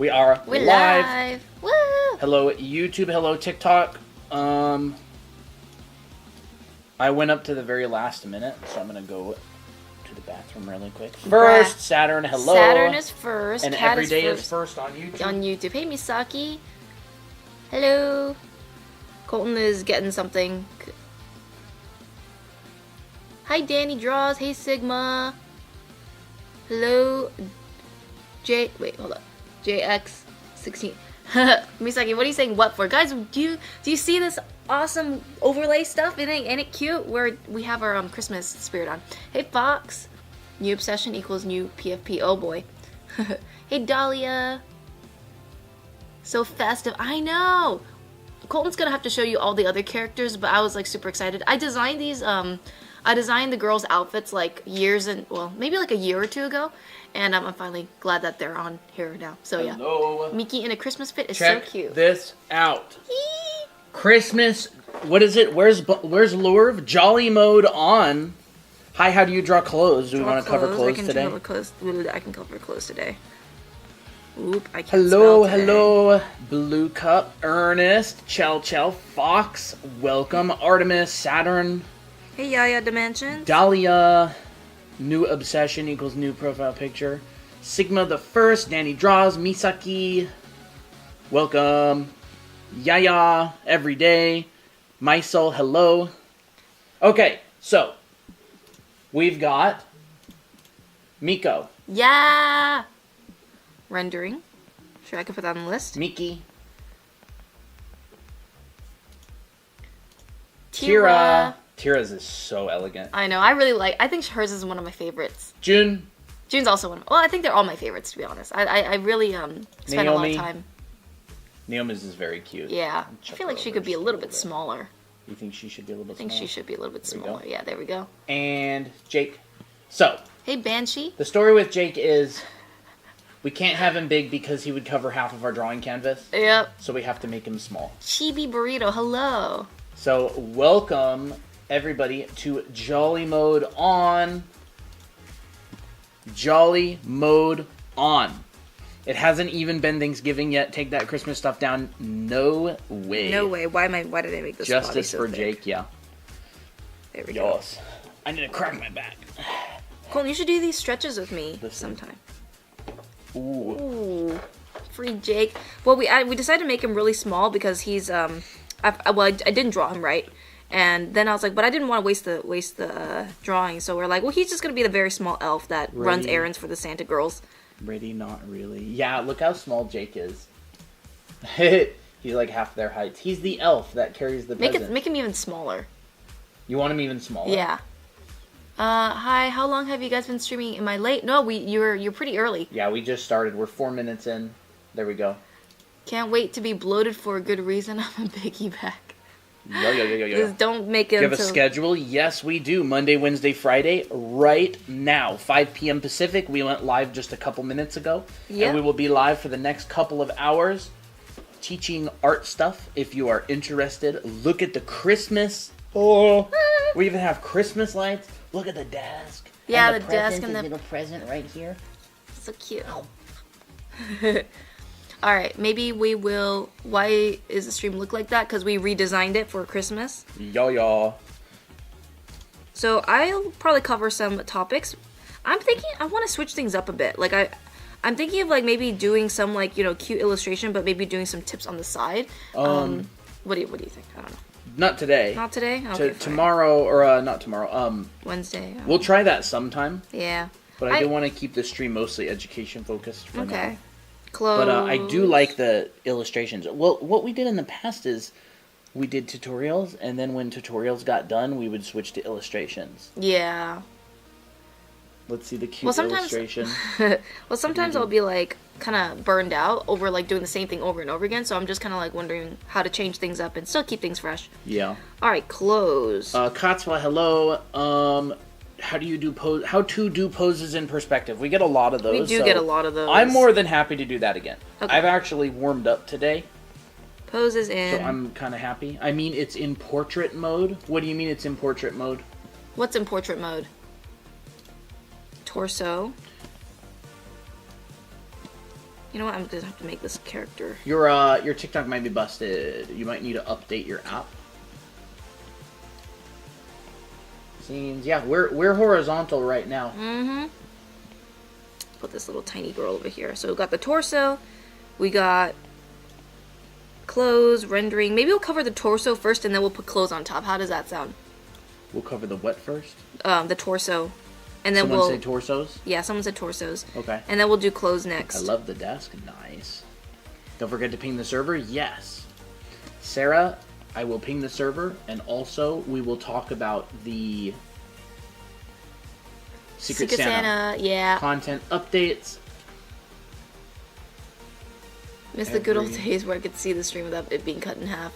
We are We're live. Woo! Hello YouTube, hello TikTok. I went up to the very last minute, so I'm gonna go to the bathroom really quick. First, Saturn, hello. Saturn is first. And Cat every day is is first on YouTube. On YouTube. Hey, Misaki. Hello. Colton is getting something. Hi, Danny Draws. Hey, Sigma. Hello, wait, hold up. JX16. Misaki, what are you saying what for? Guys, do you see this awesome overlay stuff? Ain't it cute? We have our Christmas spirit on. Hey, Fox. New obsession equals new PFP. Oh boy. Hey, Dahlia. So festive. I know. Colton's gonna have to show you all the other characters, but I was like super excited. I designed these I designed the girls' outfits like maybe like a year or two ago, and I'm finally glad that they're on here now. So yeah, hello. Mickey in a Christmas fit is Check so cute. Check this out. Christmas. What is it? Where's Lure? Jolly mode on. Hi, how do you draw clothes? Do we want to cover clothes today? I can cover clothes today. Oop, I can't hello, spell today. hello, Blue Cup, Ernest, Chell, Fox, welcome, Artemis, Saturn. Hey, Yaya Dimensions. Dahlia, new obsession equals new profile picture. Sigma the First, Danny Draws, Misaki, welcome. Yaya, everyday. Mysol, hello. Okay, so we've got Miko. Yeah. Rendering. Sure, I can put that on the list. Miki. Tira. Tira's is so elegant. I know. I think hers is one of my favorites. June. June's also one of. Well, I think they're all my favorites, to be honest. I really spend a lot of time. Naomi's is very cute. Yeah. I feel like she could be a little bit smaller. You think she should be a little bit smaller? I think she should be a little bit smaller. Yeah, there we go. And Jake. So. Hey, Banshee. The story with Jake is we can't have him big because he would cover half of our drawing canvas. Yep. So we have to make him small. Chibi Burrito, hello. So welcome everybody to Jolly Mode On. Jolly Mode On. It hasn't even been Thanksgiving yet. Take that Christmas stuff down. No way. No way. Why did I make this Justice so for thick? Jake, yeah. There we go. Yes. I need to crack my back. Colton, you should do these stretches with me sometime. Ooh. Free Jake. Well, we decided to make him really small because he's I didn't draw him right. And then I was like, but I didn't want to waste the drawing, so we're like, well, he's just gonna be the very small elf that runs errands for the Santa girls. Ready, not really. Yeah, look how small Jake is. He's like half their height. He's the elf that carries the present. Make him even smaller. You want him even smaller? Yeah. Hi. How long have you guys been streaming? Am I late? No, you're pretty early. Yeah, we just started. We're 4 minutes in. There we go. Can't wait to be bloated for a good reason. I'm a piggyback. Yo. Just don't make it. Do you have a schedule? Yes, we do. Monday, Wednesday, Friday, right now. 5 p.m. Pacific. We went live just a couple minutes ago. Yep. And we will be live for the next couple of hours teaching art stuff. If you are interested, look at the Christmas. Oh, we even have Christmas lights. Look at the desk. Yeah, and the desk and the the little present right here. So cute. All right, maybe we will. Why is the stream look like that? Because we redesigned it for Christmas. Yo. So I'll probably cover some topics. I'm thinking I want to switch things up a bit. Like I'm thinking of like maybe doing some like cute illustration, but maybe doing some tips on the side. What do you think? I don't know. Not today. Not today. Okay, tomorrow or not tomorrow. Wednesday. We'll try that sometime. Yeah. But I do want to keep the stream mostly education focused for now. Okay. Close. But I do like the illustrations. Well, what we did in the past is we did tutorials, and then when tutorials got done, we would switch to illustrations. Yeah. Let's see the cute illustration. Well, sometimes I'll be like kind of burned out over like doing the same thing over and over again. So I'm just kind of like wondering how to change things up and still keep things fresh. Yeah. All right, close. Katzwa, hello. How to do poses in perspective? We get a lot of those. We do get a lot of those. I'm more than happy to do that again. Okay. I've actually warmed up today. Poses in. So I'm kind of happy. I mean, it's in portrait mode. What do you mean it's in portrait mode? What's in portrait mode? Torso. You know what? I'm gonna have to make this character. Your TikTok might be busted. You might need to update your app. Scenes. Yeah, we're horizontal right now. Mm-hmm. Put this little tiny girl over here. So we got the torso. We got clothes, rendering. Maybe we'll cover the torso first, and then we'll put clothes on top. How does that sound? We'll cover the what first? The torso. And then Someone say torsos? Yeah, someone said torsos. Okay. And then we'll do clothes next. I love the desk. Nice. Don't forget to ping the server. Yes. Sarah, I will ping the server, and also we will talk about the Secret Santa. Yeah. Content updates. Miss the good old days where I could see the stream without it being cut in half.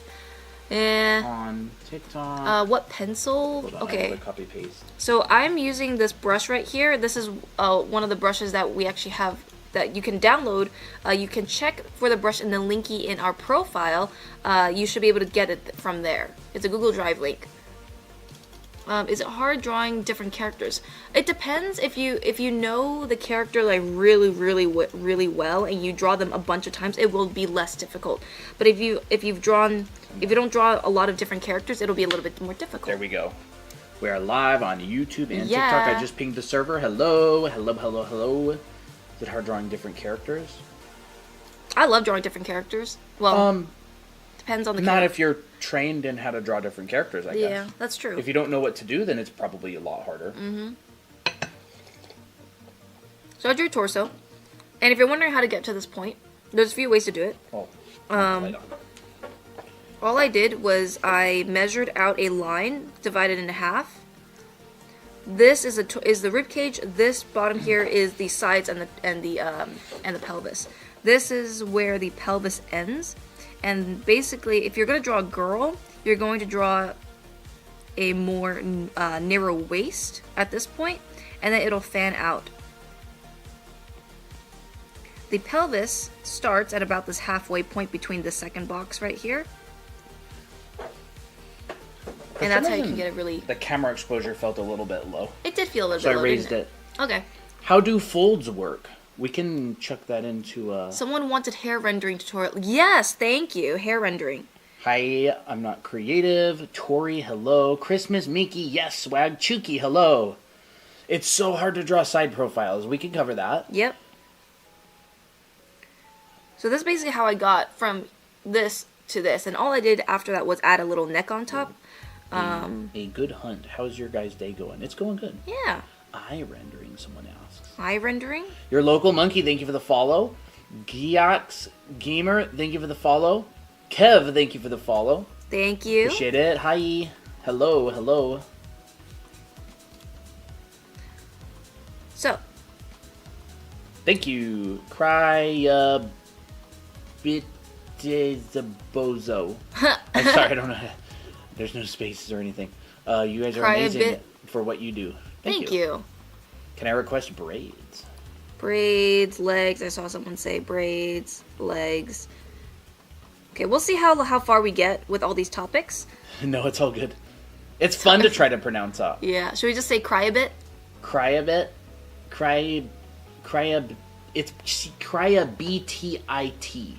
On TikTok. What pencil? Hold on, okay. I have a copy paste. So I'm using this brush right here. This is one of the brushes that we actually have that you can download. You can check for the brush in the linky in our profile. You should be able to get it from there. It's a Google Drive link. Is it hard drawing different characters? It depends. If you know the character like really well and you draw them a bunch of times, it will be less difficult. But if you don't draw a lot of different characters, it'll be a little bit more difficult. There we go. We are live on YouTube and Yeah. TikTok. I just pinged the server. Hello. Is it hard drawing different characters? I love drawing different characters. Well, depends on the Not character. if you're trained in how to draw different characters, I guess. Yeah, that's true. If you don't know what to do, then it's probably a lot harder. So I drew torso. And if you're wondering how to get to this point, there's a few ways to do it. Oh, All I did was I measured out a line, divided into half. This is the rib cage. This bottom here is the sides and the pelvis. This is where the pelvis ends. And basically, if you're going to draw a girl, you're going to draw a more narrow waist at this point, and then it'll fan out. The pelvis starts at about this halfway point between the second box right here. And that's how you can get it really... The camera exposure felt a little bit low. It did feel a little So bit I low, raised didn't it. Okay. How do folds work? We can chuck that into... Someone wanted hair rendering tutorial. Yes, thank you. Hair rendering. Hi, I'm not creative. Tori, hello. Christmas, Mickey, yes. Swag, Chuki, hello. It's so hard to draw side profiles. We can cover that. Yep. So this is basically how I got from this to this. And all I did after that was add a little neck on top. A good hunt. How's your guys' day going? It's going good. Yeah. Eye rendering, someone asks. Eye rendering? Your local monkey, thank you for the follow. Giox Gamer, thank you for the follow. Kev, thank you for the follow. Thank you. Appreciate it. Hi. Hello, hello. So. Thank you. Cry bit is a bozo. I'm sorry, I don't know. There's no spaces or anything. You guys are amazing for what you do. Thank you. Can I request braids? Braids, legs. I saw someone say braids, legs. Okay, we'll see how far we get with all these topics. No, it's all good. It's fun to try to pronounce up. Yeah. Should we just say cry a bit? Cry a bit? It's cry a B-T-I-T.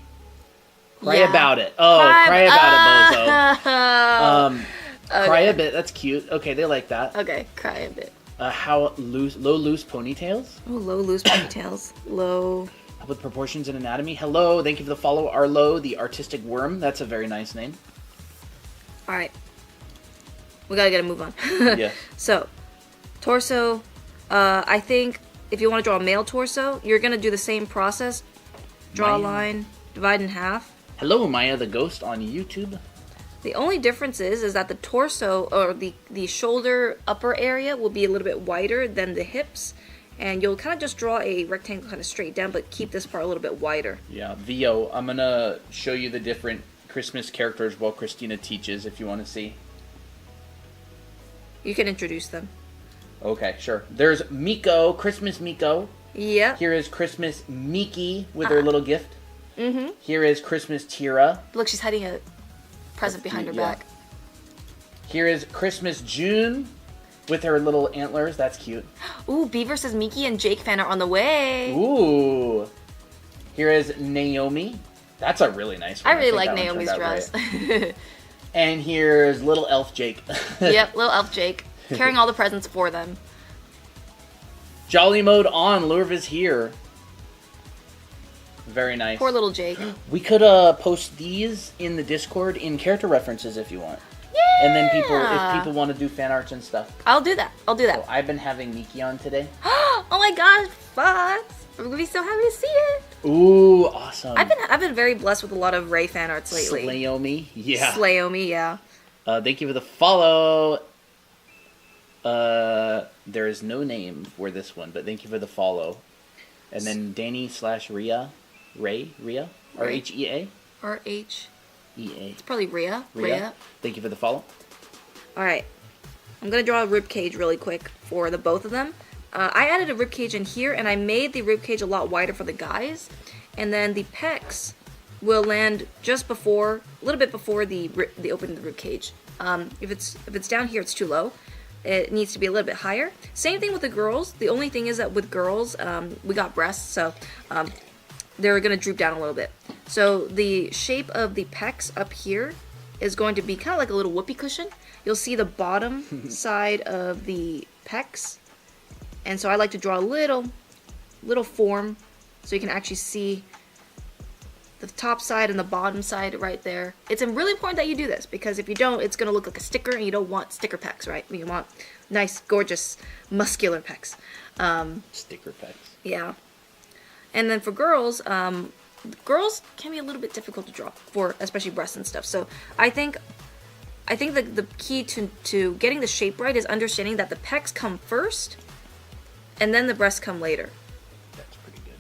Cry about it. Oh, cry about it, bozo. Okay. Cry a bit. That's cute. Okay, they like that. Okay, cry a bit. How loose ponytails? Oh, low loose ponytails. Low. Help with proportions and anatomy. Hello, thank you for the follow, Arlo, the artistic worm. That's a very nice name. All right. We gotta get a move on. Yeah. So, torso. I think if you want to draw a male torso, you're gonna do the same process. Draw a line, divide in half. Hello, Maya the Ghost on YouTube. The only difference is that the torso or the shoulder upper area will be a little bit wider than the hips, and you'll kind of just draw a rectangle kind of straight down, but keep this part a little bit wider. Yeah, Vio, I'm gonna show you the different Christmas characters while Christina teaches if you want to see. You can introduce them. Okay, sure. There's Miko, Christmas Miko. Yeah. Here is Christmas Miki with her little gift. Mm-hmm. Here is Christmas Tira. Look, she's hiding a present behind her back. Here is Christmas June with her little antlers. That's cute. Ooh, Beaver says Miki and Jake fan are on the way. Ooh. Here is Naomi. That's a really nice one. I really think like that one Naomi's turned out dress. great. And here's little elf Jake. Yep, little elf Jake. Carrying all the presents for them. Jolly mode on. Lurv is here. Very nice. Poor little Jake. We could post these in the Discord in character references if you want. Yeah! And then if people want to do fan arts and stuff. I'll do that. I'll do that. So I've been having Miki on today. Oh my gosh, Fox! We're gonna be so happy to see it. Ooh, awesome. I've been very blessed with a lot of Ray fan arts lately. Slayomi, yeah. Slayomi, yeah. Thank you for the follow. There is no name for this one, but thank you for the follow. And then Danny/Ria, Ria, R-H-E-A? R-H-E-A. It's probably Ria. Thank you for the follow. Alright. I'm gonna draw a rib cage really quick for the both of them. I added a rib cage in here, and I made the rib cage a lot wider for the guys. And then the pecs will land just before, a little bit before the opening of the rib cage. If it's down here, it's too low. It needs to be a little bit higher. Same thing with the girls. The only thing is that with girls, we got breasts, so they're gonna droop down a little bit. So the shape of the pecs up here is going to be kind of like a little whoopee cushion. You'll see the bottom side of the pecs. And so I like to draw a little form so you can actually see the top side and the bottom side right there. It's really important that you do this, because if you don't, it's going to look like a sticker, and you don't want sticker pecs, right? You want nice, gorgeous, muscular pecs. Sticker pecs. Yeah. And then for girls, girls can be a little bit difficult to draw, for especially breasts and stuff. So I think the key to getting the shape right is understanding that the pecs come first, and then the breasts come later. That's pretty good.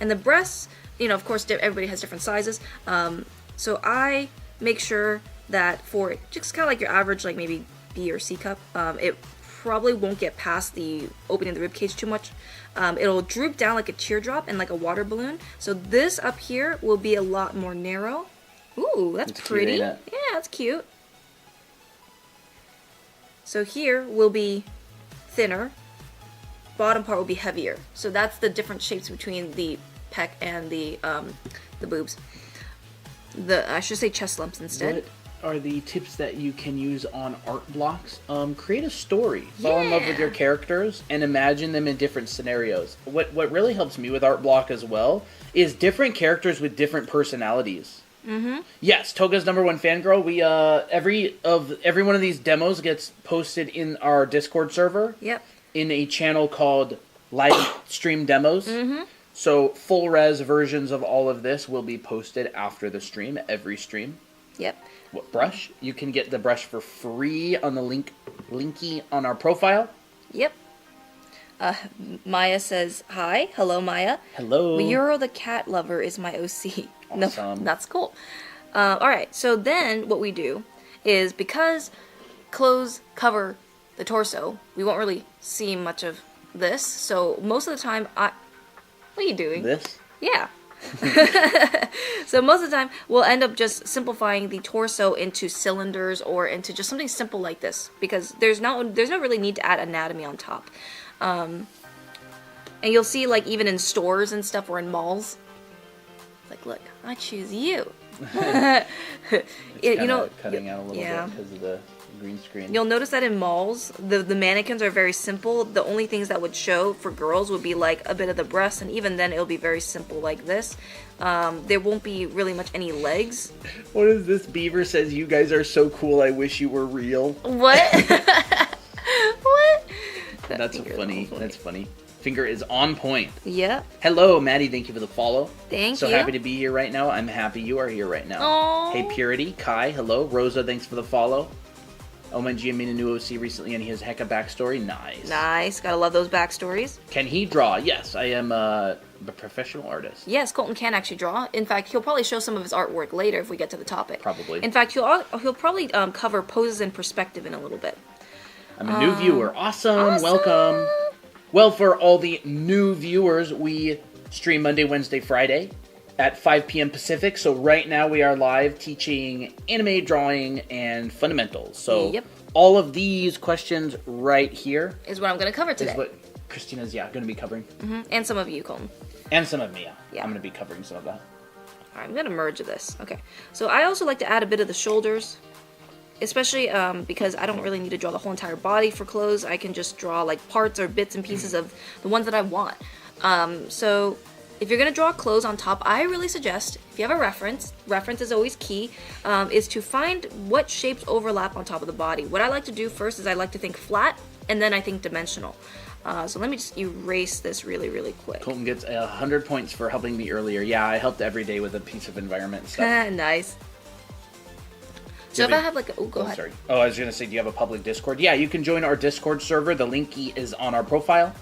And the breasts, you know, of course, everybody has different sizes. So I make sure that for just kind of like your average, like maybe B or C cup, it probably won't get past the opening of the rib cage too much. It'll droop down like a teardrop and like a water balloon. So this up here will be a lot more narrow. Ooh, that's pretty. Cute, ain't it? Yeah, that's cute. So here will be thinner. Bottom part will be heavier. So that's the different shapes between the pec and the boobs. I should say chest lumps instead. What are the tips that you can use on art blocks? Create a story. Fall in love with your characters and imagine them in different scenarios. What really helps me with art block as well is different characters with different personalities. Mm-hmm. Yes, Toga's #1 fangirl. We every one of these demos gets posted in our Discord server. Yep. In a channel called Live Stream Demos. Mm-hmm. So full res versions of all of this will be posted after the stream, every stream. Yep. What brush? You can get the brush for free on the linky on our profile. Yep. Maya says hi. Hello, Maya. Hello. Euro the cat lover is my OC. Awesome. No, that's cool. All right. So then what we do is, because clothes cover the torso, we won't really see much of this. So most of the time, what are you doing? This? Yeah. So most of the time, we'll end up just simplifying the torso into cylinders or into just something simple like this, because there's no really need to add anatomy on top. And you'll see, like, even in stores and stuff or in malls, like, look, I choose you. You know, cutting out a little bit because of the green screen. You'll notice that in malls, the mannequins are very simple. The only things that would show for girls would be like a bit of the breast, and even then it'll be very simple like this. There won't be really much any legs. What is this? Beaver says, "You guys are so cool, I wish you were real." What? What? That's funny. That's funny. Finger is on point. Yeah. Hello, Maddie. Thank you for the follow. Thank you. So happy to be here right now. I'm happy you are here right now. Aww. Hey, Purity. Kai, hello. Rosa, thanks for the follow. OMG, I made a new OC recently, and he has hecka backstory. Nice. Nice. Gotta love those backstories. Can he draw? Yes, I am a professional artist. Yes, Colton can actually draw. In fact, he'll probably show some of his artwork later if we get to the topic. Probably. In fact, he'll probably cover poses in perspective in a little bit. I'm a new viewer. Awesome. Welcome. Well, for all the new viewers, we stream Monday, Wednesday, Friday at 5 p.m. Pacific. So right now we are live teaching anime drawing and fundamentals. So all of these questions right here is what I'm going to cover today. Is what Christina's, going to be covering. Mm-hmm. And some of you, Colton. And some of Mia. Yeah. I'm going to be covering some of that. Alright, I'm going to merge this. Okay. So I also like to add a bit of the shoulders. Especially because I don't really need to draw the whole entire body for clothes. I can just draw like parts or bits and pieces of the ones that I want. So if you're going to draw clothes on top, I really suggest, if you have a reference is always key, is to find what shapes overlap on top of the body. What I like to do first is I like to think flat, and then I think dimensional. So let me just erase this really, really quick. Colton gets 100 points for helping me earlier. Yeah, I helped every day with a piece of environment stuff. Nice. So if I have like a... Oh, go ahead. Sorry. Oh, I was going to say, do you have a public Discord? Yeah, you can join our Discord server. The link is on our profile.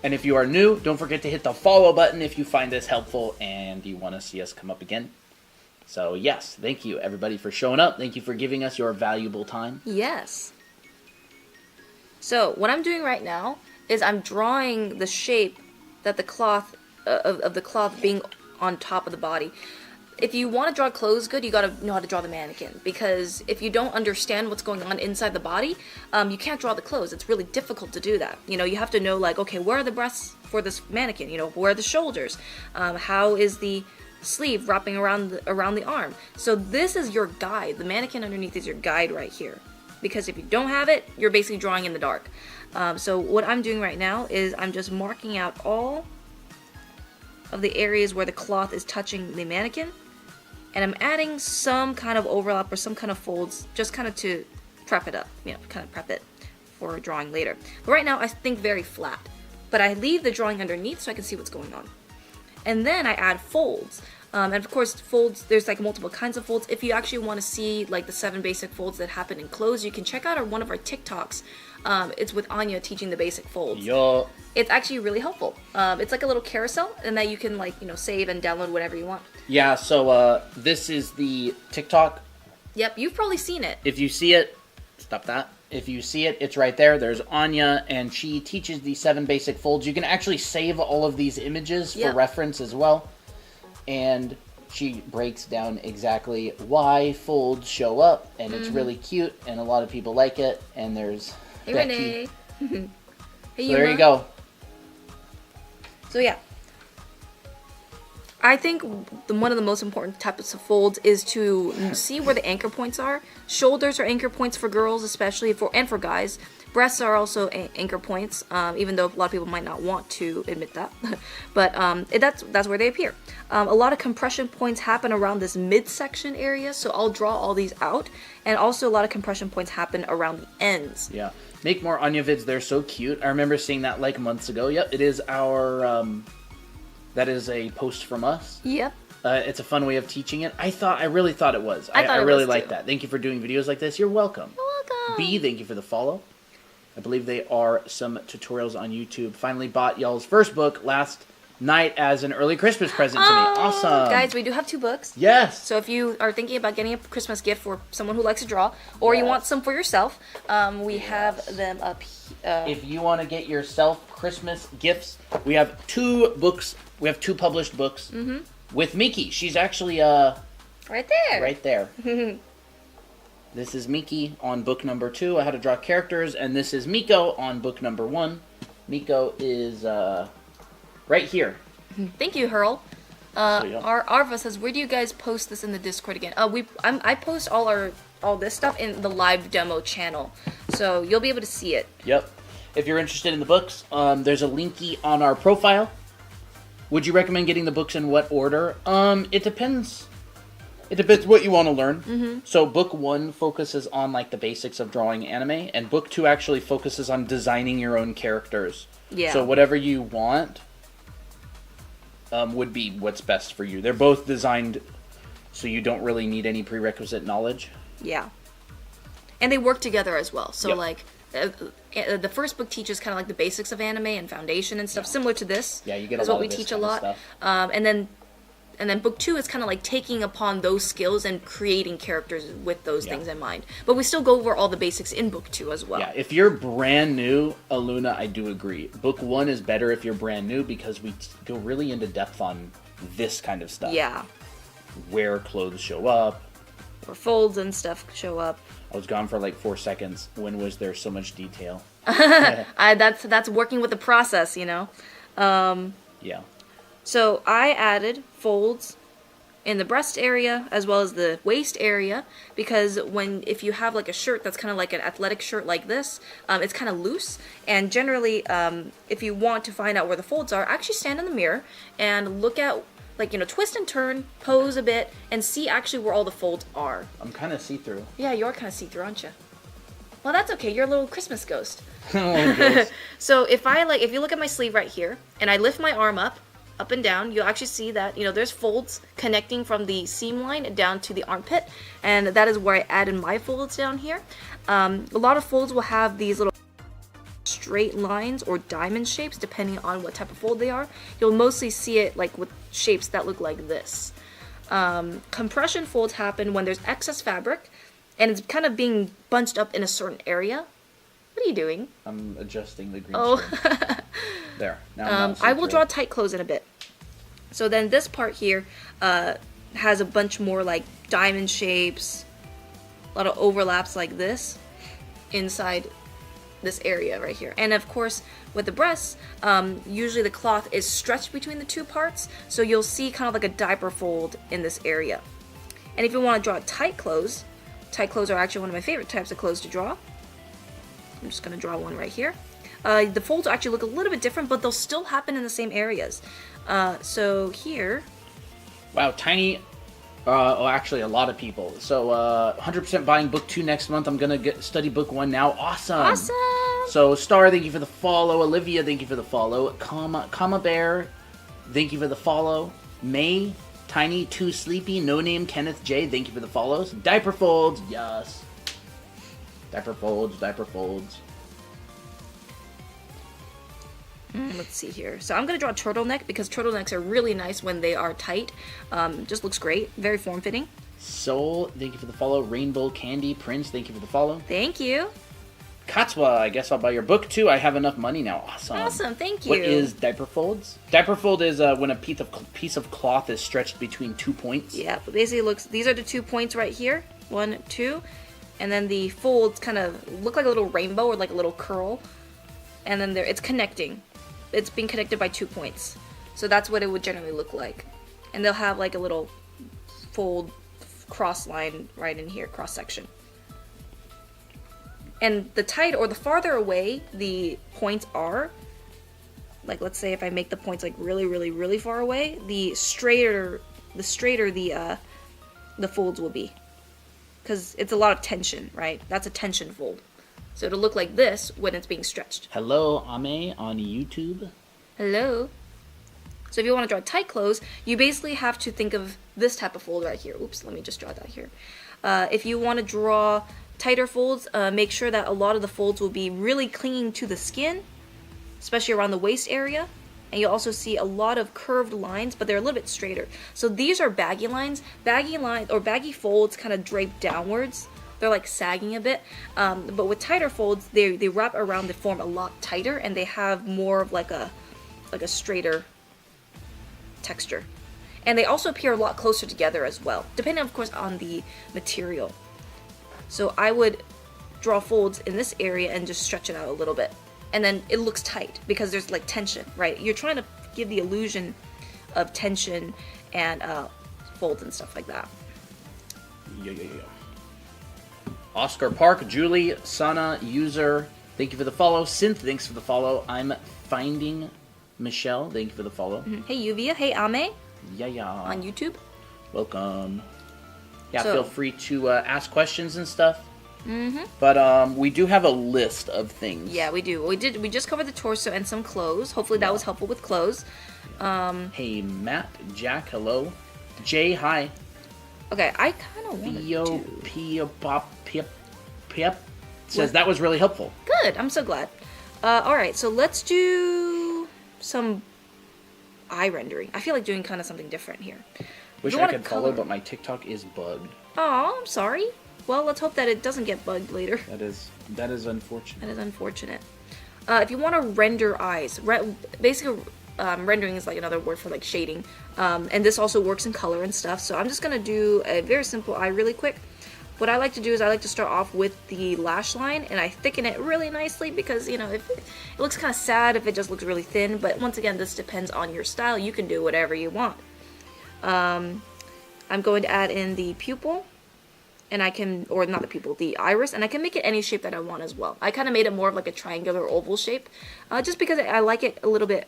And if you are new, don't forget to hit the follow button if you find this helpful and you want to see us come up again. So, yes, thank you, everybody, for showing up. Thank you for giving us your valuable time. Yes. So, what I'm doing right now is I'm drawing the shape that the cloth, of the cloth being on top of the body. If you want to draw clothes good, you gotta know how to draw the mannequin. Because if you don't understand what's going on inside the body, you can't draw the clothes. It's really difficult to do that. You know, you have to know, like, okay, where are the breasts for this mannequin? You know, where are the shoulders? How is the sleeve wrapping around the arm? So this is your guide. The mannequin underneath is your guide right here. Because if you don't have it, you're basically drawing in the dark. So what I'm doing right now is I'm just marking out all of the areas where the cloth is touching the mannequin. And I'm adding some kind of overlap or some kind of folds, just kind of to prep it up, you know, kind of prep it for drawing later. But right now, I think very flat. But I leave the drawing underneath so I can see what's going on. And then I add folds. And of course, folds, there's like multiple kinds of folds. If you actually want to see like the 7 basic folds that happen in clothes, you can check out one of our TikToks. It's with Anya teaching the basic folds. Yo. It's actually really helpful. It's like a little carousel, and that you can like, you know, save and download whatever you want. Yeah, so this is the TikTok. Yep, you've probably seen it. If you see it, stop that. If you see it, it's right there. There's Anya, and she teaches the 7 basic folds. You can actually save all of these images for reference as well. And she breaks down exactly why folds show up, and it's really cute, and a lot of people like it. And there's Hey, Becky. Renee. Hey, So there you go. So yeah. I think one of the most important types of folds is to see where the anchor points are. Shoulders are anchor points for girls, especially and for guys. Breasts are also anchor points, even though a lot of people might not want to admit that. But that's where they appear. A lot of compression points happen around this midsection area, so I'll draw all these out. And also a lot of compression points happen around the ends. Yeah. Make more Anya vids. They're so cute. I remember seeing that like months ago. Yep, it is our... that is a post from us. Yep. It's a fun way of teaching it. I really thought it was. I really like that. Thank you for doing videos like this. You're welcome. You're welcome. B, thank you for the follow. I believe they are some tutorials on YouTube. Finally bought y'all's first book last night as an early Christmas present to me. Awesome. Guys, we do have 2 books. Yes. So if you are thinking about getting a Christmas gift for someone who likes to draw, or you want some for yourself, we have them up here. If you want to get yourself Christmas gifts, we have 2 books. We have 2 published books with Miki. She's actually right there. Right there. This is Miki on book number 2, How to Draw Characters, and this is Miko on book number 1. Miko is right here. Thank you, Hurl. yeah. Our Arva says, where do you guys post this in the Discord again? I post all this stuff in the live demo channel, so you'll be able to see it. Yep. If you're interested in the books, there's a linky on our profile. Would you recommend getting the books in what order? It depends. It depends what you want to learn. So book 1 focuses on like the basics of drawing anime, and book 2 actually focuses on designing your own characters. Yeah. So whatever you want would be what's best for you. They're both designed so you don't really need any prerequisite knowledge. Yeah. And they work together as well. So like the first book teaches kind of like the basics of anime and foundation and stuff, similar to this. Yeah, you get is a lot what we of this teach a kind of lot. stuff. And then book 2 is kind of like taking upon those skills and creating characters with those things in mind. But we still go over all the basics in book 2 as well. Yeah, if you're brand new, Aluna, I do agree. Book 1 is better if you're brand new because we go really into depth on this kind of stuff. Yeah. Where clothes show up. Where folds and stuff show up. I was gone for like 4 seconds. When was there so much detail? That's working with the process, you know? Yeah. So I added folds in the breast area as well as the waist area, because if you have like a shirt that's kind of like an athletic shirt like this, it's kind of loose, and generally if you want to find out where the folds are, actually stand in the mirror and look at, like, twist and turn, pose a bit, and see actually where all the folds are. I'm kind of see-through. Yeah, you're kind of see-through, aren't you? Well, that's okay. You're a little Christmas ghost. Oh, So if you look at my sleeve right here, and I lift my arm up and down, you'll actually see that, there's folds connecting from the seam line down to the armpit, and that is where I added my folds down here. A lot of folds will have these little straight lines or diamond shapes depending on what type of fold they are. You'll mostly see it like with shapes that look like this. Compression folds happen when there's excess fabric and it's kind of being bunched up in a certain area. What are you doing? I'm adjusting the green screen. There. Now I will draw tight close in a bit. So then this part here has a bunch more like diamond shapes, a lot of overlaps like this inside this area right here. And of course, with the breasts, usually the cloth is stretched between the two parts, so you'll see kind of like a diaper fold in this area. And if you want to draw tight clothes are actually one of my favorite types of clothes to draw. I'm just going to draw one right here. The folds actually look a little bit different, but they'll still happen in the same areas. So here... Wow, Tiny... actually, a lot of people. So, 100% buying book 2 next month. I'm going to study book 1 now. Awesome! Awesome! So, Star, thank you for the follow. Olivia, thank you for the follow. Comma Bear, thank you for the follow. May, Tiny, Too Sleepy, No Name, Kenneth J, thank you for the follows. Diaper Folds, yes. Diaper Folds. Let's see here. So I'm going to draw a turtleneck because turtlenecks are really nice when they are tight. Just looks great. Very form-fitting. Soul, thank you for the follow. Rainbow Candy, Prince, thank you for the follow. Thank you. Katswa, I guess I'll buy your book too. I have enough money now. Awesome. Awesome, thank you. What is diaper folds? Diaper fold is when a piece of cloth is stretched between 2 points. Yeah, but basically these are the 2 points right here. 1, 2. And then the folds kind of look like a little rainbow or like a little curl. And then it's connecting. It's being connected by 2 points. So that's what it would generally look like. And they'll have like a little fold cross line right in here, cross section. And the tighter or the farther away the points are, like let's say if I make the points like really, really, really far away, the straighter the folds will be. Because it's a lot of tension, right? That's a tension fold. So it'll look like this when it's being stretched. Hello, Ame on YouTube. Hello. So if you want to draw tight clothes, you basically have to think of this type of fold right here. Oops, let me just draw that here. If you want to draw tighter folds, make sure that a lot of the folds will be really clinging to the skin, especially around the waist area. And you'll also see a lot of curved lines, but they're a little bit straighter. So these are baggy lines. Baggy folds kind of drape downwards. They're like sagging a bit. But with tighter folds, they wrap around the form a lot tighter, and they have more of like a straighter texture. And they also appear a lot closer together as well, depending of course on the material. So I would draw folds in this area and just stretch it out a little bit. And then it looks tight because there's like tension, right? You're trying to give the illusion of tension and folds and stuff like that. Yeah. Oscar Park, Julie, Sana, User, thank you for the follow. Synth, thanks for the follow. I'm finding Michelle, thank you for the follow. Hey Yuvia, hey Ame. Yeah. On YouTube. Welcome. Yeah, So- feel free to ask questions and stuff. But we do have a list of things. Yeah, we do. We just covered the torso and some clothes. Hopefully that was helpful with clothes. Hey, Matt, Jack, hello. Jay, hi. Okay, I kind of want to Pip says that was really helpful. Good, I'm so glad. Alright, so let's do some eye rendering. I feel like doing kind of something different here. Wish You I wanna could follow, color- but my TikTok is bugged. Aw, I'm sorry. Well, let's hope that it doesn't get bugged later. That is unfortunate. That is unfortunate. If you want to render eyes, basically rendering is like another word for like shading. And this also works in color and stuff. So I'm just going to do a very simple eye really quick. what I like to do is I like to start off with the lash line, and I thicken it really nicely because, you know, if it looks kind of sad if it just looks really thin, but once again, this depends on your style. You can do whatever you want. I'm going to add in the pupil, and I can, or not the pupil, the iris, and I can make it any shape that I want as well. I kind of made it more of like a triangular oval shape, just because I like it a little bit,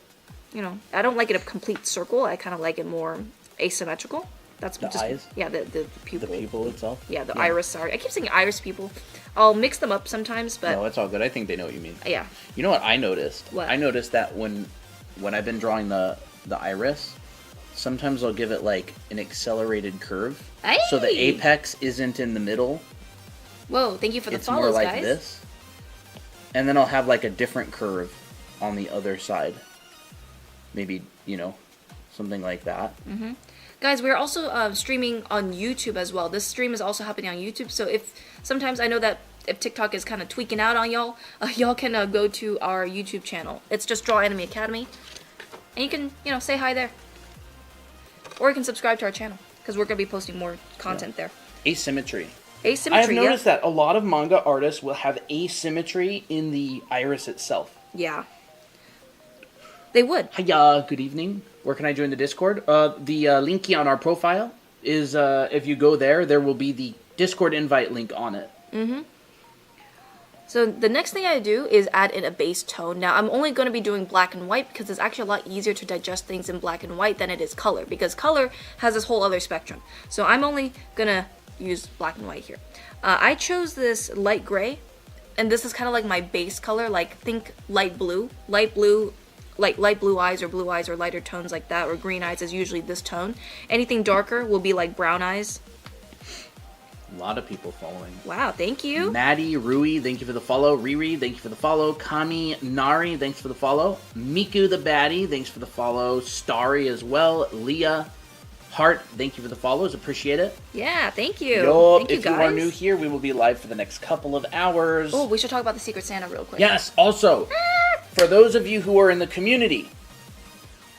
you know, I don't like it a complete circle. I kind of like it more asymmetrical. That's the just, eyes? Yeah, the pupil. The pupil itself? Yeah, the iris, sorry. I keep saying iris pupil. I'll mix them up sometimes, but... No, it's all good. I think they know what you mean. Yeah. You know what I noticed? What? I noticed that when I've been drawing the iris, sometimes I'll give it like an accelerated curve. Hey! So the apex isn't in the middle. Whoa, thank you for the It's follows, more like guys. this. And then I'll have like a different curve on the other side. Maybe, you know, something like that. Mm-hmm. Guys, we're also streaming on YouTube as well. This stream is also happening on YouTube, so if sometimes I know that if TikTok is kind of tweaking out on y'all, y'all can go to our YouTube channel. It's just Draw Anime Academy, and you can, you know, say hi there. Or you can subscribe to our channel, because we're going to be posting more content there. Asymmetry. Asymmetry, I have noticed that a lot of manga artists will have asymmetry in the iris itself. Yeah. They would. Hiya, good evening. Where can I join the Discord? The link key on our profile is, if you go there, there will be the Discord invite link on it. Mm-hmm. So the next thing I do is add in a base tone. Now I'm only going to be doing black and white because it's actually a lot easier to digest things in black and white than it is color, because color has this whole other spectrum. So I'm only going to use black and white here. I chose this light gray, and this is kind of like my base color, like think light blue. Light blue, like light blue eyes or lighter tones like that, or green eyes is usually this tone. Anything darker will be like brown eyes. A lot of people following. Wow, thank you. Maddie, Rui, thank you for the follow. Riri, thank you for the follow. Kami, Nari, thanks for the follow. Miku the Baddie, thanks for the follow. Starry as well. Leah, Hart, thank you for the follows. Appreciate it. Yeah, thank you. Yo, thank you, if you are new here, we will be live for the next couple of hours. Oh, we should talk about the Secret Santa real quick. Yes, also, for those of you who are in the community,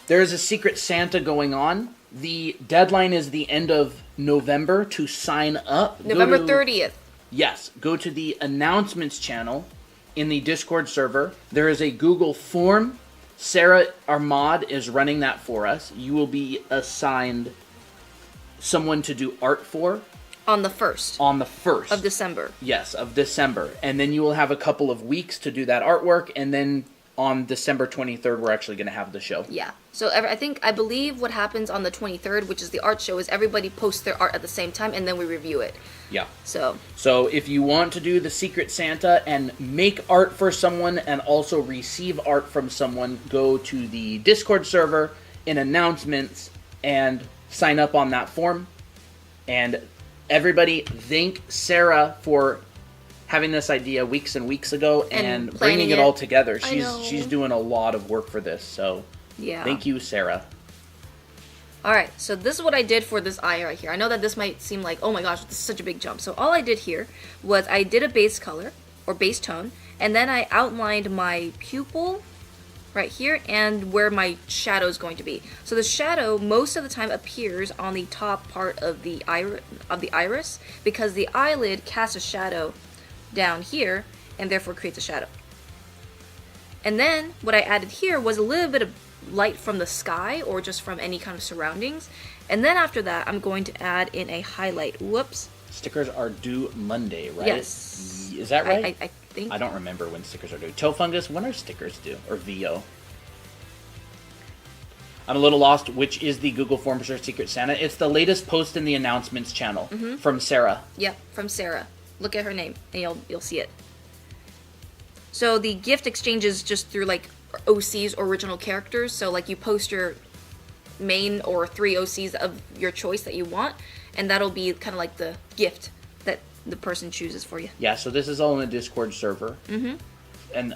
there is a Secret Santa going on. The deadline is the end of November to sign up. November 30th. Yes, go to the announcements channel in the Discord server. There is a Google form. Sarah, our mod, is running that for us. You will be assigned someone to do art for. On the 1st. On the 1st. Of December. Yes, of December. And then you will have a couple of weeks to do that artwork, and then on December 23rd, we're actually going to have the show. Yeah. So I believe what happens on the 23rd, which is the art show, is everybody posts their art at the same time, and then we review it. Yeah. So if you want to do the Secret Santa and make art for someone and also receive art from someone, go to the Discord server in announcements and sign up on that form. And everybody thank Sarah for having this idea weeks and weeks ago and bringing it all together. She's doing a lot of work for this, so yeah. Thank you, Sarah. Alright, so this is what I did for this eye right here. I know that this might seem like, oh my gosh, this is such a big jump. So all I did here was I did a base color, or base tone, and then I outlined my pupil right here and where my shadow is going to be. So the shadow most of the time appears on the top part of the iris because the eyelid casts a shadow down here and therefore creates a shadow. And then what I added here was a little bit of light from the sky or just from any kind of surroundings. And then after that, I'm going to add in a highlight. Whoops. Stickers are due Monday, right? Yes. Is that right? I think. I don't remember when stickers are due. Toe Fungus, when are stickers due? Or VO? I'm a little lost. Which is the Google form for Secret Santa? It's the latest post in the announcements channel from Sarah. Yep, from Sarah. Look at her name, and you'll see it. So the gift exchange is just through like OC's original characters. So like you post your main or 3 OCs of your choice that you want, and that'll be kind of like the gift that the person chooses for you. Yeah. So this is all in the Discord server. And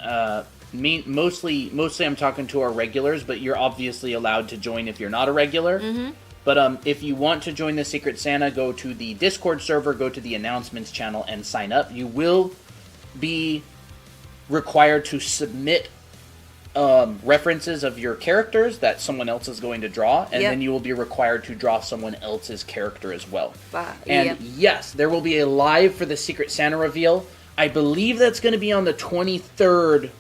mostly I'm talking to our regulars, but you're obviously allowed to join if you're not a regular. But if you want to join the Secret Santa, go to the Discord server, go to the announcements channel, and sign up. You will be required to submit references of your characters that someone else is going to draw, and Yep. then you will be required to draw someone else's character as well. And And yes, there will be a live for the Secret Santa reveal. I believe that's going to be on the 23rd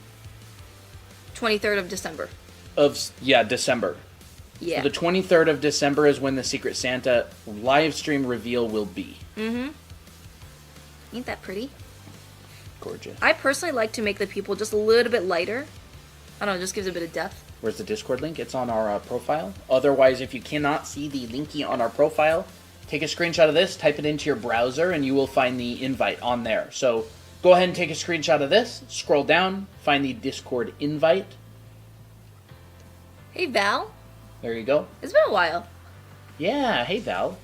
23rd of December. December. Yeah. So the 23rd of December is when the Secret Santa live stream reveal will be. Mm-hmm. Ain't that pretty? Gorgeous. I personally like to make the people just a little bit lighter. I don't know, just gives a bit of depth. Where's the Discord link? It's on our profile. Otherwise, if you cannot see the linky on our profile, take a screenshot of this, type it into your browser, and you will find the invite on there. So go ahead and take a screenshot of this, scroll down, find the Discord invite. Hey, Val. There you go. It's been a while. Yeah, hey Val.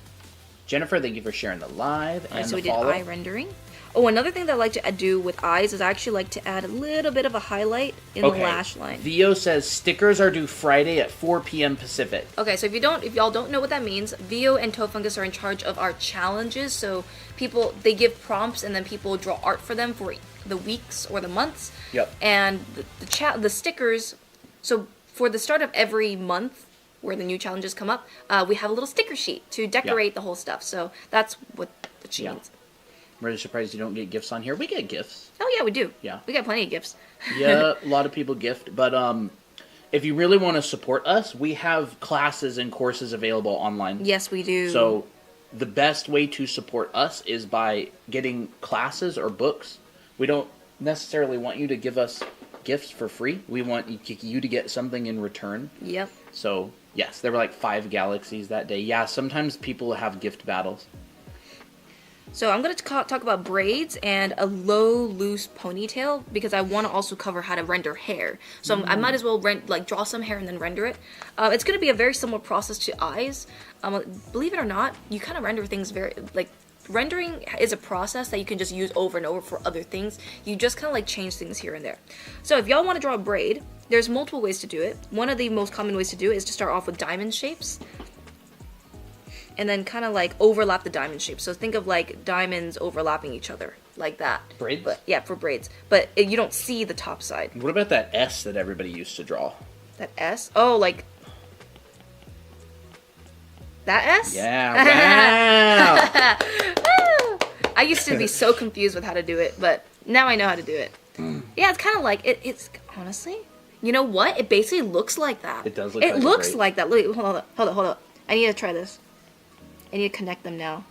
Jennifer, thank you for sharing the live and So the we did follow. eye rendering. Oh, another thing that I like to do with eyes is I actually like to add a little bit of a highlight in the lash line. Theo says stickers are due Friday at 4 p.m. Pacific. Okay, so if y'all don't know what that means, Vio and Tofungus are in charge of our challenges. So they give prompts and then people draw art for them for the weeks or the months. Yep. And the stickers. So for the start of every month, where the new challenges come up, we have a little sticker sheet to decorate the whole stuff. So that's what the sheet means. I'm really surprised you don't get gifts on here. We get gifts. Oh yeah, we do. Yeah. We got plenty of gifts. Yeah, a lot of people gift. But if you really want to support us, we have classes and courses available online. Yes, we do. So the best way to support us is by getting classes or books. We don't necessarily want you to give us gifts for free. We want you to get something in return. Yep. So, yes, there were like 5 galaxies that day. Yeah, sometimes people have gift battles. So I'm going to talk about braids and a low, loose ponytail because I want to also cover how to render hair. So I might as well draw some hair and then render it. It's going to be a very similar process to eyes. Believe it or not, you kind of render things rendering is a process that you can just use over and over for other things. You just kind of change things here and there. So if y'all want to draw a braid, there's multiple ways to do it. One of the most common ways to do it is to start off with diamond shapes. And then kind of overlap the diamond shape. So think of diamonds overlapping each other, like that. Braids? But, yeah, for braids. But you don't see the top side. What about that S that everybody used to draw? That S? Oh, that S? Yeah, wow! I used to be so confused with how to do it, but now I know how to do it. Yeah, it's kind of it's honestly, you know what? It basically looks like that. It does look like It looks like that. Look, hold up. I need to try this. I need to connect them now.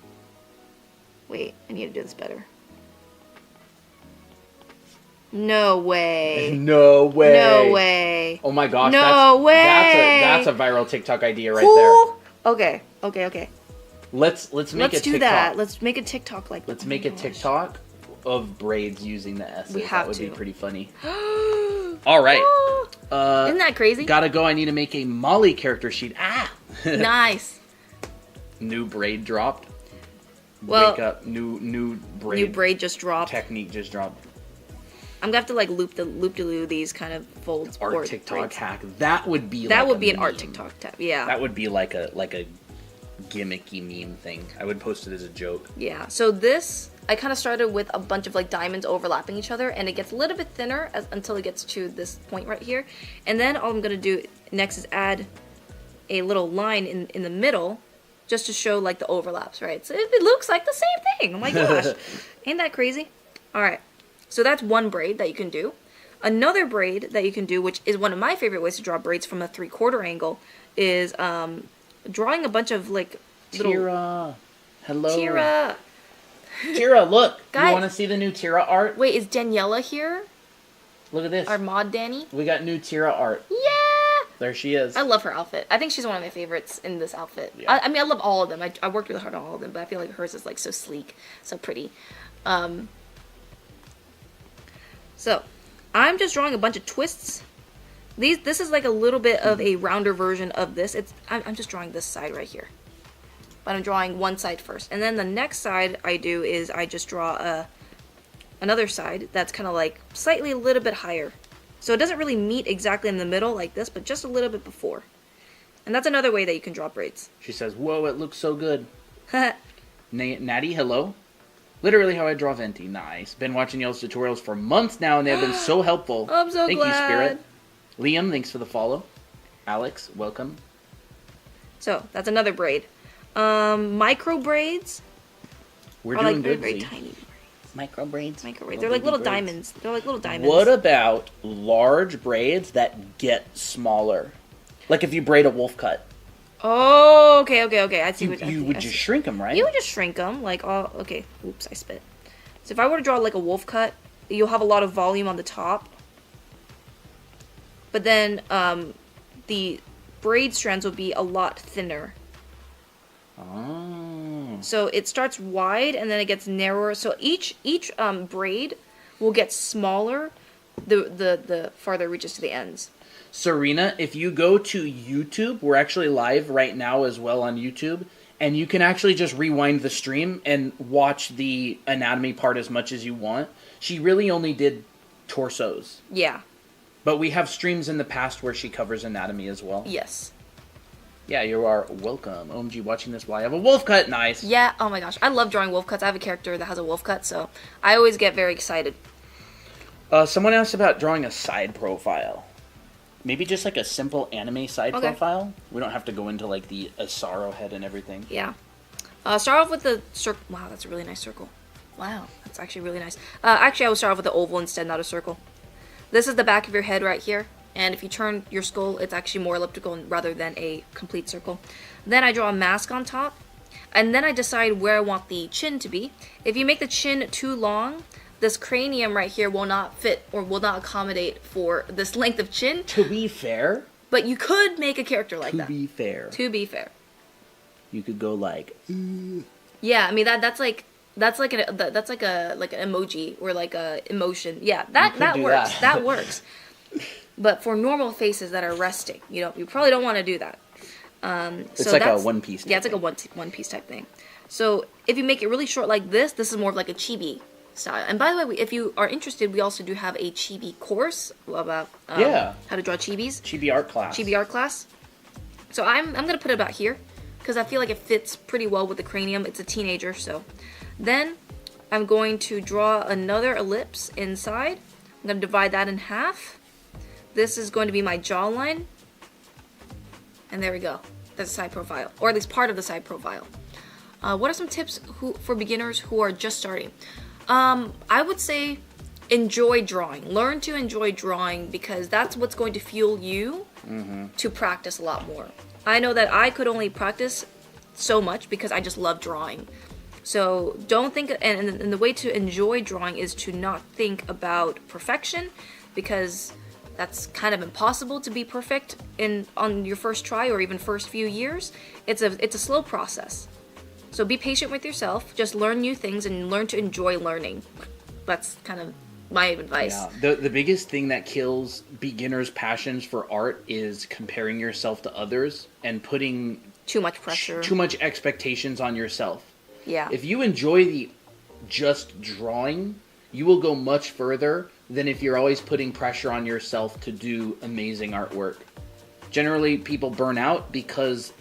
Wait, I need to do this better. No way. No way. No way. Oh my gosh. No way. That's a viral TikTok idea right there. Okay. Let's make a TikTok. Let's do that. Let's make a TikTok like that. Let's make a TikTok of braids using the S. That would be pretty funny. All right. Isn't that crazy? Gotta go. I need to make a Molly character sheet. Ah! Nice. New braid dropped. Well, wake up. New braid. New braid just dropped. Technique just dropped. I'm gonna have to loop-de-loo these kind of folds. Art TikTok braids. Hack. That would be. That would be an art TikTok tab. Yeah. That would be like a gimmicky meme thing. I would post it as a joke. Yeah. So this, I kind of started with a bunch of diamonds overlapping each other, and it gets a little bit thinner until it gets to this point right here. And then all I'm gonna do next is add a little line in the middle, just to show the overlaps, right? So it looks like the same thing. Oh my gosh, ain't that crazy? All right. So that's one braid that you can do. Another braid that you can do, which is one of my favorite ways to draw braids from a 3/4 angle, is drawing a bunch of little... Tira. Hello. Tira. Tira, look. Guys, you want to see the new Tira art? Wait, is Daniela here? Look at this. Our mod Danny? We got new Tira art. Yeah! There she is. I love her outfit. I think she's one of my favorites in this outfit. Yeah. I mean, I love all of them. I worked really hard on all of them, but I feel like hers is so sleek, so pretty. So, I'm just drawing a bunch of twists. This is a little bit of a rounder version of this. I'm just drawing this side right here. But I'm drawing one side first. And then the next side I do is I just draw another side that's kind of slightly a little bit higher. So it doesn't really meet exactly in the middle like this, but just a little bit before. And that's another way that you can draw braids. She says, whoa, it looks so good. Natty, hello. Literally how I draw Venti. Nice. Been watching y'all's tutorials for months now, and they've been so helpful. I'm so Thank glad. you, Spirit. Liam, thanks for the follow. Alex, welcome. So that's another braid. Micro braids. We're are doing like good. very tiny. Micro braids. Micro braids. They're like little diamonds. They're like little diamonds. What about large braids that get smaller? Like if you braid a wolf cut. Oh, okay. I see what you would just shrink them, right? You would just shrink them, like all. Okay, oops, I spit. So if I were to draw like a wolf cut, you'll have a lot of volume on the top, but then the braid strands will be a lot thinner. Oh. So it starts wide and then it gets narrower. So each braid will get smaller the farther it reaches to the ends. Serena, if you go to YouTube, we're actually live right now as well on YouTube, and you can actually just rewind the stream and watch the anatomy part as much as you want. She really only did torsos. Yeah. But we have streams in the past where she covers anatomy as well. Yes. Yeah, you are welcome. OMG, watching this while I have a wolf cut. Nice. Yeah, oh my gosh. I love drawing wolf cuts. I have a character that has a wolf cut, so I always get very excited. Someone asked about drawing a side profile. Maybe just like a simple anime side profile. We don't have to go into like the Asaro head and everything. Yeah. Start off with the circle. Wow, that's a really nice circle. Wow, that's actually really nice. Actually, I would start off with the oval instead, not a circle. This is the back of your head right here. And if you turn your skull, it's actually more elliptical rather than a complete circle. Then I draw a mask on top. And then I decide where I want the chin to be. If you make the chin too long, this cranium right here will not fit or will not accommodate for this length of chin. To be fair. But you could make a character like that. To be fair. To be fair. You could go like... Yeah, I mean, that's like an emoji or like a emotion. Yeah, that works. That works. But for normal faces that are resting, you probably don't want to do that. It's like a One Piece type. Yeah, it's like a One Piece type thing. So if you make it really short like this is more of like a chibi style. And by the way, if you are interested, we also do have a chibi course about how to draw chibis. Chibi art class. Chibi art class. So I'm gonna put it about here because I feel like it fits pretty well with the cranium. It's a teenager, so. Then I'm going to draw another ellipse inside. I'm gonna divide that in half. This is going to be my jawline. And there we go. That's a side profile. Or at least part of the side profile. What are some tips for beginners who are just starting? I would say enjoy drawing. Learn to enjoy drawing because that's what's going to fuel you to practice a lot more. I know that I could only practice so much because I just love drawing. So don't think, and the way to enjoy drawing is to not think about perfection because that's kind of impossible to be perfect on your first try or even first few years. It's a slow process. So be patient with yourself. Just learn new things and learn to enjoy learning. That's kind of my advice. Yeah. The biggest thing that kills beginners' passions for art is comparing yourself to others and putting too much pressure, too much expectations on yourself. Yeah. If you enjoy the just drawing, you will go much further than if you're always putting pressure on yourself to do amazing artwork. Generally, people burn out because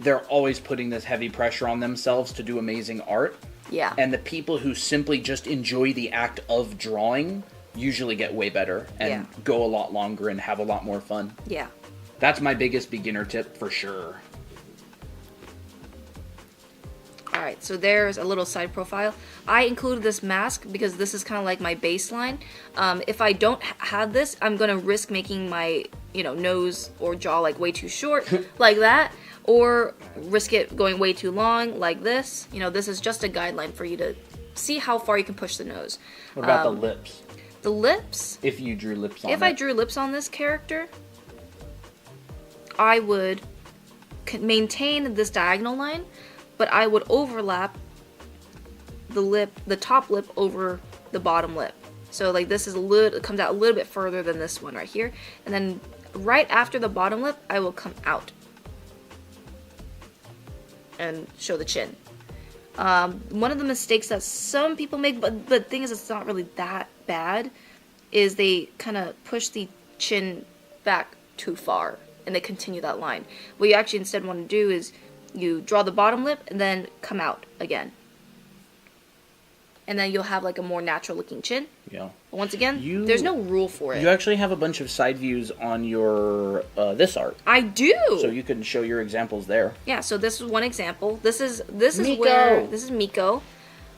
they're always putting this heavy pressure on themselves to do amazing art. Yeah. And the people who simply just enjoy the act of drawing usually get way better and go a lot longer and have a lot more fun. Yeah. That's my biggest beginner tip for sure. Alright, so there's a little side profile. I included this mask because this is kind of like my baseline. If I don't have this, I'm going to risk making my, nose or jaw like way too short, like that. Or risk it going way too long, like this. This is just a guideline for you to see how far you can push the nose. What about the lips? The lips? If you drew lips on If I drew lips on this character, I would maintain this diagonal line, but I would overlap the top lip over the bottom lip. So like this is it comes out a little bit further than this one right here. And then right after the bottom lip, I will come out and show the chin. One of the mistakes that some people make, but the thing is it's not really that bad, is they kind of push the chin back too far and they continue that line. What you actually instead want to do is you draw the bottom lip and then come out again. and then you'll have like a more natural looking chin. Yeah. But once again, there's no rule for it. You actually have a bunch of side views on your this art. I do. So you can show your examples there. Yeah. So this is one example. This is Miko. this is Miko.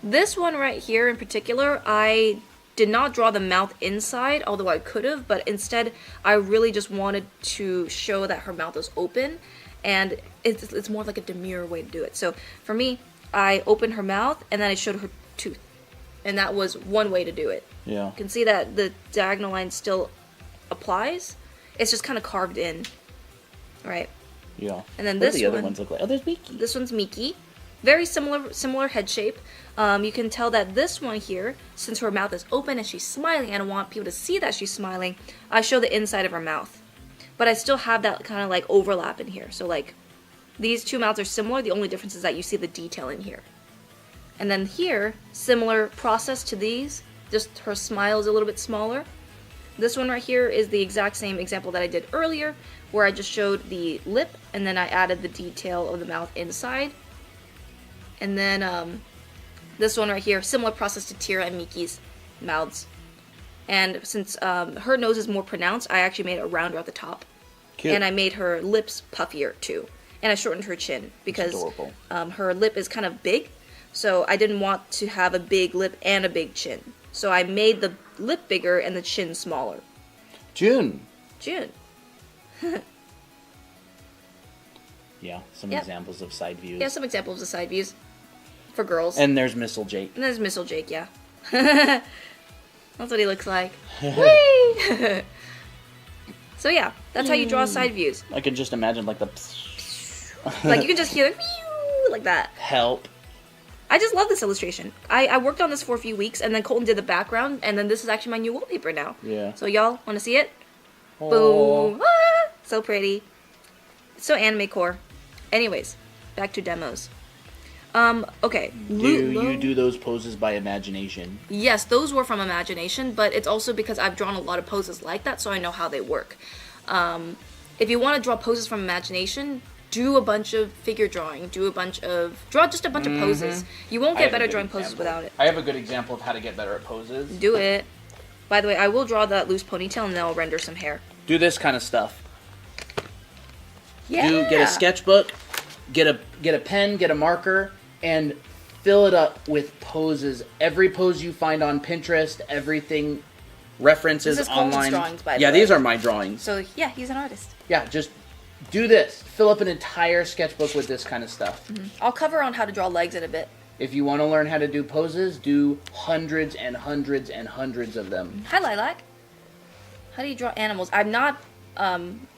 This one right here in particular, I did not draw the mouth inside, although I could have, but instead I really just wanted to show that her mouth is open, and it's more like a demure way to do it. So for me, I opened her mouth and then I showed her tooth, and that was one way to do it. Yeah. You can see that the diagonal line still applies. It's just kind of carved in, right? Yeah. And then what this do the other one, ones look like? Oh, there's Miki. This one's Miki. Very similar head shape. You can tell that this one here, since her mouth is open and she's smiling, and I want people to see that she's smiling, I show the inside of her mouth. But I still have that kind of like overlap in here. So like, these two mouths are similar. The only difference is that you see the detail in here. And then here, similar process to these, just her smile is a little bit smaller. This one right here is the exact same example that I did earlier, where I just showed the lip, and then I added the detail of the mouth inside. And then this one right here, similar process to Tira and Miki's mouths. And since her nose is more pronounced, I actually made it rounder at the top. Cute. And I made her lips puffier too. And I shortened her chin because her lip is kind of big. So I didn't want to have a big lip and a big chin. So I made the lip bigger and the chin smaller. June. Yeah, some examples of side views. Yeah, some examples of side views for girls. And there's Missile Jake. And there's Missile Jake, yeah. That's what he looks like. Whee! So yeah, that's how you draw side views. I can just imagine like the... Like you can just hear like that. Help. I just love this illustration. I worked on this for a few weeks, and then Colton did the background, and then this is actually my new wallpaper now. Yeah. So y'all want to see it? Aww. Boom! Ah, so pretty. So anime core. Anyways, back to demos. Okay. Do you do those poses by imagination? Yes, those were from imagination, but it's also because I've drawn a lot of poses like that, so I know how they work. If you want to draw poses from imagination, do a bunch of figure drawing. Draw just a bunch of poses. You won't get better drawing poses without it. I have a good example of how to get better at poses. Do it. By the way, I will draw that loose ponytail and then I'll render some hair. Do this kind of stuff. Yeah. Get a sketchbook, get a pen, get a marker, and fill it up with poses. Every pose you find on Pinterest, everything, references this is online. Cole's drawings, by the way. These are my drawings. So yeah, he's an artist. Yeah, just do this. Fill up an entire sketchbook with this kind of stuff. Mm-hmm. I'll cover on how to draw legs in a bit. If you want to learn how to do poses, do hundreds and hundreds and hundreds of them. Hi, Lilac. How do you draw animals? I'm not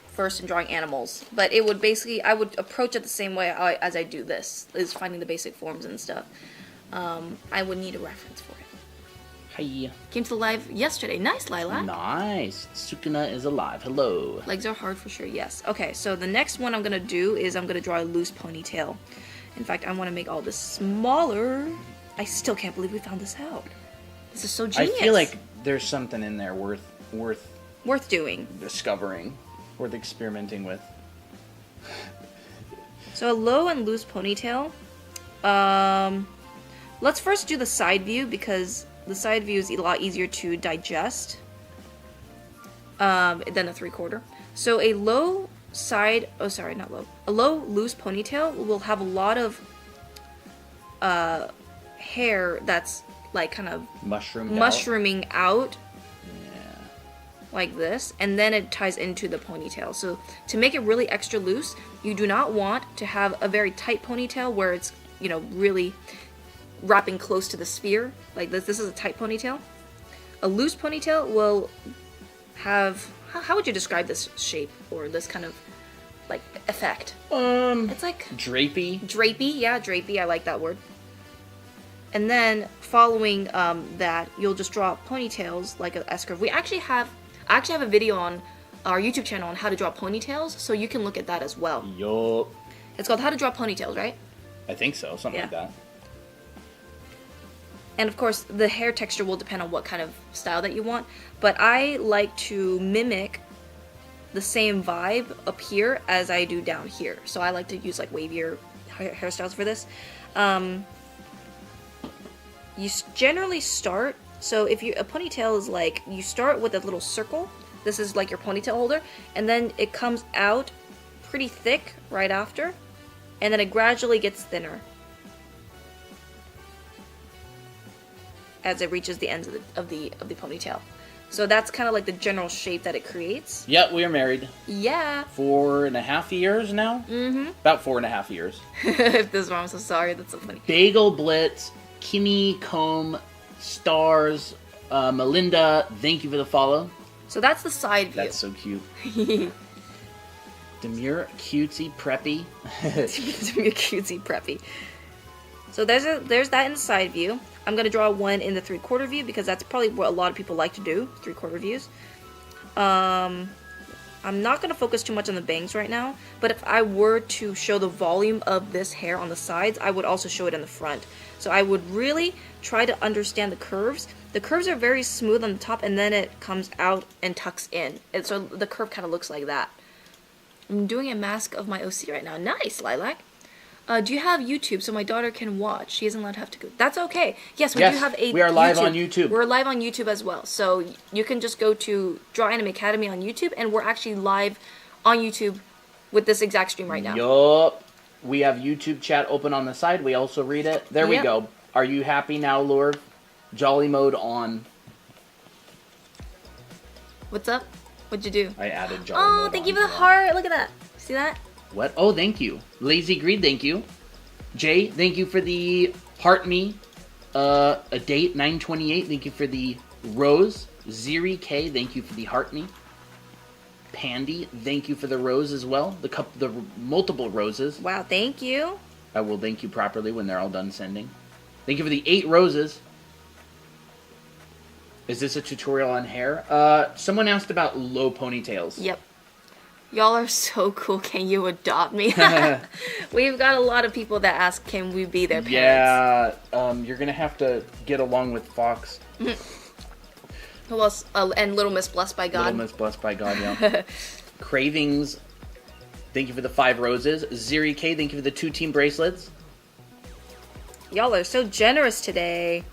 first in drawing animals, but it would basically, I would approach it the same way as I do this, is finding the basic forms and stuff. I would need a reference for it. Hi. Came to the live yesterday. Nice, Lilac. Nice. Sukuna is alive. Hello. Legs are hard for sure, yes. Okay, so the next one I'm going to do is I'm going to draw a loose ponytail. In fact, I want to make all this smaller. I still can't believe we found this out. This is so genius. I feel like there's something in there worth doing. Discovering, worth experimenting with. So a low and loose ponytail. Let's first do the side view because the side view is a lot easier to digest than a 3/4. So a low side, a low loose ponytail will have a lot of hair that's like kind of mushrooming out. Like this, and then it ties into the ponytail. So to make it really extra loose, you do not want to have a very tight ponytail where it's, really wrapping close to the sphere. Like this is a tight ponytail. A loose ponytail will have, how would you describe this shape or this kind of like effect? It's like drapey. Drapey, I like that word. And then following that, you'll just draw ponytails like an S-curve. I actually have a video on our YouTube channel on how to draw ponytails, so you can look at that as well. Yup. It's called How to Draw Ponytails, right? I think so, something like that. And of course, the hair texture will depend on what kind of style that you want, but I like to mimic the same vibe up here as I do down here. So I like to use like wavier hairstyles for this. you generally start, so if a ponytail is like, you start with a little circle. This is like your ponytail holder, and then it comes out pretty thick right after, and then it gradually gets thinner as it reaches the ends of the ponytail. So that's kind of like the general shape that it creates. Yep, we are married. Yeah. 4.5 years now? Mm-hmm. About 4.5 years. If this is wrong, I'm so sorry. That's so funny. Bagel Blitz, Kimmy Comb, Stars, Melinda, thank you for the follow. So that's the side view. That's so cute. Demure, cutesy, preppy. Demure, cutesy, preppy. So there's that in the side view. I'm going to draw one in the 3/4 view because that's probably what a lot of people like to do, 3/4 views. I'm not going to focus too much on the bangs right now, but if I were to show the volume of this hair on the sides, I would also show it in the front. So I would really try to understand the curves. The curves are very smooth on the top, and then it comes out and tucks in. And so the curve kind of looks like that. I'm doing a mask of my OC right now. Nice, Lilac. Do you have YouTube so my daughter can watch? She isn't allowed to have to go. That's okay. Yes, we do have a we are live on YouTube. We're live on YouTube as well. So you can just go to Draw Anime Academy on YouTube, and we're actually live on YouTube with this exact stream right now. Yup. We have YouTube chat open on the side. We also read it. There we go. Are you happy now, Lord? Jolly mode on. What's up? What'd you do? I added jolly mode. Oh, thank you for the heart. Look at that. See that? What? Oh, thank you. Lazy Greed, thank you. Jay, thank you for the heart me. A date, 928, thank you for the rose. Ziri K, thank you for the heart me. Pandy, thank you for the rose as well. The multiple roses. Wow, thank you. I will thank you properly when they're all done sending. Thank you for the 8 roses. Is this a tutorial on hair? Someone asked about low ponytails. Yep. Y'all are so cool. Can you adopt me? We've got a lot of people that ask, can we be their parents? Yeah, you're going to have to get along with Fox. Who else? And Little Miss Blessed by God. Little Miss Blessed by God, yeah. Cravings, thank you for the 5 roses. Ziri K, thank you for the 2 team bracelets. Y'all are so generous today.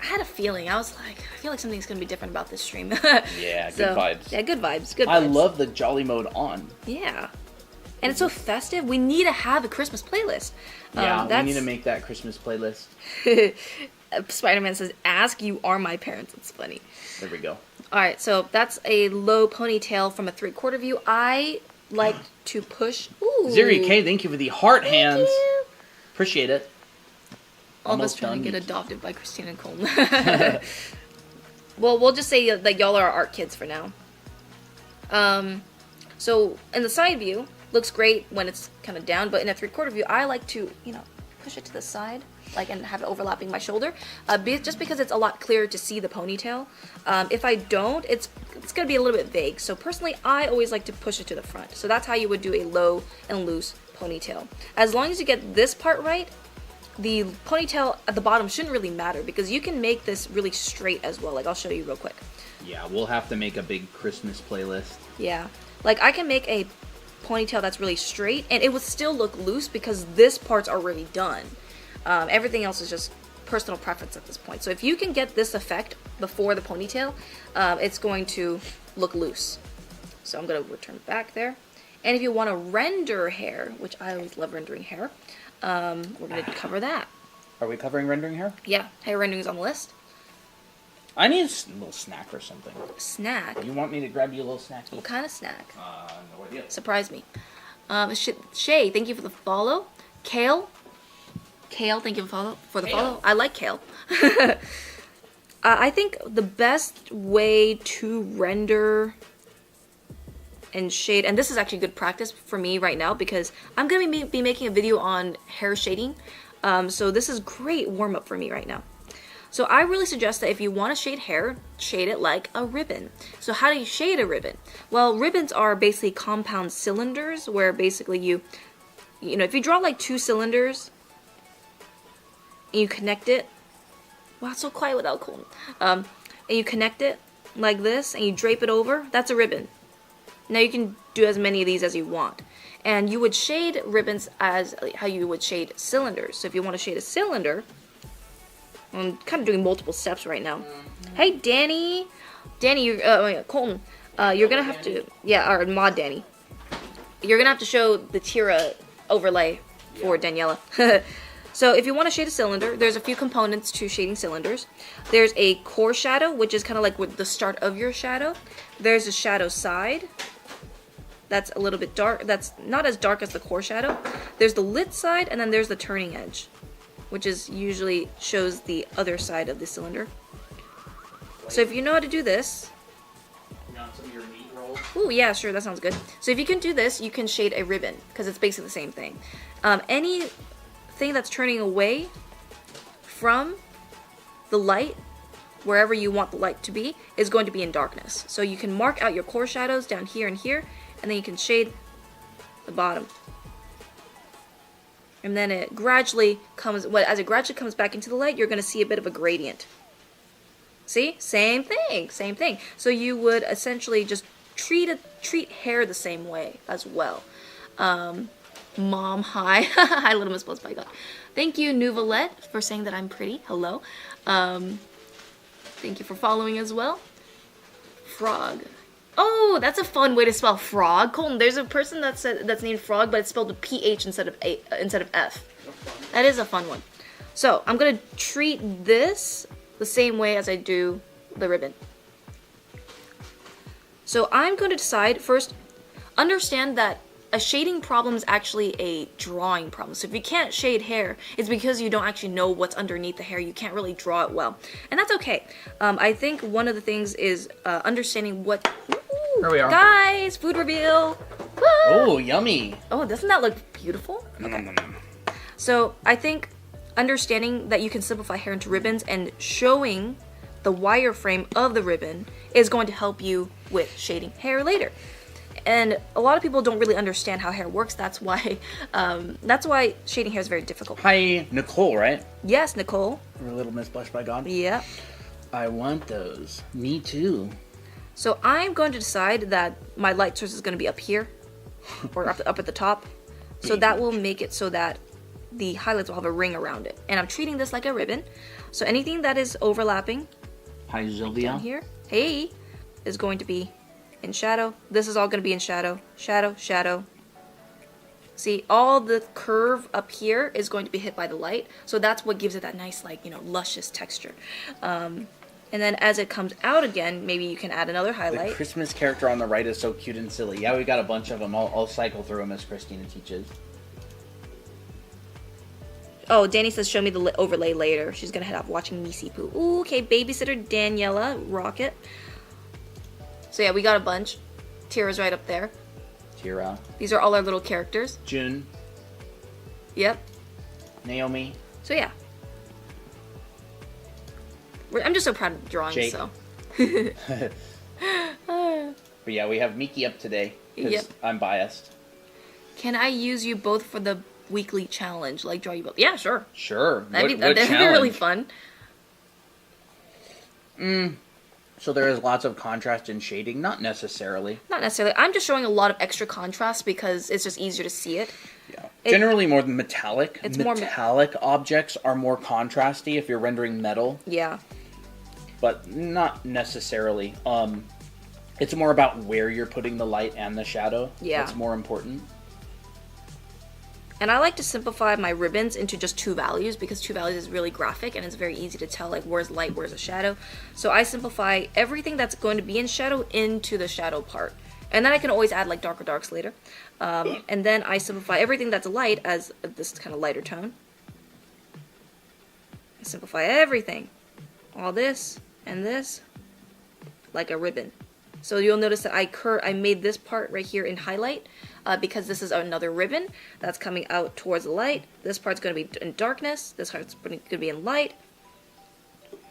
I had a feeling. I was like, I feel like something's going to be different about this stream. Yeah, good vibes. Yeah, good vibes. Good vibes. I love the jolly mode on. Yeah. And it's so festive. We need to have a Christmas playlist. Yeah, we need to make that Christmas playlist. Spider-Man says, ask, you are my parents. It's funny. There we go. Alright, so that's a low ponytail from a 3/4 view. I like to push... Ooh. Ziri K, thank you for the heart hands. You. Appreciate it. All of us trying to get adopted by Christina Coleman. Well, we'll just say that y'all are art kids for now. So in the side view, looks great when it's kind of down, but in a 3/4 view, I like to, push it to the side, and have it overlapping my shoulder, just because it's a lot clearer to see the ponytail. If I don't, it's going to be a little bit vague. So personally, I always like to push it to the front. So that's how you would do a low and loose ponytail. As long as you get this part right, the ponytail at the bottom shouldn't really matter, because you can make this really straight as well. I'll show you real quick. Yeah, we'll have to make a big Christmas playlist. Yeah. I can make a ponytail that's really straight, and it would still look loose because this part's already done. Everything else is just personal preference at this point. So if you can get this effect before the ponytail, it's going to look loose. So I'm going to return back there. And if you want to render hair, which I always love rendering hair, we're going to cover that. Are we covering rendering hair? Yeah, hair rendering is on the list. I need a little snack or something. Snack? You want me to grab you a little snack? What kind of snack? No idea. Surprise me. Shay, thank you for the follow. Kale, thank you for the follow. I like kale. I think the best way to render and shade, and this is actually good practice for me right now because I'm going to be making a video on hair shading. So this is great warm-up for me right now. So I really suggest that if you want to shade hair, shade it like a ribbon. So how do you shade a ribbon? Well, ribbons are basically compound cylinders where basically if you draw 2 cylinders and you connect it, wow, it's so quiet without cold. And you connect it like this and you drape it over, that's a ribbon. Now you can do as many of these as you want. And you would shade ribbons as how you would shade cylinders. So if you want to shade a cylinder, I'm kind of doing multiple steps right now. Hey, Danny. Danny, Colton. You're gonna have to, or Mod Danny. You're gonna have to show the Tira overlay for Daniela. So if you want to shade a cylinder, there's a few components to shading cylinders. There's a core shadow, which is kind of like with the start of your shadow. There's a shadow side. That's a little bit dark. That's not as dark as the core shadow. There's the lit side, and then there's the turning edge, which is usually shows the other side of the cylinder. So if you know how to do this, some of your meat rolls. ooh, yeah, sure, that sounds good. So if you can do this, you can shade a ribbon, because it's basically the same thing. Anything that's turning away from the light, wherever you want the light to be, is going to be in darkness. So you can mark out your core shadows down here and here, and then you can shade the bottom. And then it gradually comes, as it gradually comes back into the light, you're going to see a bit of a gradient. See? Same thing, same thing. So you would essentially just treat hair the same way as well. Mom, hi. Hi, Little Miss Buzz Python. Thank you, Nouvelette, for saying that I'm pretty. Hello. Thank you for following as well. Frog. Oh, that's a fun way to spell frog. Colton, there's a person that's named Frog, but it's spelled with PH instead of F. That is a fun one. So, I'm going to treat this the same way as I do the ribbon. So I'm going to decide first, understand that a shading problem is actually a drawing problem. So if you can't shade hair, it's because you don't actually know what's underneath the hair. You can't really draw it well. And that's okay. I think one of the things is understanding what... Ooh, here we are. Guys, food reveal. Woo! Oh, yummy. Oh, doesn't that look beautiful? Okay. So I think understanding that you can simplify hair into ribbons and showing the wireframe of the ribbon is going to help you with shading hair later. And a lot of people don't really understand how hair works. That's why shading hair is very difficult. Hi, Nicole, right? Yes, Nicole. Or Little Miss Blush by God. Yeah. I want those. Me too. So I'm going to decide that my light source is going to be up here, or up at the top. So that will make it so that the highlights will have a ring around it. And I'm treating this like a ribbon. So anything that is overlapping, hi, Sylvia. down here, hey, is going to be in shadow. This is all going to be in shadow. Shadow, shadow. See, all the curve up here is going to be hit by the light. So that's what gives it that nice, like, luscious texture. And then as it comes out again, maybe you can add another highlight. The Christmas character on the right is so cute and silly. Yeah, we got a bunch of them. I'll cycle through them as Christina teaches. Oh, Danny says show me the overlay later. She's going to head off watching Misi Poo. Ooh, okay, babysitter Daniela, rocket. So yeah, we got a bunch. Tira's right up there. Tira. These are all our little characters. June. Yep. Naomi. So yeah. I'm just so proud of drawing, Jake. so. But yeah, we have Miki up today. Yep. I'm biased. Can I use you both for the weekly challenge? Like draw you both? Yeah, sure. Sure. That'd be really fun. So there is lots of contrast in shading? Not necessarily. Not necessarily. I'm just showing a lot of extra contrast because it's just easier to see it. Yeah. Generally more than metallic. It's metallic objects are more contrasty if you're rendering metal. Yeah. But not necessarily. It's more about where you're putting the light and the shadow. Yeah. That's more important. And I like to simplify my ribbons into just 2 values because 2 values is really graphic and it's very easy to tell like where's light, where's a shadow. So I simplify everything that's going to be in shadow into the shadow part. And then I can always add like darker darks later. And then I simplify everything that's light as this kind of lighter tone. I simplify everything. All this and this like a ribbon. So you'll notice that I made this part right here in highlight because this is another ribbon that's coming out towards the light. This part's going to be in darkness. This part's going to be in light.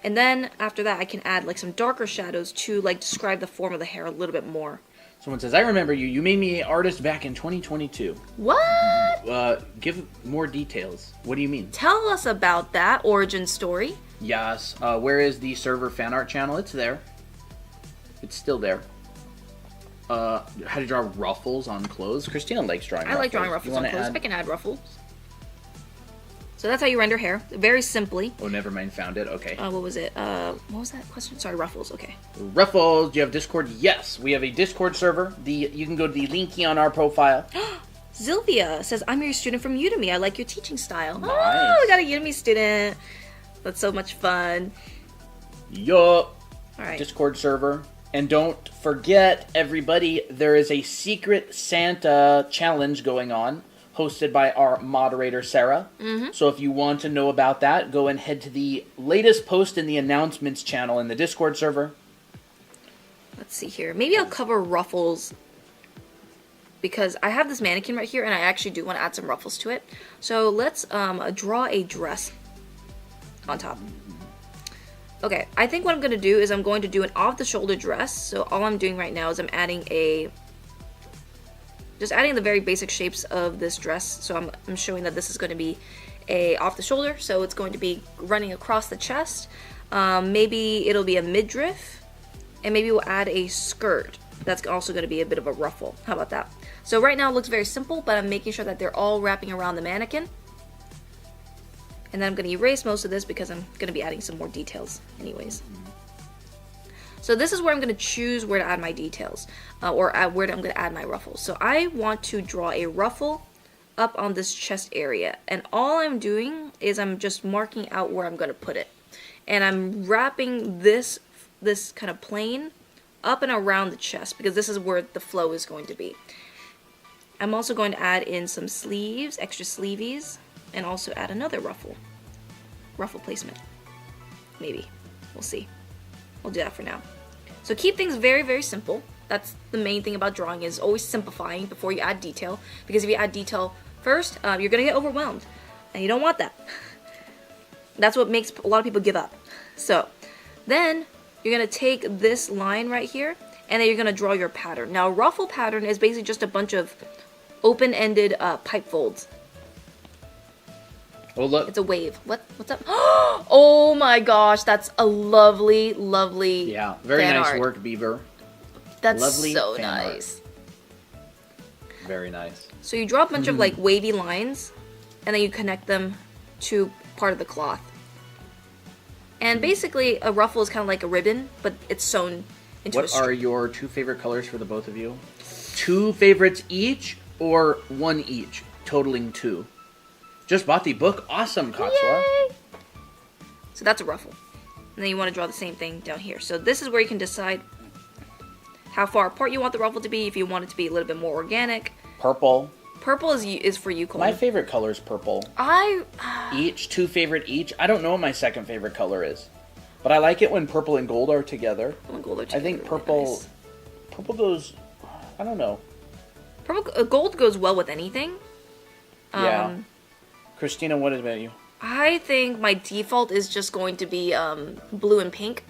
And then after that, I can add like some darker shadows to like describe the form of the hair a little bit more. Someone says, I remember you. You made me an artist back in 2022. What? Give more details. What do you mean? Tell us about that origin story. Yes. Where is the server fan art channel? It's there. It's still there. How to draw ruffles on clothes. Christina likes drawing ruffles. I like drawing ruffles on clothes. Add? I can add ruffles. So that's how you render hair, very simply. Oh, never mind, found it. Okay. What was it? What was that question? Sorry, ruffles. Okay. Ruffles, do you have Discord? Yes, we have a Discord server. You can go to the linky on our profile. Sylvia says, I'm your student from Udemy. I like your teaching style. Nice. Oh, we got a Udemy student. That's so much fun. Yup. All right. Discord server. And don't forget, everybody, there is a Secret Santa challenge going on, hosted by our moderator, Sarah. So if you want to know about that, go and head to the latest post in the announcements channel in the Discord server. Let's see here. Maybe I'll cover ruffles, because I have this mannequin right here, and I actually do want to add some ruffles to it. So let's draw a dress on top. Okay, I think what I'm going to do is I'm going to do an off-the-shoulder dress. So all I'm doing right now is I'm adding just adding the very basic shapes of this dress. So I'm showing that this is going to be a off-the-shoulder. So it's going to be running across the chest. Maybe it'll be a midriff. And maybe we'll add a skirt. That's also going to be a bit of a ruffle. How about that? So right now it looks very simple, but I'm making sure that they're all wrapping around the mannequin. And then I'm going to erase most of this because I'm going to be adding some more details anyways. So this is where I'm going to choose where to add my details, or where I'm going to add my ruffles. So I want to draw a ruffle up on this chest area. And all I'm doing is I'm just marking out where I'm going to put it. And I'm wrapping this kind of plane up and around the chest because this is where the flow is going to be. I'm also going to add in some sleeves, extra sleeveys, and also add another ruffle placement. Maybe. We'll see. We'll do that for now. So keep things very, very simple. That's the main thing about drawing, is always simplifying before you add detail. Because if you add detail first, you're going to get overwhelmed. And you don't want that. That's what makes a lot of people give up. So then you're going to take this line right here, and then you're going to draw your pattern. Now, a ruffle pattern is basically just a bunch of open-ended pipe folds. Oh, look. It's a wave. What's up? Oh my gosh, that's a lovely, lovely Yeah, very fan nice art. work, Beaver. That's Lovely so fan art. nice. Very nice. So you draw a bunch of like wavy lines, and then you connect them to part of the cloth. And basically, a ruffle is kind of like a ribbon, but it's sewn into a What string. are your two favorite colors for the both of you? Two favorites each, or one each, totaling two? Just bought the book. Awesome, Katsua. Yay! So that's a ruffle. And then you want to draw the same thing down here. So this is where you can decide how far apart you want the ruffle to be, if you want it to be a little bit more organic. Purple. Purple is for you, Cole. My favorite color is purple. Each, two favorite each. I don't know what my second favorite color is. But I like it when purple and gold are together. I think purple... Nice. Purple goes... I don't know. Gold goes well with anything. Yeah. Christina, what about you? I think my default is just going to be blue and pink.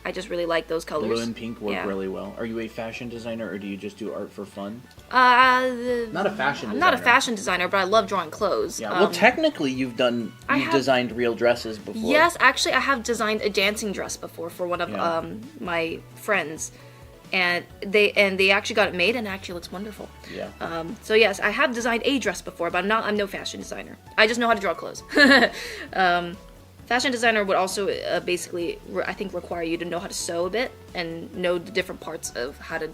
I just really like those colors. Blue and pink work really well. Are you a fashion designer, or do you just do art for fun? Not a fashion designer. I'm not a fashion designer, but I love drawing clothes. Yeah. Well, technically, you've designed real dresses before. Yes, actually, I have designed a dancing dress before for one of my friends, and they actually got it made, and it actually looks wonderful. Yeah. So yes, I have designed a dress before, but I'm no fashion designer. I just know how to draw clothes. Fashion designer would also basically, I think, require you to know how to sew a bit and know the different parts of how to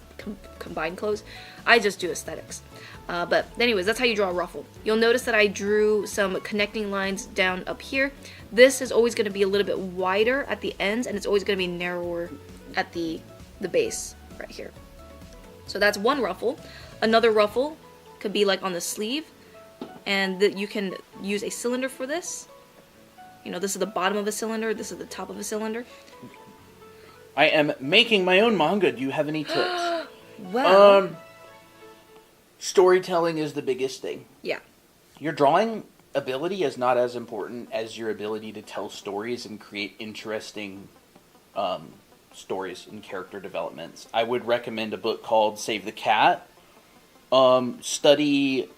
combine clothes. I just do aesthetics. But anyways, that's how you draw a ruffle. You'll notice that I drew some connecting lines down up here. This is always going to be a little bit wider at the ends, and it's always going to be narrower at the base right here. So that's one ruffle. Another ruffle could be like on the sleeve, and you can use a cylinder for this. You know, this is the bottom of a cylinder, this is the top of a cylinder. I am making my own manga. Do you have any tips? Wow. Storytelling is the biggest thing. Yeah. Your drawing ability is not as important as your ability to tell stories and create interesting stories and character developments. I would recommend a book called Save the Cat. Study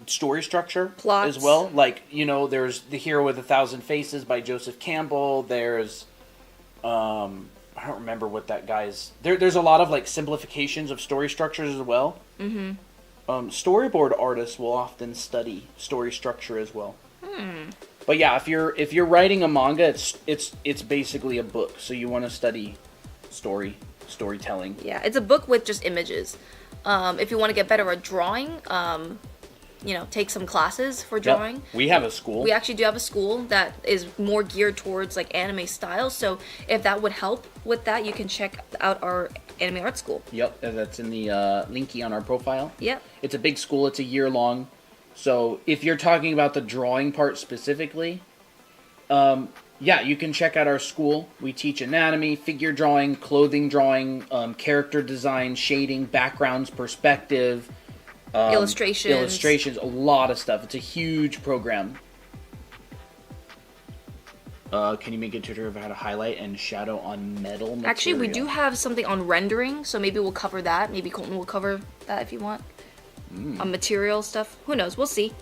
story structure Plots. as well. Like, you know, there's The Hero with a Thousand Faces by Joseph Campbell. There's I don't remember what that guy's... There's a lot of, like, simplifications of story structures as well. Mm-hmm. Storyboard artists will often study story structure as well. But yeah, if you're writing a manga, it's basically a book. So you want to study storytelling. Yeah, it's a book with just images. If you want to get better at drawing, take some classes for drawing. Yep. We have a school. We actually do have a school that is more geared towards like anime style. So if that would help with that, you can check out our anime art school. Yep, that's in the linky on our profile. Yep. It's a big school. It's a year long. So if you're talking about the drawing part specifically, yeah, you can check out our school. We teach anatomy, figure drawing, clothing drawing, character design, shading, backgrounds, perspective, illustrations, a lot of stuff. It's a huge program. Can you make a tutorial of how to highlight and shadow on metal material? Actually, we do have something on rendering, so maybe we'll cover that. Maybe Colton will cover that if you want. On material stuff. Who knows? We'll see.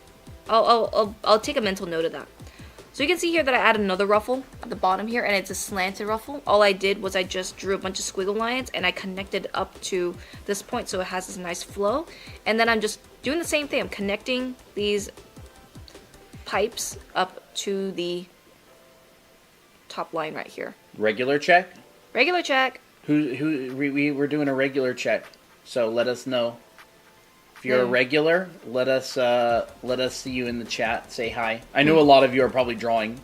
I'll take a mental note of that. So you can see here that I added another ruffle at the bottom here, and it's a slanted ruffle. All I did was I just drew a bunch of squiggle lines, and I connected up to this point so it has this nice flow. And then I'm just doing the same thing. I'm connecting these pipes up to the top line right here. Regular check? Regular check. We're doing a regular check, so let us know. If you're a regular, let us see you in the chat. Say hi. I know a lot of you are probably drawing.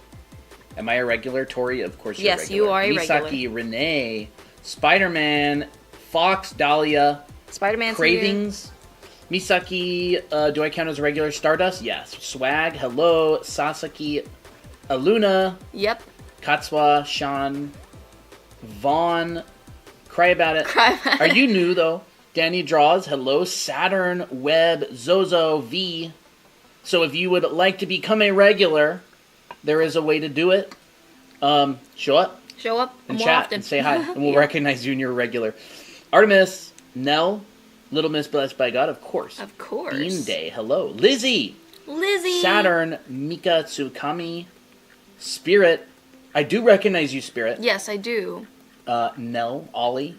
Am I a regular, Tori? Of course you're a regular. Yes, you are a regular. Misaki, Renee, Spider-Man, Fox, Dahlia, Spider-Man's Cravings, here. Misaki, do I count as a regular? Stardust? Yes. Swag, hello. Sasaki, Aluna. Yep. Katsua, Sean, Vaughn, Cry About It. Cry About It. Are you new, though? Danny Draws, hello, Saturn, Web, Zozo, V. So if you would like to become a regular, there is a way to do it. Show up. Show up and more chat often. and say hi, and we'll recognize you and you're a regular. Artemis, Nell, Little Miss Blessed by God, of course. Of course. Bean Day, hello. Lizzie. Saturn, Mika Tsukami, Spirit. I do recognize you, Spirit. Yes, I do. Nell, Ollie.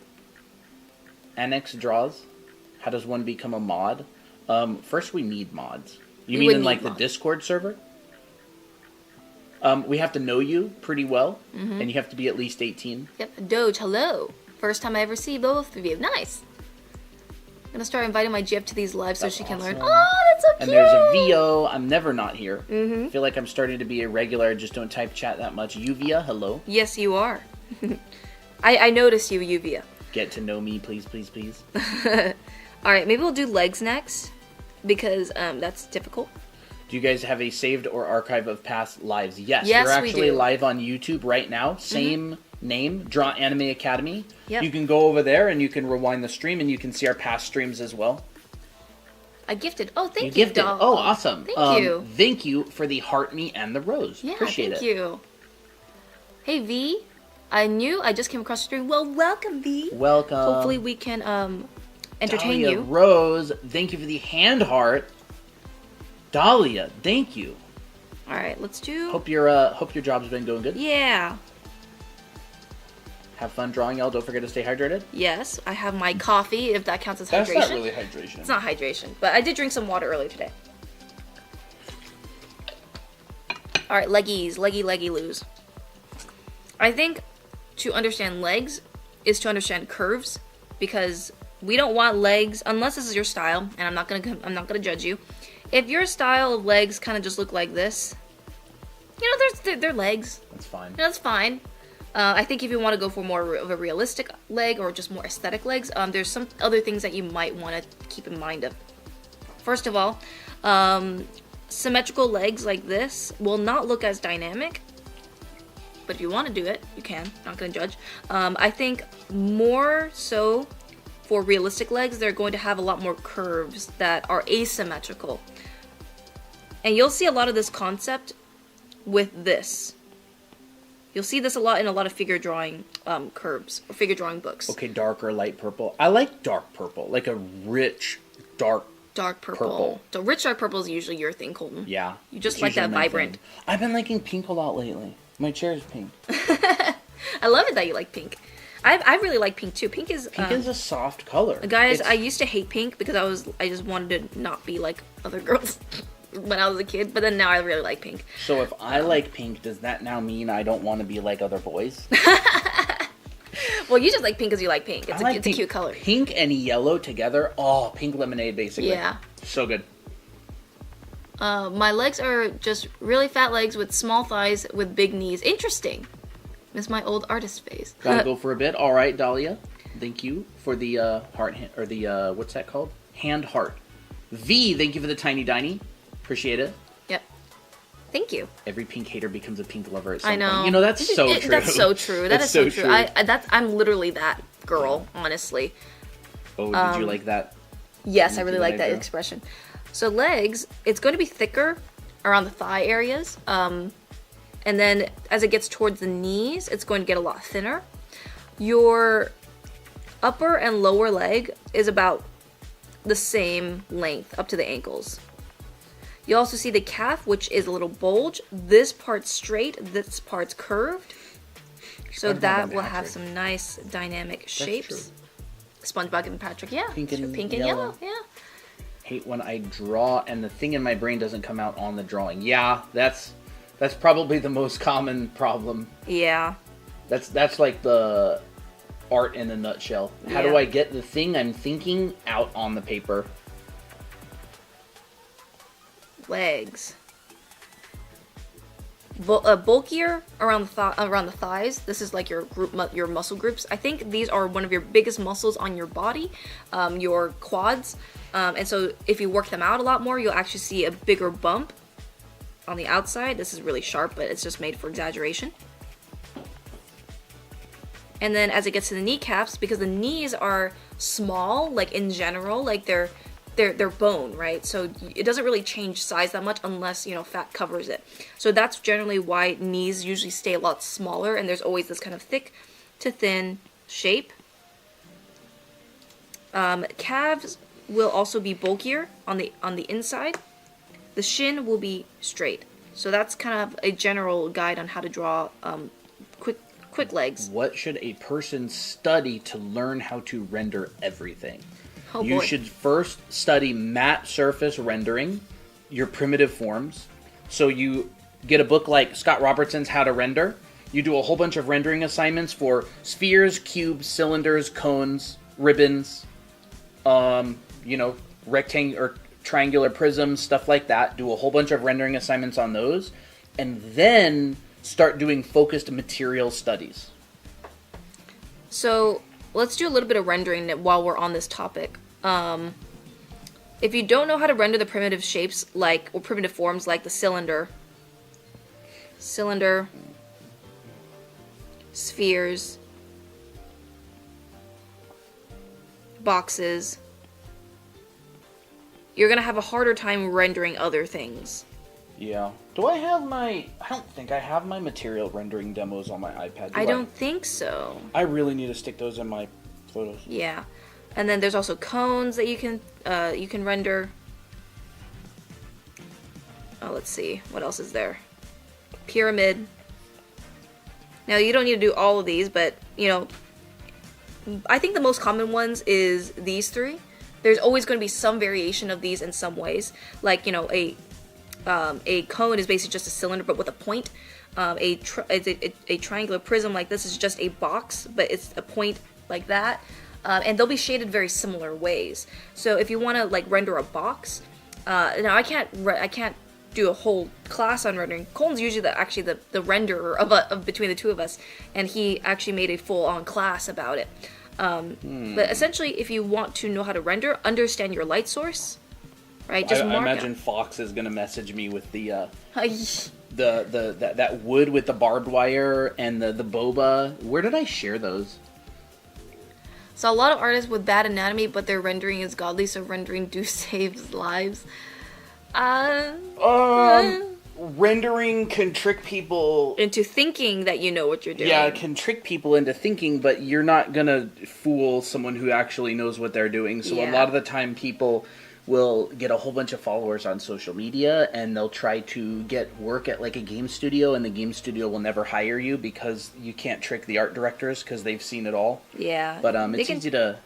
Annex Draws. How does one become a mod? First we need mods. You mean in like the Discord server? We have to know you pretty well, and you have to be at least 18. Yep. Doge, hello. First time I ever see both of you. Nice. I'm gonna start inviting my GF to these lives so she can learn. Oh, that's so cute! And there's a VO. I'm never not here. I feel like I'm starting to be a regular. I just don't type chat that much. Uvia, hello. Yes, you are. I noticed you, Uvia. Get to know me, please, please, please. Alright, maybe we'll do legs next, because that's difficult. Do you guys have a saved or archive of past lives? Yes, yes we're actually we do. Live on YouTube right now. Same name, Draw Anime Academy. Yep. You can go over there and you can rewind the stream and you can see our past streams as well. I gifted. Oh, thank you. You gifted. Oh, awesome. Thank you. Thank you for the heart me and the rose. Yeah, Appreciate thank it. you. Hey, V. I just came across the stream. Well, welcome, V. Welcome. Hopefully we can entertain Dahlia you. Rose, thank you for the hand heart. Dahlia, thank you. All right, let's do. Hope your job's been going good. Yeah. Have fun drawing, y'all. Don't forget to stay hydrated. Yes, I have my coffee. If that counts as That's hydration. not really hydration. It's not hydration, but I did drink some water earlier today. All right, leggy loos. I think to understand legs is to understand curves, because we don't want legs unless this is your style, and I'm not gonna judge you. If your style of legs kind of just look like this, they're legs. That's fine. That's fine. I think if you want to go for more of a realistic leg or just more aesthetic legs, there's some other things that you might want to keep in mind of. First of all, symmetrical legs like this will not look as dynamic. But if you want to do it, you can. Not going to judge. I think more so for realistic legs, they're going to have a lot more curves that are asymmetrical. And you'll see a lot of this concept with this. You'll see this a lot in a lot of figure drawing curves or figure drawing books. Okay, dark or light purple. I like dark purple, like a rich, dark purple. So rich dark purple is usually your thing, Colton. Yeah. You just like that vibrant. Thing. I've been liking pink a lot lately. My chair is pink. I love it that you like pink. I really like pink too. Pink is a soft color. Guys, I used to hate pink because I just wanted to not be like other girls. when I was a kid, but then now I really like pink. So if I like pink, does that now mean I don't want to be like other boys? Well, you just like pink because you like pink. It's a cute color. Pink and yellow together. Oh, pink lemonade, basically. Yeah. So good. My legs are just really fat legs with small thighs with big knees. Interesting. Miss my old artist phase. Gotta go for a bit. All right, Dahlia. Thank you for the heart, or the, what's that called? Hand heart. V, thank you for the tiny diny. Appreciate it. Yep. Thank you. Every pink hater becomes a pink lover at some I know. point. You know, that's so true. That's so true. That is so true. I'm literally that girl, honestly. Oh, did you like that? Yes, I really like that expression. So legs, it's going to be thicker around the thigh areas. And then as it gets towards the knees, it's going to get a lot thinner. Your upper and lower leg is about the same length up to the ankles. You also see the calf, which is a little bulge. This part's straight, this part's curved. So that will have some nice dynamic shapes. SpongeBob and Patrick, yeah. Pink and yellow, yeah. Hate when I draw and the thing in my brain doesn't come out on the drawing. Yeah, that's probably the most common problem. Yeah. That's like the art in a nutshell. How do I get the thing I'm thinking out on the paper? Legs. Bulkier around the thighs. This is like your muscle groups. I think these are one of your biggest muscles on your body, your quads. And so if you work them out a lot more, you'll actually see a bigger bump on the outside. This is really sharp, but it's just made for exaggeration. And then as it gets to the kneecaps, because the knees are small, like in general, like they're bone, right? So it doesn't really change size that much unless, fat covers it. So that's generally why knees usually stay a lot smaller, and there's always this kind of thick to thin shape. Calves will also be bulkier on the inside. The shin will be straight. So that's kind of a general guide on how to draw quick legs. What should a person study to learn how to render everything? Oh, you boy. should first study matte surface rendering, your primitive forms. So you get a book like Scott Robertson's How to Render. You do a whole bunch of rendering assignments for spheres, cubes, cylinders, cones, ribbons, rectangular or triangular prisms, stuff like that. Do a whole bunch of rendering assignments on those, and then start doing focused material studies. So let's do a little bit of rendering while we're on this topic. If you don't know how to render the primitive shapes or primitive forms like the cylinder, spheres, boxes, you're going to have a harder time rendering other things. Yeah. I don't think I have my material rendering demos on my iPad. I don't think so. I really need to stick those in my photos. Yeah. And then there's also cones that you can render. Oh, let's see. What else is there? Pyramid. Now, you don't need to do all of these, but, I think the most common ones is these three. There's always going to be some variation of these in some ways. Like, a cone is basically just a cylinder, but with a point. A triangular prism like this is just a box, but it's a point like that. And they'll be shaded very similar ways. So if you want to render a box, now I can't do a whole class on rendering. Colin's usually the renderer of between the two of us, and he actually made a full-on class about it. But essentially, if you want to know how to render, understand your light source, right? Just I imagine Fox is gonna message me with that wood with the barbed wire and the boba. Where did I share those? So a lot of artists with bad anatomy, but their rendering is godly, so rendering do save lives. Rendering can trick people into thinking that you know what you're doing. Yeah, it can trick people into thinking, but you're not gonna fool someone who actually knows what they're doing. So a lot of the time people will get a whole bunch of followers on social media, and they'll try to get work at a game studio, and the game studio will never hire you because you can't trick the art directors because they've seen it all. Yeah. But it's easy to...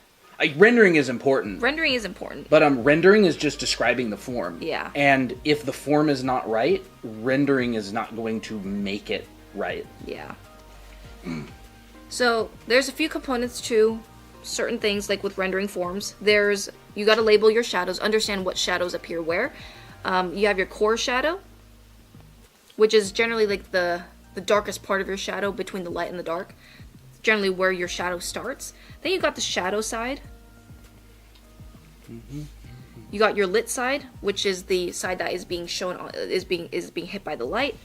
rendering is important. Rendering is important. But rendering is just describing the form. Yeah. And if the form is not right, rendering is not going to make it right. Yeah. So there's a few components to certain things, like with rendering forms. You got to label your shadows, understand what shadows appear where. You have your core shadow, which is generally like the darkest part of your shadow between the light and the dark. It's generally where your shadow starts. Then you got the shadow side. You got your lit side, which is the side that is being shown is being hit by the light.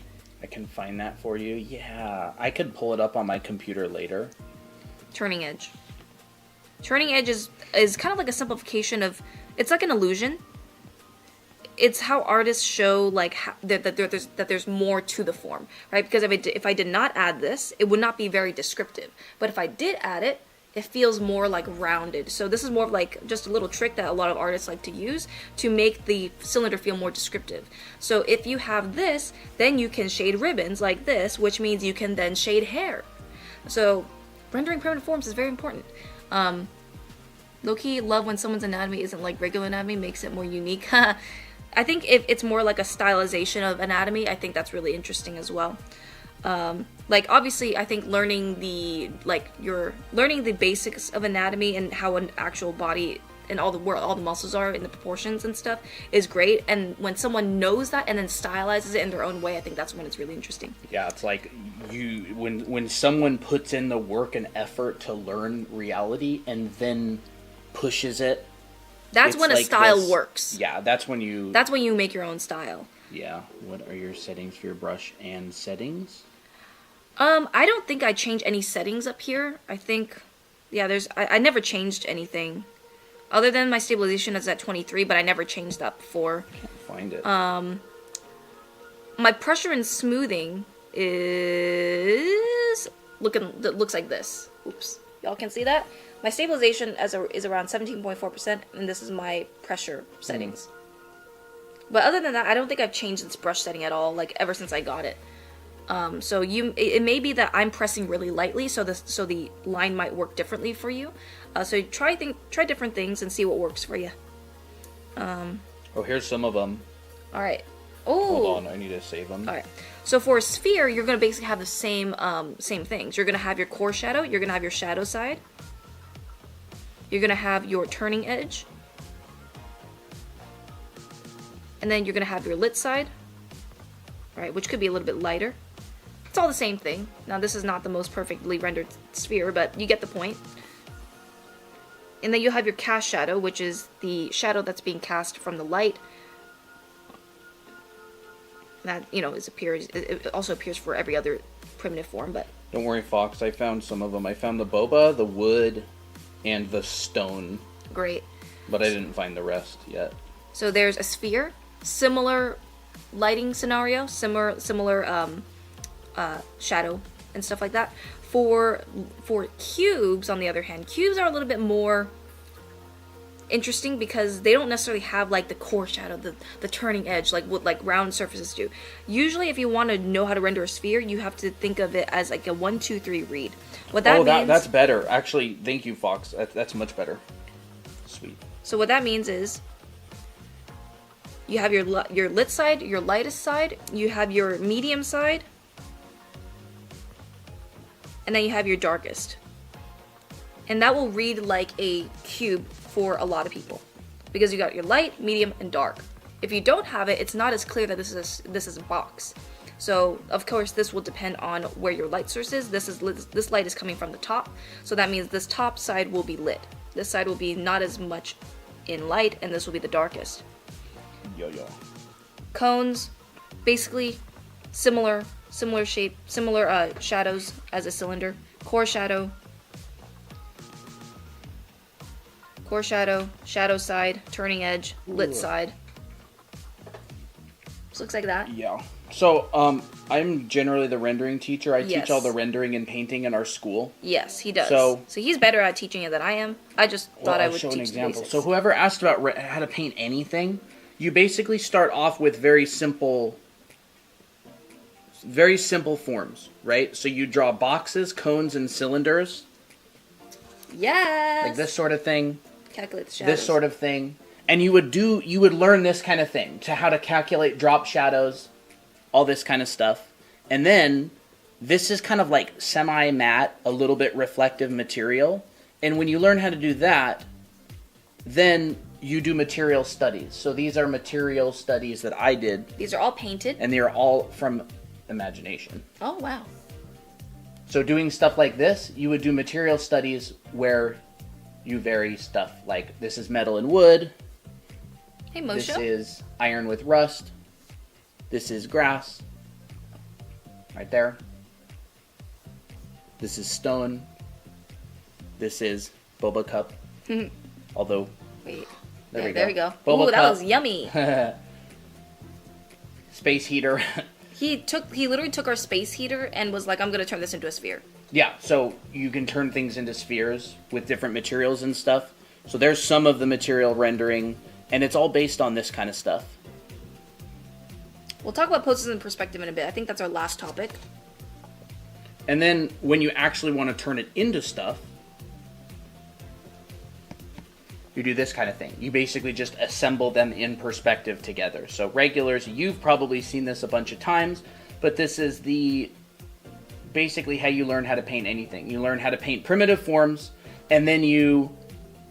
I can find that for you. Yeah, I could pull it up on my computer later. Turning edge. Turning edge is kind of like a simplification of, it's like an illusion. It's how artists show like that there's more to the form, right? Because if I did not add this, it would not be very descriptive. But if I did add it, it feels more like rounded. So this is more of like just a little trick that a lot of artists like to use to make the cylinder feel more descriptive. So if you have this, then you can shade ribbons like this, which means you can then shade hair. So rendering primitive forms is very important. Low-key love when someone's anatomy isn't like regular anatomy, makes it more unique. I think if it's more like a stylization of anatomy, I think that's really interesting as well. Like obviously I think learning the basics of anatomy and how an actual body and where all the muscles are and the proportions and stuff is great, and when someone knows that and then stylizes it in their own way, I think that's when it's really interesting. Yeah, it's like when someone puts in the work and effort to learn reality and then pushes it, that's when a style works. Yeah, that's when you make your own style. Yeah. What are your settings for your brush and settings? I don't think I changed any settings up here. I think, yeah, I never changed anything. Other than my stabilization is at 23, but I never changed that before. Can't find it. My pressure and smoothing looks like this. Oops. Y'all can see that? My stabilization is around 17.4%, and this is my pressure settings. But other than that, I don't think I've changed this brush setting at all, like ever since I got it. So it may be that I'm pressing really lightly, so the line might work differently for you. So try different things and see what works for you. Here's some of them. All right. Oh. Hold on, I need to save them. All right. So for a sphere, you're gonna basically have the same things. You're gonna have your core shadow. You're gonna have your shadow side. You're gonna have your turning edge. And then you're gonna have your lit side. Right, which could be a little bit lighter. It's all the same thing. Now this is not the most perfectly rendered sphere, but you get the point. And then you have your cast shadow, which is the shadow that's being cast from the light. That, you know, it also appears for every other primitive form, but... Don't worry, Fox, I found some of them. I found the boba, the wood, and the stone. Great. But I didn't find the rest yet. So there's a sphere, similar lighting scenario, similar shadow and stuff like that. For cubes, on the other hand, cubes are a little bit more interesting because they don't necessarily have like the core shadow, the turning edge, like what like round surfaces do. Usually, if you want to know how to render a sphere, you have to think of it as like a 1, 2, 3 read. What that means? That's better. Actually, thank you, Fox. That's much better. Sweet. So what that means is, you have your lit side, your lightest side, you have your medium side, and then you have your darkest. And that will read like a cube for a lot of people, because you got your light, medium, and dark. If you don't have it, it's not as clear that this is a box. So of course this will depend on where your light source is. This light is coming from the top, so that means this top side will be lit. This side will be not as much in light, and this will be the darkest. Yo. Cones, basically similar shape, similar shadows as a cylinder. Core shadow, shadow side, turning edge, lit side. This looks like that. Yeah. So, I'm generally the rendering teacher. I Yes. teach all the rendering and painting in our school. Yes, he does. So he's better at teaching it than I am. I just thought I would show teach an example. the basics. So whoever asked about how to paint anything, you basically start off with very simple forms, right? So you draw boxes, cones, and cylinders, Yes. Like this sort of thing. Calculate the shadows. This sort of thing. And you would learn this kind of thing, to how to calculate drop shadows, all this kind of stuff. And then this is kind of like semi-matte, a little bit reflective material. And when you learn how to do that, then you do material studies. So these are material studies that I did. These are all painted. And they are all from imagination. Oh, wow. So doing stuff like this, you would do material studies where you vary stuff. Like, this is metal and wood. Hey, Moshe. This is iron with rust. This is grass. Right there. This is stone. This is boba cup. Although, wait. There we go. Boba Ooh, cup. That was yummy. Space heater. He literally took our space heater and was like, I'm going to turn this into a sphere. Yeah, so you can turn things into spheres with different materials and stuff. So there's some of the material rendering, and it's all based on this kind of stuff. We'll talk about poses in perspective in a bit. I think that's our last topic. And then when you actually want to turn it into stuff, you do this kind of thing. You basically just assemble them in perspective together. So regulars, you've probably seen this a bunch of times, but this is basically how you learn how to paint anything. You learn how to paint primitive forms, and then you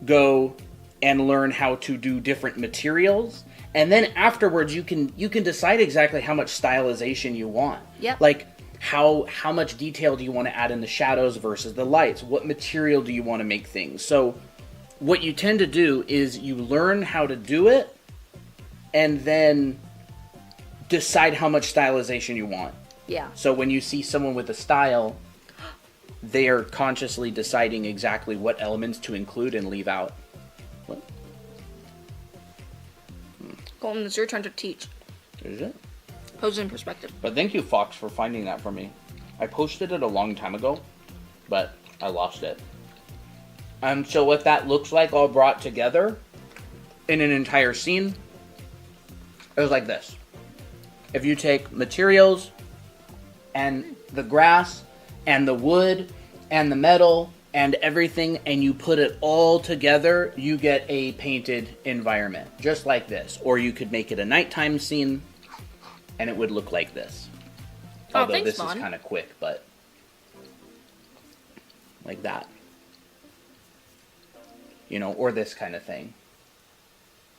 go and learn how to do different materials, and then afterwards you can decide exactly how much stylization you want. Yep. Like how much detail do you want to add in the shadows versus the lights? What material do you want to make things? So what you tend to do is you learn how to do it and then decide how much stylization you want. Yeah. So when you see someone with a style, they are consciously deciding exactly what elements to include and leave out. What? Colton, it's your turn to teach. Is it? Poses in perspective. But thank you, Fox, for finding that for me. I posted it a long time ago, but I lost it. So what that looks like all brought together in an entire scene is like this. If you take materials and the grass and the wood and the metal and everything and you put it all together, you get a painted environment, just like this. Or you could make it a nighttime scene and it would look like this. Oh, Although thanks, this Vaughn. is kind of quick, but like that. You know, or this kind of thing.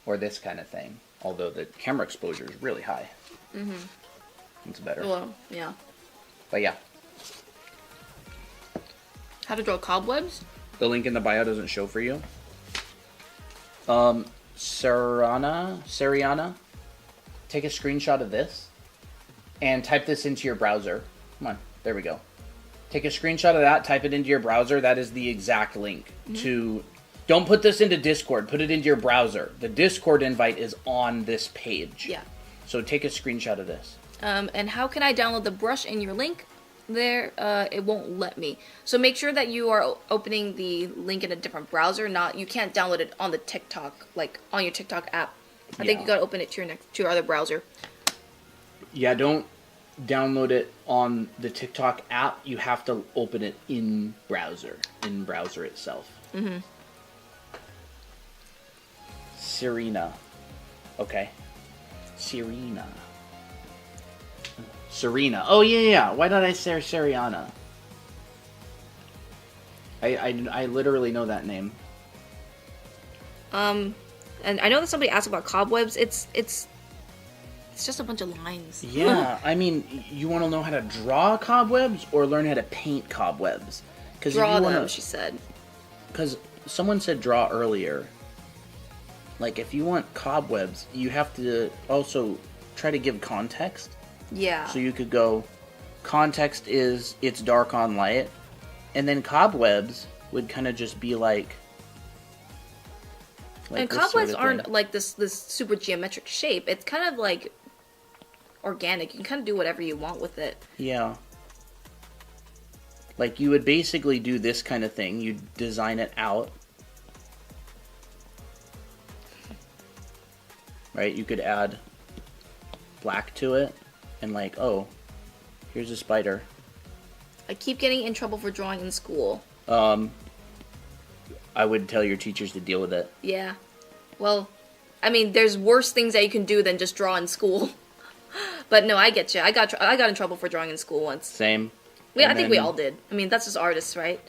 Or this kind of thing. Although the camera exposure is really high. Mm-hmm. It's better. Well, yeah. But yeah. How to draw cobwebs? The link in the bio doesn't show for you. Sariana, take a screenshot of this and type this into your browser. Come on, there we go. Take a screenshot of that, type it into your browser. That is the exact link to... Don't put this into Discord. Put it into your browser. The Discord invite is on this page. Yeah. So take a screenshot of this. And how can I download the brush in your link? There, it won't let me. So make sure that you are opening the link in a different browser. You can't download it on the TikTok, like on your TikTok app. I think you gotta open it to your other browser. Yeah, don't download it on the TikTok app. You have to open it in browser itself. Mm-hmm. Serena. Okay. Serena. Oh, yeah. Why did I say Seriana? I literally know that name. And I know that somebody asked about cobwebs. It's just a bunch of lines. Yeah, I mean, you want to know how to draw cobwebs or learn how to paint cobwebs? Draw them, she said. Because someone said draw earlier. Like, if you want cobwebs, you have to also try to give context. Yeah. So you could go, context is it's dark on light, and then cobwebs would kind of just be like and cobwebs aren't like this super geometric shape. It's kind of like organic. You can kind of do whatever you want with it. Yeah. Like, you would basically do this kind of thing. You'd design it out. Right? You could add black to it. And like, oh, here's a spider. I keep getting in trouble for drawing in school. I would tell your teachers to deal with it. Yeah. Well, I mean, there's worse things that you can do than just draw in school. But no, I get you. I got in trouble for drawing in school once. Same. I think we all did. I mean, that's just artists, right?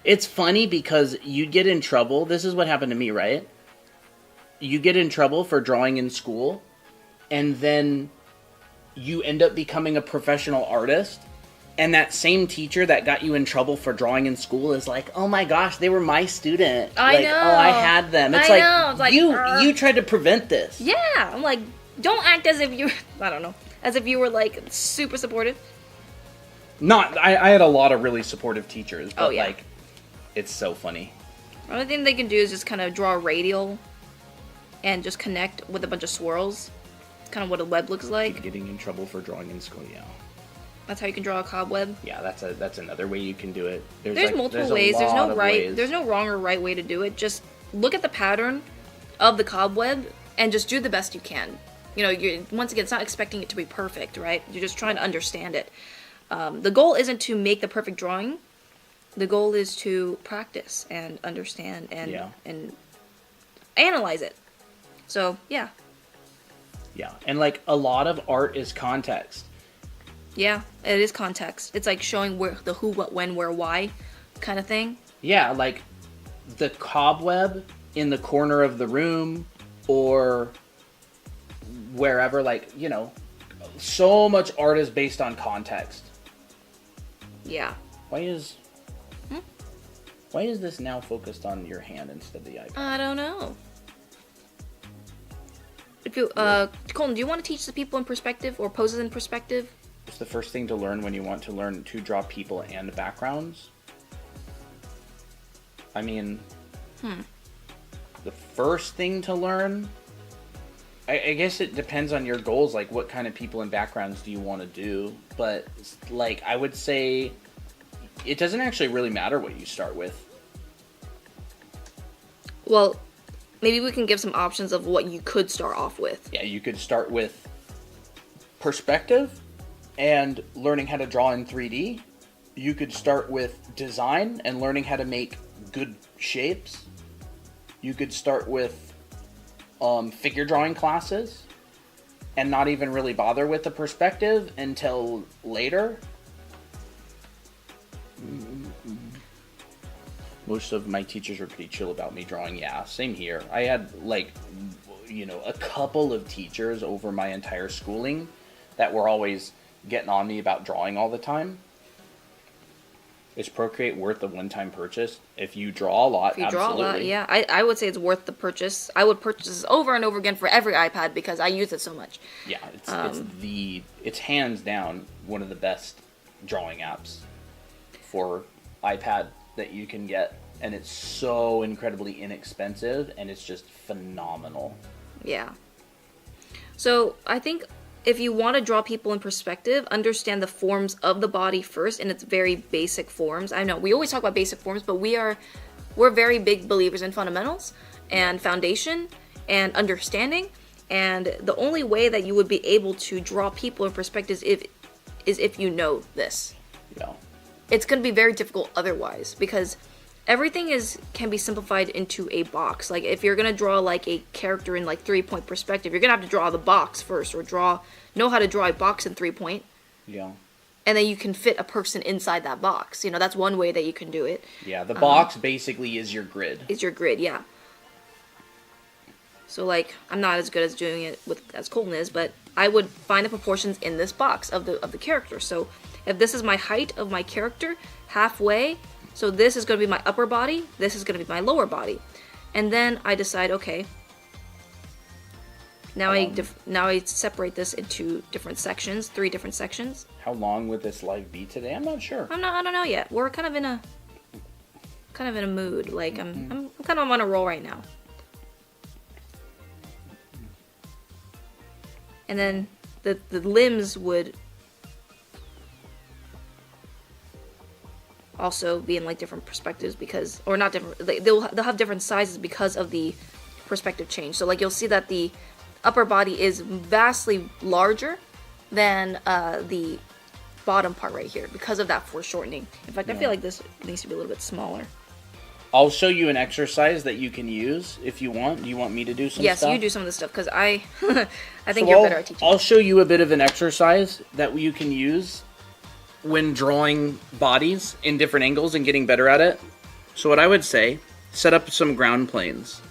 It's funny because you get in trouble. This is what happened to me, right? You get in trouble for drawing in school, and then you end up becoming a professional artist, and that same teacher that got you in trouble for drawing in school is like, oh my gosh, they were my student. I know. Oh, I had them. It's like, you tried to prevent this. Yeah. I'm like, don't act as if you, I don't know, as if you were like super supportive. I had a lot of really supportive teachers, but like, it's so funny. The only thing they can do is just kind of draw a radial and just connect with a bunch of swirls. It's kind of what a web looks like. Getting in trouble for drawing in school, yeah. That's how you can draw a cobweb. Yeah, that's another way you can do it. There's multiple ways. There's no right. There's no wrong or right way to do it. Just look at the pattern of the cobweb and just do the best you can. You know, once again, it's not expecting it to be perfect, right? You're just trying to understand it. The goal isn't to make the perfect drawing. The goal is to practice and understand and analyze it. So, yeah. Yeah, and like a lot of art is context. Yeah, it is context. It's like showing where the who, what, when, where, why kind of thing. Yeah, like the cobweb in the corner of the room or wherever, like, you know, so much art is based on context. Yeah. Why is this now focused on your hand instead of the iPad? I don't know. If you, Colton, do you want to teach the people in perspective or poses in perspective? It's the first thing to learn when you want to learn to draw people and backgrounds. I mean, the first thing to learn, I guess it depends on your goals, like what kind of people and backgrounds do you want to do, but like I would say it doesn't actually really matter what you start with. Well, maybe we can give some options of what you could start off with. Yeah, you could start with perspective and learning how to draw in 3D. You could start with design and learning how to make good shapes. You could start with figure drawing classes and not even really bother with the perspective until later. Most of my teachers were pretty chill about me drawing. Yeah, same here. I had like, you know, a couple of teachers over my entire schooling that were always getting on me about drawing all the time. Is Procreate worth the one-time purchase? If you draw a lot, if you absolutely. Draw a lot, yeah. I would say it's worth the purchase. I would purchase this over and over again for every iPad because I use it so much. Yeah, it's hands down one of the best drawing apps for iPad that you can get, and it's so incredibly inexpensive, and it's just phenomenal. Yeah. So I think if you want to draw people in perspective, understand the forms of the body first in its very basic forms. I know we always talk about basic forms, but we're very big believers in fundamentals and foundation and understanding. And the only way that you would be able to draw people in perspective is if you know this. Yeah. It's going to be very difficult otherwise because everything can be simplified into a box. Like if you're going to draw like a character in like 3-point perspective, you're going to have to draw the box first or know how to draw a box in 3-point. Yeah. And then you can fit a person inside that box. You know, that's one way that you can do it. Yeah, the box basically is your grid. Is your grid, yeah. So like I'm not as good as doing it as Colton is, but I would find the proportions in this box of the character. So if this is my height of my character, halfway, so this is going to be my upper body, this is going to be my lower body. And then I decide, okay, now I separate this into different sections, 3 different sections. How long would this live be today? I'm not sure. I don't know yet. We're kind of in a mood. Like I'm kind of on a roll right now. And then the limbs would also be in like different perspectives because, or not different, they'll have different sizes because of the perspective change. So like you'll see that the upper body is vastly larger than the bottom part right here because of that foreshortening. In fact, I feel like this needs to be a little bit smaller. I'll show you an exercise that you can use if you want. Do you want me to do some Yes, stuff? you do some of the stuff because I think you're better at teaching. I'll show you a bit of an exercise that you can use when drawing bodies in different angles and getting better at it. So what I would say, set up some ground planes.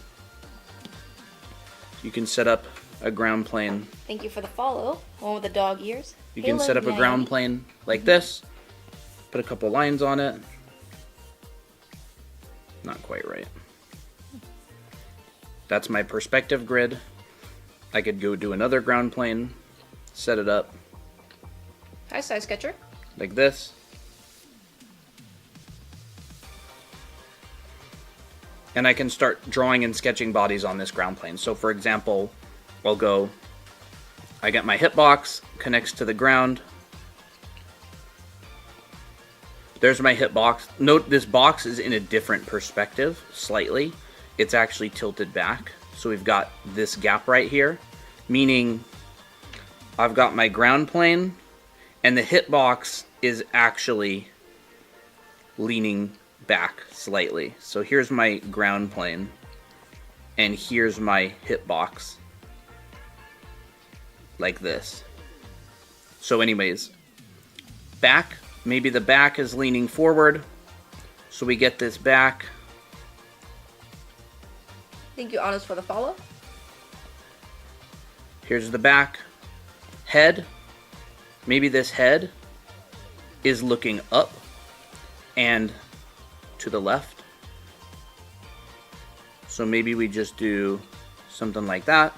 You can set up a ground plane. Thank you for the follow. One with the dog ears. You can set up a ground plane like this. Put a couple lines on it. Not quite right. That's my perspective grid. I could go do another ground plane, set it up. Hi, Size Sketcher. Like this. And I can start drawing and sketching bodies on this ground plane. So for example, I get my hitbox, connects to the ground. There's my hitbox. Note this box is in a different perspective, slightly. It's actually tilted back. So we've got this gap right here, meaning I've got my ground plane, and the hitbox is actually leaning back slightly. So here's my ground plane, and here's my hitbox, like this. So anyways, back, maybe the back is leaning forward, so we get this back. Thank you, Honest, for the follow. Here's the back. Head, maybe this head is looking up and to the left. So maybe we just do something like that.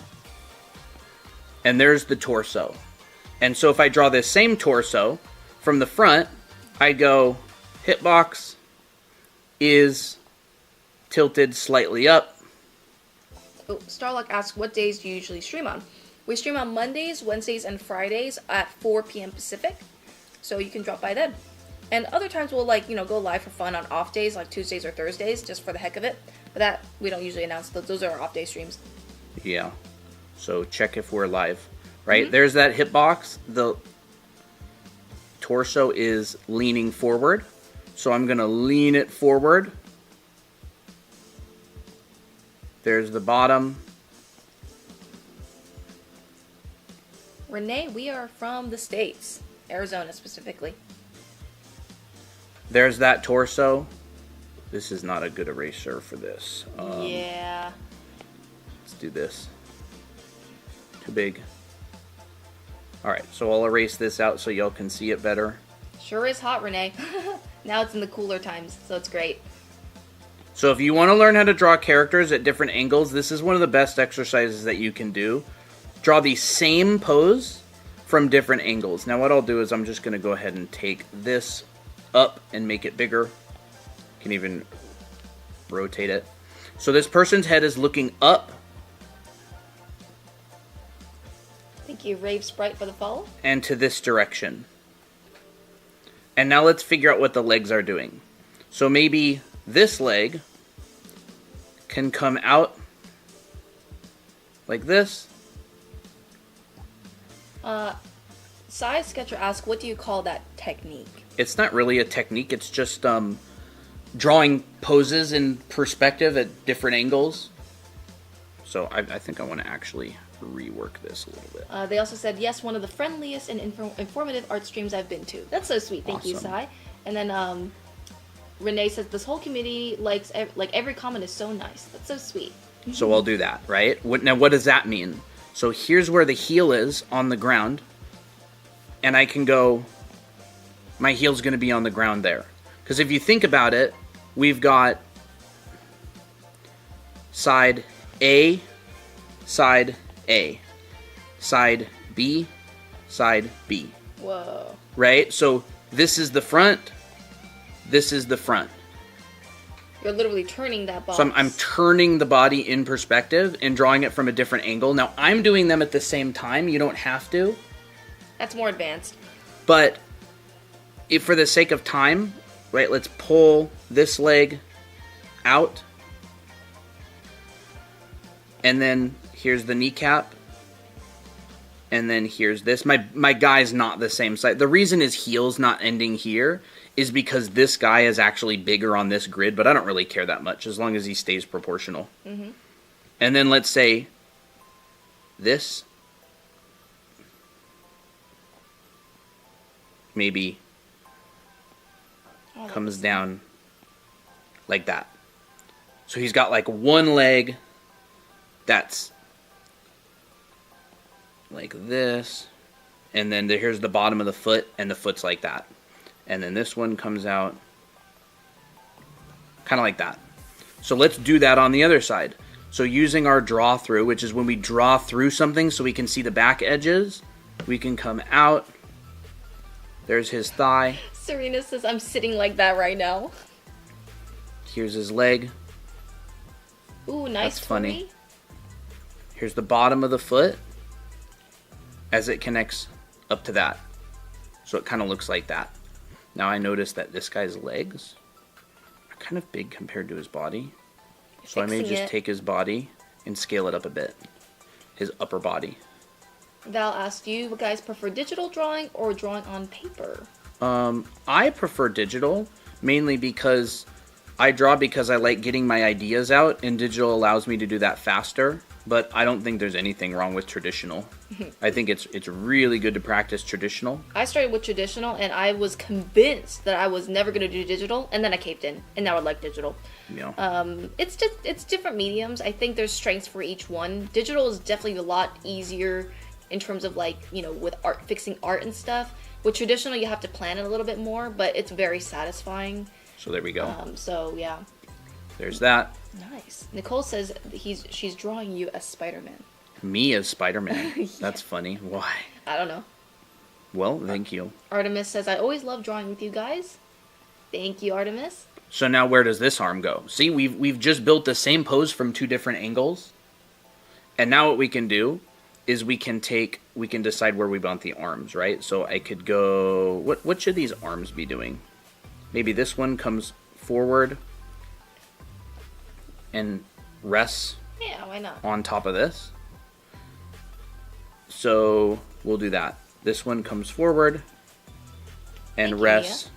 And there's the torso. And so if I draw this same torso from the front, I go hitbox is tilted slightly up. Oh, Starlock asks, what days do you usually stream on? We stream on Mondays, Wednesdays, and Fridays at 4 p.m. Pacific. So you can drop by then. And other times we'll go live for fun on off days, like Tuesdays or Thursdays, just for the heck of it. But that, we don't usually announce. Those are our off day streams. Yeah. So check if we're live. Right? There's that hitbox. The torso is leaning forward. So I'm going to lean it forward. There's the bottom. Renee, we are from the States. Arizona, specifically. There's that torso. This is not a good eraser for this. Yeah. Let's do this. Too big. Alright, so I'll erase this out so y'all can see it better. Sure is hot, Renee. Now it's in the cooler times, so it's great. So if you want to learn how to draw characters at different angles, this is one of the best exercises that you can do. Draw the same pose from different angles. Now what I'll do is I'm just going to go ahead and take this up and make it bigger. You can even rotate it. So this person's head is looking up. Thank you, Rave Sprite, for the follow. And to this direction. And now let's figure out what the legs are doing. So maybe this leg can come out like this. Size Sketcher asks, what do you call that technique? It's not really a technique, it's just drawing poses in perspective at different angles. So I think I want to actually rework this a little bit. They also said, yes, one of the friendliest and informative art streams I've been to. That's so sweet. Thank you, Sai. And then Renee says, this whole community likes, every comment is so nice. That's so sweet. So I'll do that, right? Now what does that mean? So here's where the heel is on the ground. And I can go, my heel's going to be on the ground there. Because if you think about it, we've got side A, side A, side B, side B. Whoa. Right? So this is the front, this is the front. You're literally turning that box. So I'm turning the body in perspective and drawing it from a different angle. Now, I'm doing them at the same time. You don't have to. That's more advanced. But if for the sake of time, right, let's pull this leg out. And then here's the kneecap. And then here's this. My guy's not the same size. The reason his heel's not ending here is because this guy is actually bigger on this grid, but I don't really care that much as long as he stays proportional. Mm-hmm. And then let's say this maybe comes down like that. So he's got like one leg that's like this, and then here's the bottom of the foot, and the foot's like that. And then this one comes out kind of like that. So let's do that on the other side. So using our draw through, which is when we draw through something so we can see the back edges, we can come out. There's his thigh. Serena says, I'm sitting like that right now. Here's his leg. Ooh, nice. That's funny. Here's the bottom of the foot as it connects up to that. So it kind of looks like that. Now I notice that this guy's legs are kind of big compared to his body. So I may just take his body and scale it up a bit. His upper body. Val asked you guys prefer digital drawing or drawing on paper? I prefer digital, mainly because I draw because I like getting my ideas out, and digital allows me to do that faster. But I don't think there's anything wrong with traditional. I think it's really good to practice traditional. I started with traditional, and I was convinced that I was never going to do digital, and then I caved in, and now I like digital. Yeah. It's different mediums. I think there's strengths for each one. Digital is definitely a lot easier in terms of like, you know, with art, fixing art and stuff. With traditional, you have to plan it a little bit more, but it's very satisfying. So there we go. So yeah. There's that. Nice. Nicole says she's drawing you as Spider-Man. Me as Spider-Man? Yeah. That's funny. Why? I don't know. Well, thank you. Artemis says, I always love drawing with you guys. Thank you, Artemis. So now where does this arm go? See, we've just built the same pose from two different angles. And now what we can do is we can decide where we want the arms, right? So I could go, what should these arms be doing? Maybe this one comes forward and rests why not? on top of this. So we'll do that. This one comes forward and rests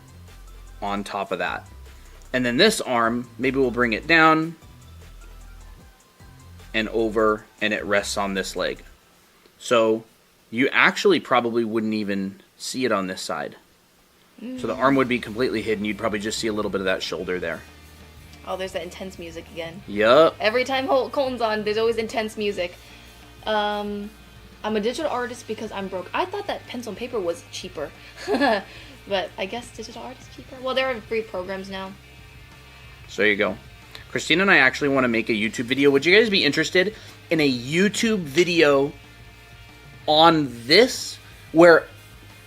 on top of that. And then this arm, maybe we'll bring it down and over, and it rests on this leg. So you actually probably wouldn't even see it on this side. So the arm would be completely hidden. You'd probably just see a little bit of that shoulder there. Oh, there's that intense music again. Yup. Every time Colton's on, there's always intense music. I'm a digital artist because I'm broke. I thought that pencil and paper was cheaper. But I guess digital art is cheaper. Well, there are free programs now. So there you go. Christina and I actually want to make a YouTube video. Would you guys be interested in a YouTube video on this? Where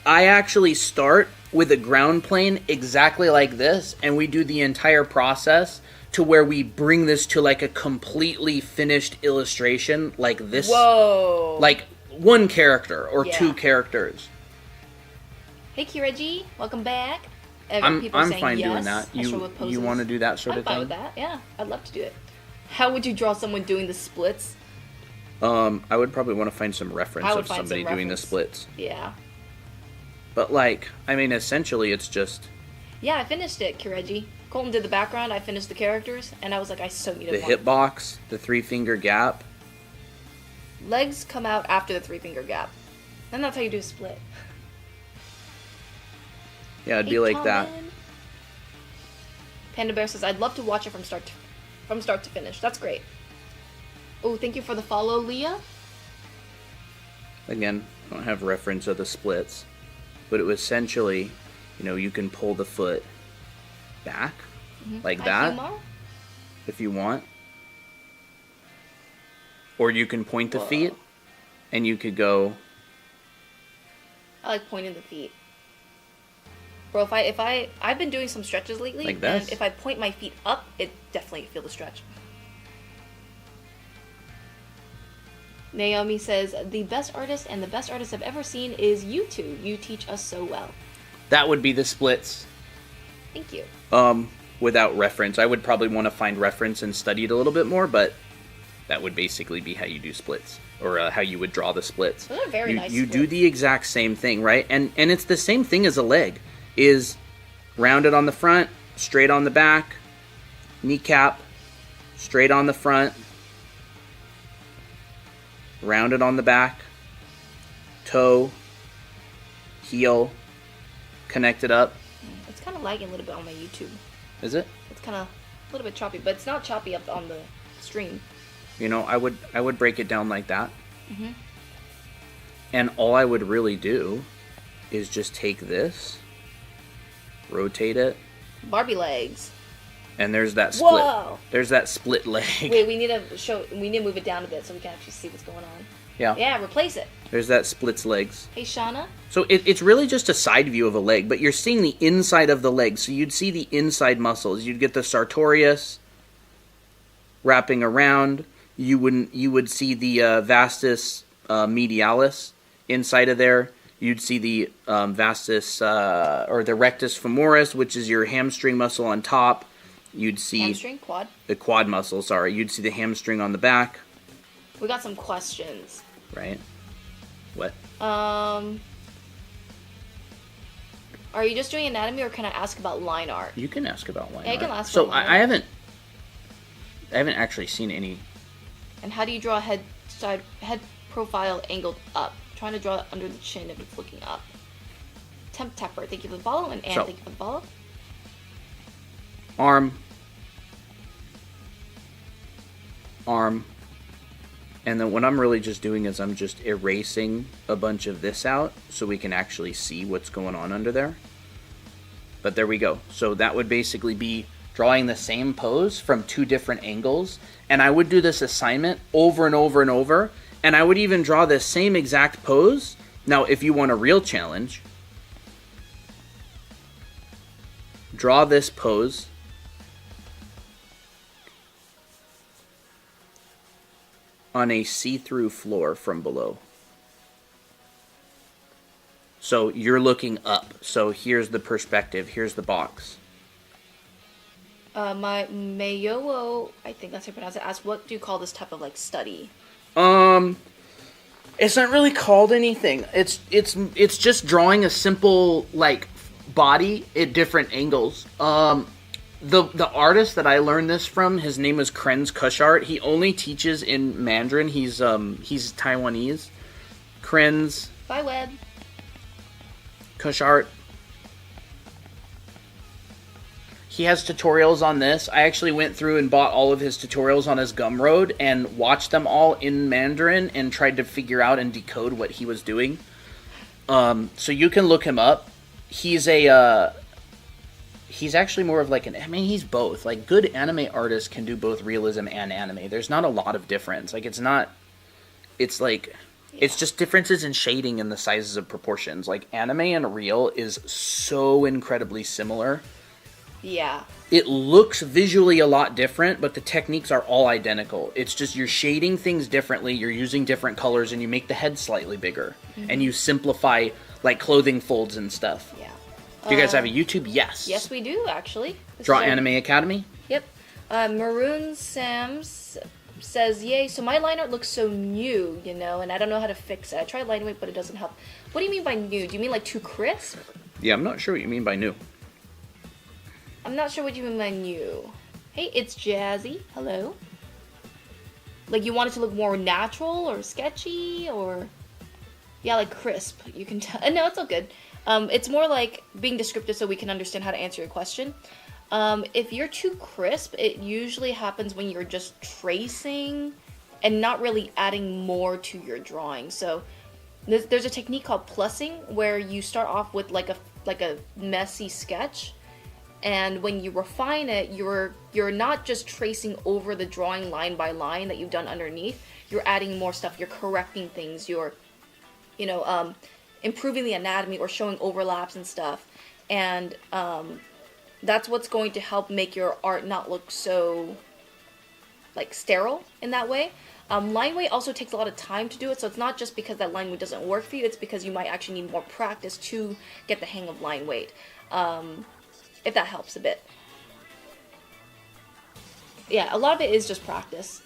I actually start with a ground plane exactly like this, and we do the entire process to where we bring this to like a completely finished illustration like this. Whoa. Like one character or two characters. Hey Kira G, welcome back. I'm saying fine yes. doing that. You want to do that sort of thing? I'm fine with that, yeah. I'd love to do it. How would you draw someone doing the splits? I would probably want to find some reference of somebody doing the splits. Yeah. But like, I mean, essentially it's just... Yeah, I finished it, Kireji. Colton did the background, I finished the characters, and I was like, I so need the hitbox, the 3-finger gap. Legs come out after the 3-finger gap. And that's how you do a split. Yeah, it'd be like that. Panda Bear says, I'd love to watch it from start to finish. That's great. Oh, thank you for the follow, Leah. Again, I don't have reference of the splits. But it was essentially, you know, you can pull the foot back like that if you want. Or you can point the feet and you could go... I like pointing the feet. Bro, I've been doing some stretches lately, like this. And if I point my feet up, it definitely feel the stretch. Naomi says, the best artist and the best artist I've ever seen is you two. You teach us so well. That would be the splits. Thank you. Without reference. I would probably want to find reference and study it a little bit more, but that would basically be how you do splits. or how you would draw the splits. Those are very nice You do splits. the exact same thing, right? And it's the same thing as a leg. Is rounded on the front, straight on the back, kneecap, straight on the front, rounded on the back, toe, heel, connected up. It's kind of lagging a little bit on my YouTube. Is it? It's kind of a little bit choppy, but it's not choppy up on the stream. You know, I would break it down like that. Mm-hmm. And all I would really do is just take this, rotate it, Barbie legs. and there's that split. Whoa! There's that split leg. Wait, we need to move it down a bit so we can actually see what's going on. Yeah. Yeah, replace it. There's that splits legs. Hey, Shauna. So it's really just a side view of a leg, but you're seeing the inside of the leg. So you'd see the inside muscles. You'd get the sartorius wrapping around. You would see the vastus medialis inside of there. You'd see the vastus or the rectus femoris, which is your hamstring muscle on top. You'd see Hamstring, quad. the quad muscle. Sorry, you'd see the hamstring on the back. We got some questions. Right. What? Are you just doing anatomy, or can I ask about line art? You can ask about line Yeah, you art. can ask So about line I art. haven't actually seen any. And how do you draw head profile angled up? Trying to draw it under the chin if it's looking up. Temp Tepper, thank you for the follow, and Anne, So- thank you for the follow. Arm, and then what I'm really just doing is I'm just erasing a bunch of this out so we can actually see what's going on under there. But there we go. So that would basically be drawing the same pose from two different angles, and I would do this assignment over and over and over, and I would even draw this same exact pose. Now, if you want a real challenge, draw this pose on a see-through floor from below. So you're looking up. So here's the perspective. Here's the box. My Mayowo, I think that's how you pronounce it, asked, what do you call this type of, like, study? It's not really called anything. It's just drawing a simple, like, body at different angles. The artist that I learned this from, his name is Krenz Kushart. He only teaches in Mandarin. He's Taiwanese. Krenz Bye, Web. Kushart. He has tutorials on this. I actually went through and bought all of his tutorials on his Gumroad and watched them all in Mandarin and tried to figure out and decode what he was doing. So you can look him up. He's actually more of like he's both. Like, good anime artists can do both realism and anime. There's not a lot of difference. Like, it's just differences in shading and the sizes of proportions. Like, anime and real is so incredibly similar. Yeah. It looks visually a lot different, but the techniques are all identical. It's just you're shading things differently, you're using different colors, and you make the head slightly bigger. Mm-hmm. And you simplify, like, clothing folds and stuff. Yeah. Do you guys have a YouTube? Yes. Yes, we do, actually. Draw Anime Academy? Yep. Maroon Sams says, yay, so my line art looks so new, and I don't know how to fix it. I tried line weight, but it doesn't help. What do you mean by new? Do you mean, like, too crisp? Yeah, I'm not sure what you mean by new. I'm not sure what you mean by new. Hey, it's Jazzy. Hello. Like, you want it to look more natural or sketchy or... Yeah, like crisp. You can tell. No, it's all good. It's more like being descriptive so we can understand how to answer your question. If you're too crisp, it usually happens when you're just tracing and not really adding more to your drawing. So there's a technique called plussing where you start off with like a messy sketch. And when you refine it, you're not just tracing over the drawing line by line that you've done underneath. You're adding more stuff. You're correcting things. You're, improving the anatomy or showing overlaps and stuff. And that's what's going to help make your art not look so, like, sterile in that way. Line weight also takes a lot of time to do it, so it's not just because that line weight doesn't work for you. It's because you might actually need more practice to get the hang of line weight. If that helps a bit. Yeah, a lot of it is just practice.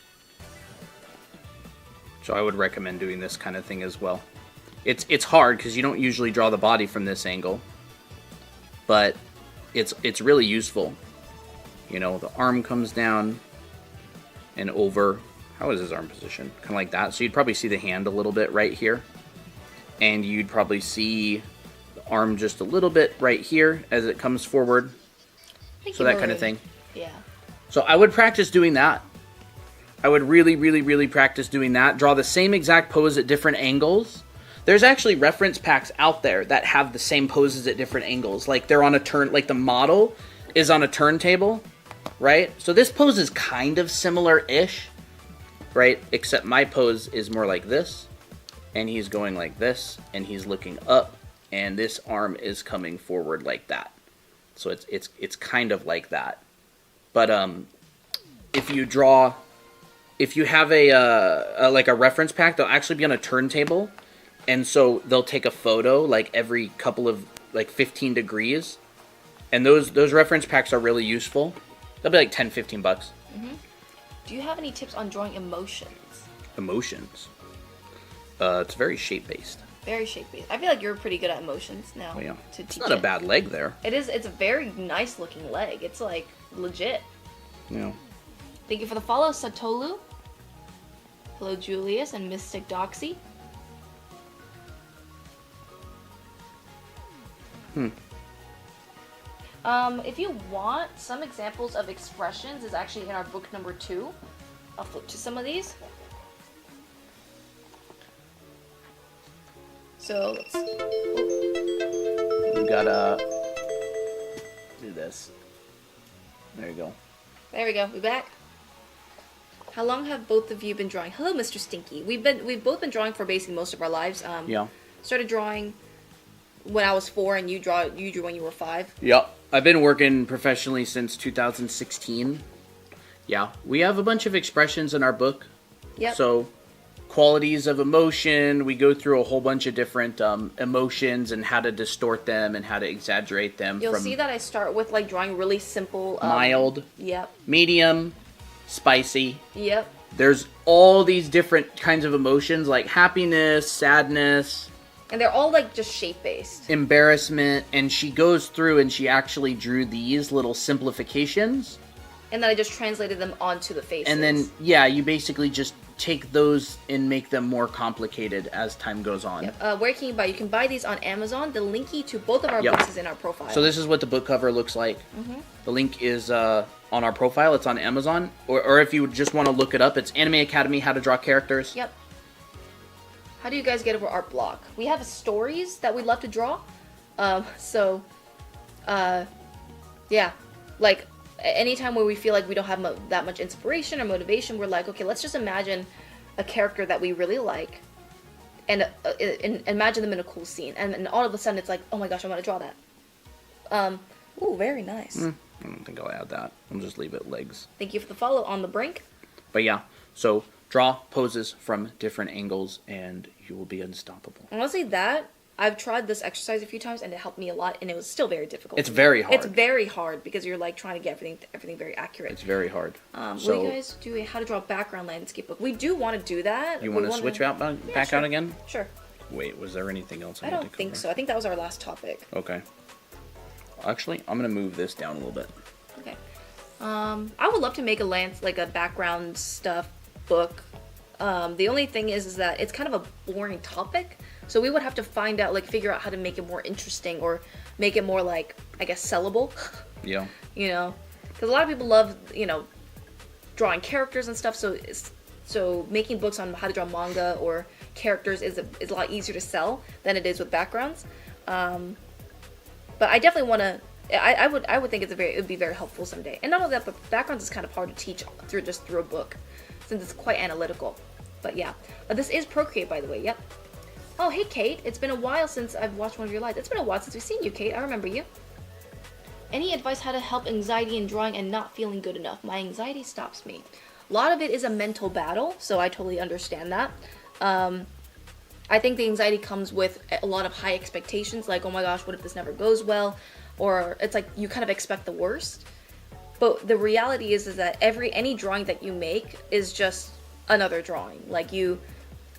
So I would recommend doing this kind of thing as well. It's hard because you don't usually draw the body from this angle, but it's really useful. You know, the arm comes down and over. How is his arm position? Kind of like that. So you'd probably see the hand a little bit right here, and you'd probably see the arm just a little bit right here as it comes forward. So that kind of thing. Yeah. So I would practice doing that. I would really, really, really practice doing that. Draw the same exact pose at different angles. There's actually reference packs out there that have the same poses at different angles. Like they're on a turn, like the model is on a turntable, right? So this pose is kind of similar-ish, right? Except my pose is more like this, and he's going like this, and he's looking up, and this arm is coming forward like that. So it's kind of like that. But if you have a like a reference pack, they'll actually be on a turntable, and so they'll take a photo like every couple of like 15 degrees, and those reference packs are really useful. They'll be like $10-15. Mm-hmm. Do you have any tips on drawing emotions? Emotions. It's very shape-based. Very shape-based. I feel like you're pretty good at emotions now. Oh, yeah. To It's teach not a bad leg there. It is. It's a very nice looking leg. It's like legit. Yeah. Thank you for the follow, Satolu. Hello, Julius and Mystic Doxy. If you want, some examples of expressions is actually in our book number 2. I'll flip to some of these. So let's You gotta do this. There you go. There we go. We back. How long have both of you been drawing? Hello, Mr. Stinky. We've both been drawing for basically most of our lives. Yeah. Started drawing when I was 4, and you drew when you were 5. Yep. I've been working professionally since 2016. Yeah. We have a bunch of expressions in our book. Yep. So, qualities of emotion. We go through a whole bunch of different emotions and how to distort them and how to exaggerate them. You'll from see that I start with like drawing really simple. Mild. Yep. Medium. Spicy. Yep. There's all these different kinds of emotions like happiness, sadness, And they're all like just shape based. embarrassment, and she goes through and she actually drew these little simplifications. And then I just translated them onto the faces. And then, yeah, you basically just take those and make them more complicated as time goes on. Yep. Where can you buy? You can buy these on Amazon. The linky to both of our Yep. books is in our profile. So this is what the book cover looks like. The link is on our profile. It's on Amazon. Or if you just want to look it up, it's Anime Academy, How to Draw Characters. Yep. How do you guys get over art block? We have stories that we love to draw. Yeah. Like, anytime where we feel like we don't have that much inspiration or motivation, we're like, okay, let's just imagine a character that we really like and imagine them in a cool scene. And all of a sudden it's like, oh my gosh, I want to draw that. Ooh, very nice. I don't think I'll add that. I'll just leave it legs. Thank you for the follow on the brink. But yeah, so draw poses from different angles and you will be unstoppable. Honestly, I've tried this exercise a few times and it helped me a lot, and it was still very difficult. It's very hard. It's very hard because you're like trying to get everything very accurate. It's very hard. Will you guys do a how to draw background landscape book? We do want to do that. You want to switch back sure. out again? Sure. Wait, was there anything else I don't think so. I think that was our last topic. Okay. Actually, I'm going to move this down a little bit. Okay. I would love to make a background stuff book. The only thing is that it's kind of a boring topic. So we would have to figure out how to make it more interesting or make it more like, I guess, sellable. Yeah. You know, because a lot of people love, drawing characters and stuff. So making books on how to draw manga or characters is a lot easier to sell than it is with backgrounds. But I definitely want to. I would think it would be very helpful someday. And not only that, but backgrounds is kind of hard to teach through a book, since it's quite analytical. But yeah, this is Procreate, by the way. Yep. Oh, hey, Kate. It's been a while since I've watched one of your lives. It's been a while since we've seen you, Kate. I remember you. Any advice how to help anxiety in drawing and not feeling good enough? My anxiety stops me. A lot of it is a mental battle, so I totally understand that. I think the anxiety comes with a lot of high expectations, like, oh my gosh, what if this never goes well? Or it's like you kind of expect the worst. But the reality is that any drawing that you make is just another drawing. Like, you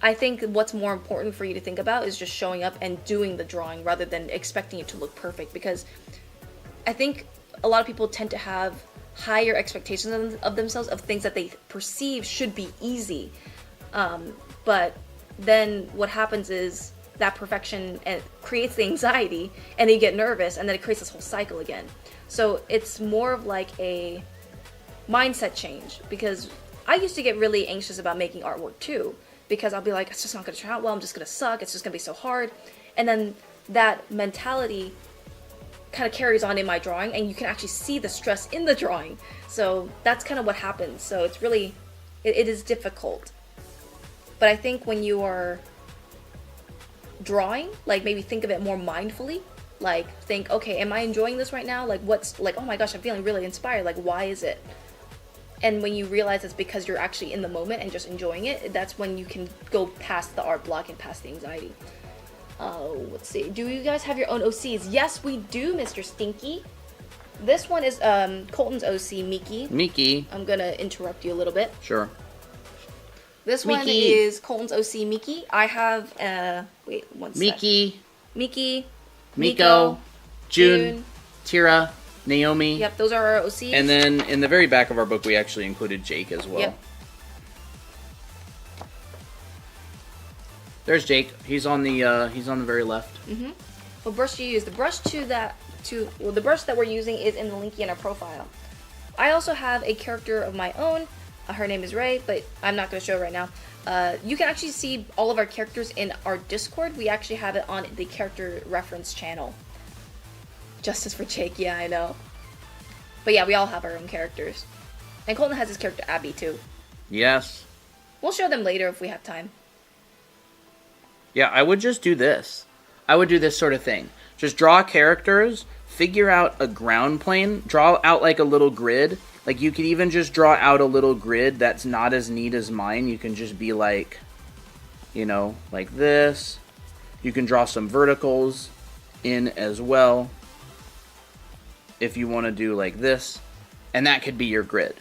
I think what's more important for you to think about is just showing up and doing the drawing rather than expecting it to look perfect, because I think a lot of people tend to have higher expectations of themselves, of things that they perceive should be easy. But then what happens is that perfection creates the anxiety, and they get nervous, and then it creates this whole cycle again. So it's more of like a mindset change, because I used to get really anxious about making artwork too, because I'll be like, it's just not going to turn out well, I'm just going to suck, it's just going to be so hard. And then that mentality kind of carries on in my drawing, and you can actually see the stress in the drawing. So that's kind of what happens. So it's really, it is difficult. But I think when you are drawing, like maybe think of it more mindfully. Like think, okay, am I enjoying this right now? Like what's, like, oh my gosh, I'm feeling really inspired. Like why is it? And when you realize it's because you're actually in the moment and just enjoying it, that's when you can go past the art block and past the anxiety. Let's see. Do you guys have your own OCs? Yes, we do, Mr. Stinky. This one is Colton's OC, Miki. Miki. I'm gonna interrupt you a little bit. Sure. This one Miki. is Colton's OC, Miki. I have, wait, one sec. Miki. Miko. June. Tira. Naomi. Yep, those are our OCs. And then in the very back of our book, we actually included Jake as well. Yep. There's Jake. He's on the very left. Mm-hmm. What brush do you use? The brush the brush that we're using is in the linky in our profile. I also have a character of my own. Her name is Ray, but I'm not going to show it right now. You can actually see all of our characters in our Discord. We actually have it on the character reference channel. Justice for Jake, yeah, I know. But yeah, we all have our own characters. And Colton has his character Abby too. Yes. We'll show them later if we have time. Yeah, I would just do this. I would do this sort of thing. Just draw characters, figure out a ground plane, draw out like a little grid. Like you could even just draw out a little grid that's not as neat as mine. You can just be like, you know, like this. You can draw some verticals in as well, if you want to do like this, and that could be your grid.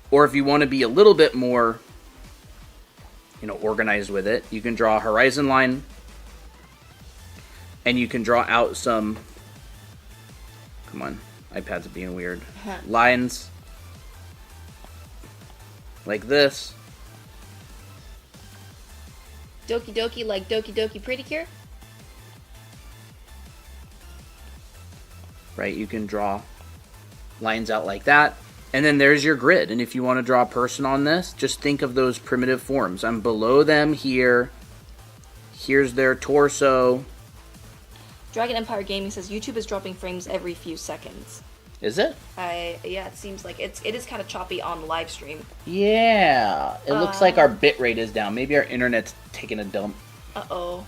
Or if you want to be a little bit more, you know, organized with it, you can draw a horizon line, and you can draw out some, come on, iPad's being weird, lines, like this. Doki Doki, like Doki Doki Pretty Cure? Right, you can draw lines out like that, and then there's your grid. And if you want to draw a person on this, just think of those primitive forms. I'm below them here. Here's their torso. Dragon Empire Gaming says YouTube is dropping frames every few seconds. Is it? Yeah, it seems like it is kind of choppy on live stream. Yeah, it looks like our bitrate is down. Maybe our internet's taking a dump. Uh-oh.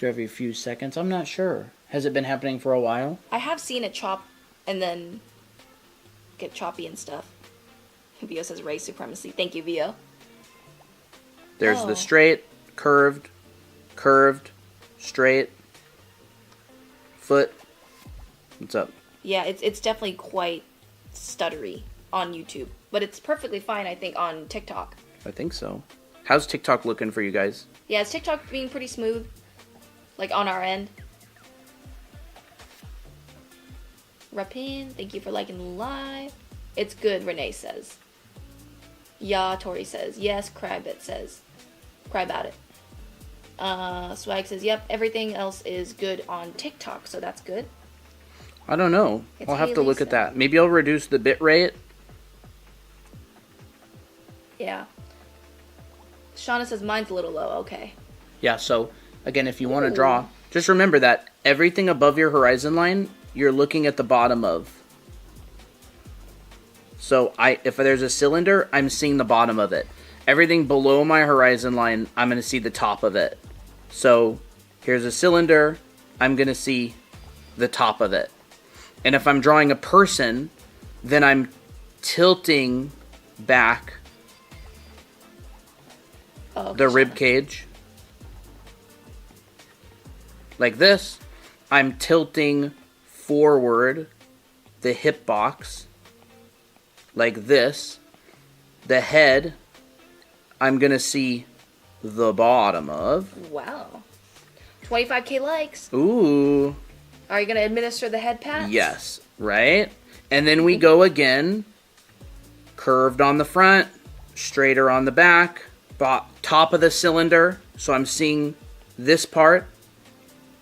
Every few seconds, I'm not sure. Has it been happening for a while? I have seen it chop and then get choppy and stuff. Vio says race supremacy. Thank you, Vio. There's the straight, curved, straight, foot. What's up? Yeah, it's definitely quite stuttery on YouTube, but it's perfectly fine, I think, on TikTok. I think so. How's TikTok looking for you guys? Yeah, is TikTok being pretty smooth? Like on our end. Rapin, thank you for liking the live. It's good, Renee says. Yeah, Tori says. Yes, Crybit says. Cry about it. Swag says, yep, everything else is good on TikTok, so that's good. I don't know. I'll have to look at that. Maybe I'll reduce the bit rate. Yeah. Shauna says, mine's a little low. Okay. Yeah, so, again, if you want to draw, just remember that everything above your horizon line, you're looking at the bottom of. So, if there's a cylinder, I'm seeing the bottom of it. Everything below my horizon line, I'm going to see the top of it. So, here's a cylinder, I'm going to see the top of it. And if I'm drawing a person, then I'm tilting back the rib cage. Like this. I'm tilting forward the hip box. Like this. The head I'm going to see the bottom of. Wow. 25K likes. Ooh. Are you going to administer the head pats? Yes, right? And then we go again. Curved on the front, straighter on the back, top of the cylinder. So I'm seeing this part,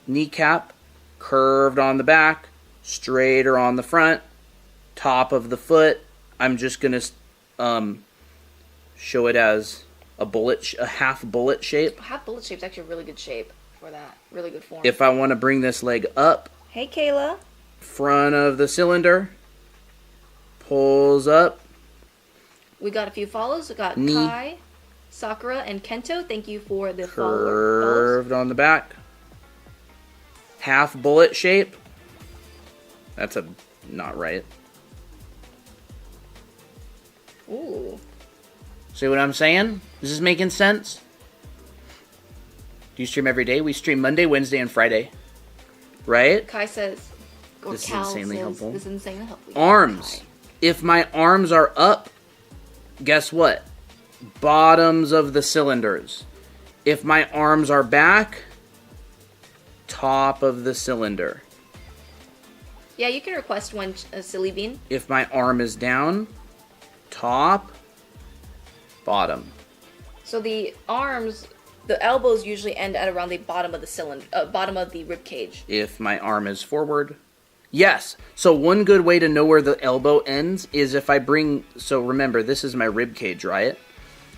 kneecap, curved on the back, straighter on the front, top of the foot. I'm just going to show it as a half bullet shape. Half bullet shape is actually a really good shape for that. Really good form. If I want to bring this leg up. Hey, Kayla. Front of the cylinder. Pulls up. We got a few follows. We got Knee. Kai, Sakura, and Kento. Thank you for the Curved on the back. Half bullet shape. That's not right. Ooh. See what I'm saying? Is this making sense? Do you stream every day? We stream Monday, Wednesday, and Friday. Right? Kai says, or This is Cal insanely says, helpful. This is insanely helpful. Arms. Kai. If my arms are up, guess what? Bottoms of the cylinders. If my arms are back, top of the cylinder. Yeah, you can request one, Silly Bean. If my arm is down, top, bottom. So the arms, the elbows usually end at around the bottom of the cylinder, bottom of the rib cage. If my arm is forward, yes. So one good way to know where the elbow ends is if I bring, so remember, this is my rib cage, right?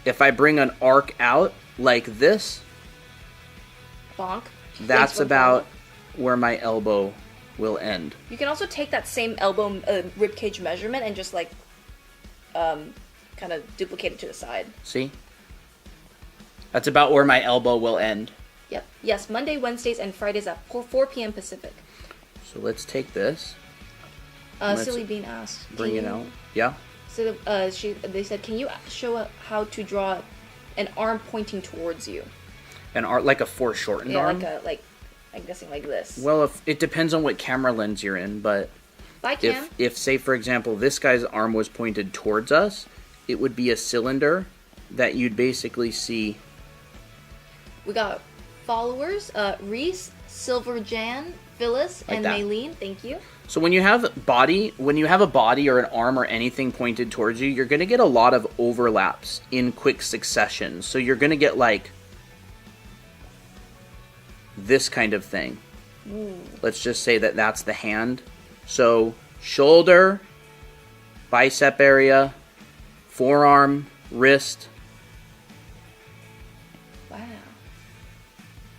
If I bring an arc out like this, Bonk. that's about where my elbow will end. You can also take that same elbow rib cage measurement and just like kind of duplicate it to the side. See? That's about where my elbow will end. Yep. Yes, Monday, Wednesdays, and Fridays at 4 p.m. Pacific. So let's take this. Silly Bean asked. Bring it out. Yeah? So they said, can you show how to draw an arm pointing towards you? Like a foreshortened arm? Like I'm guessing like this. Well, it depends on what camera lens you're in, but Bye, Cam. if say for example this guy's arm was pointed towards us, it would be a cylinder that you'd basically see. We got followers, Reese, Silverjan, Phyllis, Like and that. Maylene. Thank you. So when you have a body or an arm or anything pointed towards you, you're going to get a lot of overlaps in quick succession. So you're going to get like this kind of thing. Ooh. Let's just say that that's the hand. So shoulder, bicep area, forearm, wrist. Wow.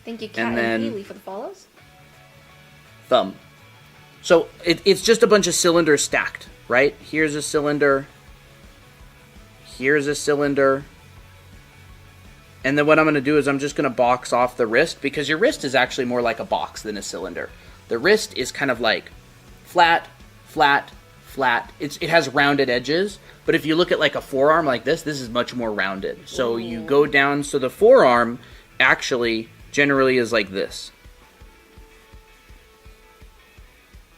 Thank you, Kat And and then- Haley, for the follows. Thumb. So it's just a bunch of cylinders stacked, right? Here's a cylinder. Here's a cylinder. And then what I'm going to do is I'm just going to box off the wrist, because your wrist is actually more like a box than a cylinder. The wrist is kind of like flat, flat, flat. It has rounded edges, but if you look at like a forearm like this is much more rounded. So you go down, so the forearm actually generally is like this.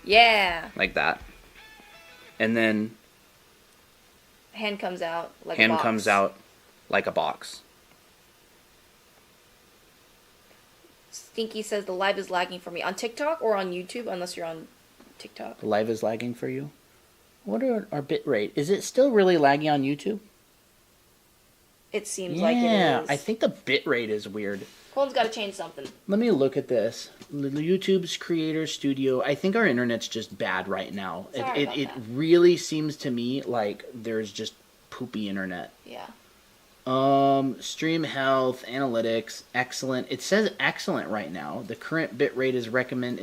Yeah. Like that. And then Hand comes out like a hand box. comes out like a box. Stinky says the live is lagging for me on TikTok or on YouTube, unless you're on TikTok. The live is lagging for you? What are our bit rate? Is it still really laggy on YouTube? It seems like it is. I think the bit rate is weird. Colin's got to change something. Let me look at this. YouTube's Creator Studio. I think our internet's just bad right now. Sorry about It that. really seems to me like there's just poopy internet. Yeah. Stream health, analytics, excellent. It says excellent right now. The current bit rate is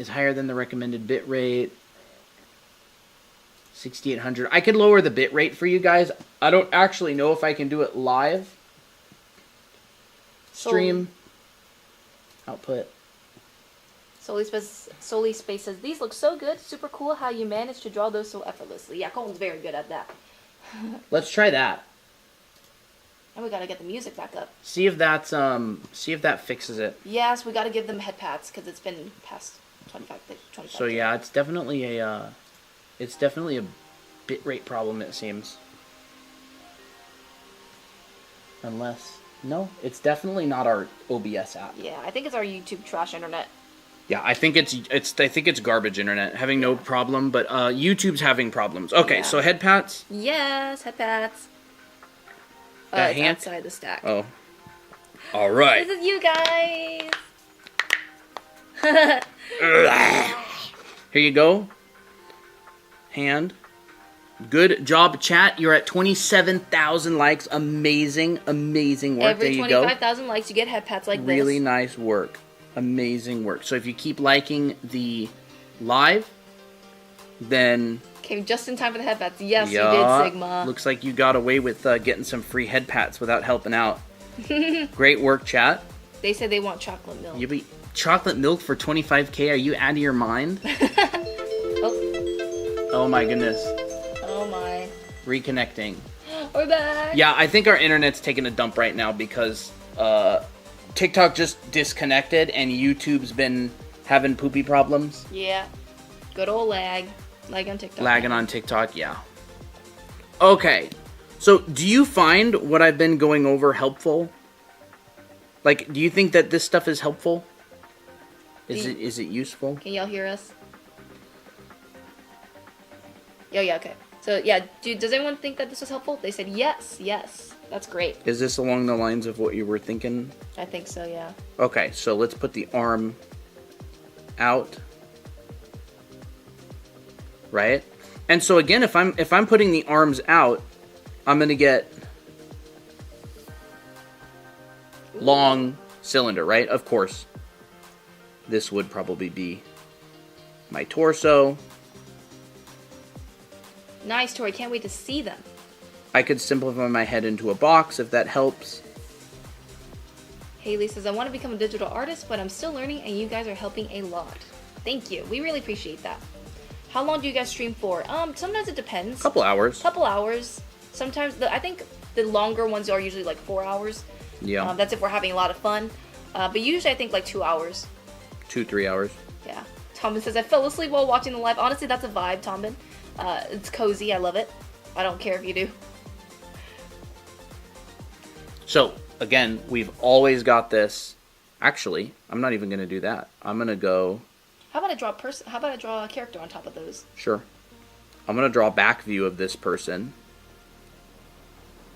higher than the recommended bit rate. 6800. I could lower the bit rate for you guys. I don't actually know if I can do it live. Stream. Output. Solely Space says, these look so good. Super cool how you managed to draw those so effortlessly. Yeah, Colin's very good at that. Let's try that. And we got to get the music back up. See if that fixes it. Yes, we got to give them head pats because it's been past 25. So yeah, it's definitely a bit rate problem, it seems. Unless No, it's definitely not our OBS app. Yeah, I think it's our YouTube trash internet. Yeah, I think it's garbage internet having no problem, but YouTube's having problems. Okay, so head pats. Yes, head pats. It's outside the stack. Oh, all right. This is you guys. Here you go. Hand. Good job, chat. You're at 27,000 likes. Amazing, amazing work. Every 25,000 likes, you get head pats like really this. Nice work. Amazing work. So if you keep liking the live, then... Came just in time for the head pats. Yes, you did, Sigma. Looks like you got away with getting some free head pats without helping out. Great work, chat. They said they want chocolate milk. You be chocolate milk for 25K? Are you out of your mind? Oh my goodness. Oh my. Reconnecting. We're back. Yeah, I think our internet's taking a dump right now because TikTok just disconnected and YouTube's been having poopy problems. Yeah. Good old lag. Lag on TikTok. Lagging on TikTok, yeah. Okay. So, do you find what I've been going over helpful? Like, do you think that this stuff is helpful? Is it useful? Can y'all hear us? Yeah, okay. So, yeah, does anyone think that this was helpful? They said yes. That's great. Is this along the lines of what you were thinking? I think so, yeah. Okay, so let's put the arm out. Right? And so again, if I'm putting the arms out, I'm going to get long cylinder, right? Of course. This would probably be my torso. Nice, Tori. Can't wait to see them. I could simplify my head into a box if that helps. Haley says, I want to become a digital artist, but I'm still learning, and you guys are helping a lot. Thank you. We really appreciate that. How long do you guys stream for? Sometimes it depends. Couple hours. Sometimes, I think the longer ones are usually like 4 hours. Yeah. That's if we're having a lot of fun. But usually I think like 2 hours. 2-3 hours. Yeah. Tombin says, I fell asleep while watching the live. Honestly, that's a vibe, Tombin. It's cozy. I love it. I don't care if you do. So, again, we've always got this. Actually, I'm not even going to do that. I'm going to go... How about I draw a character on top of those? Sure. I'm going to draw a back view of this person.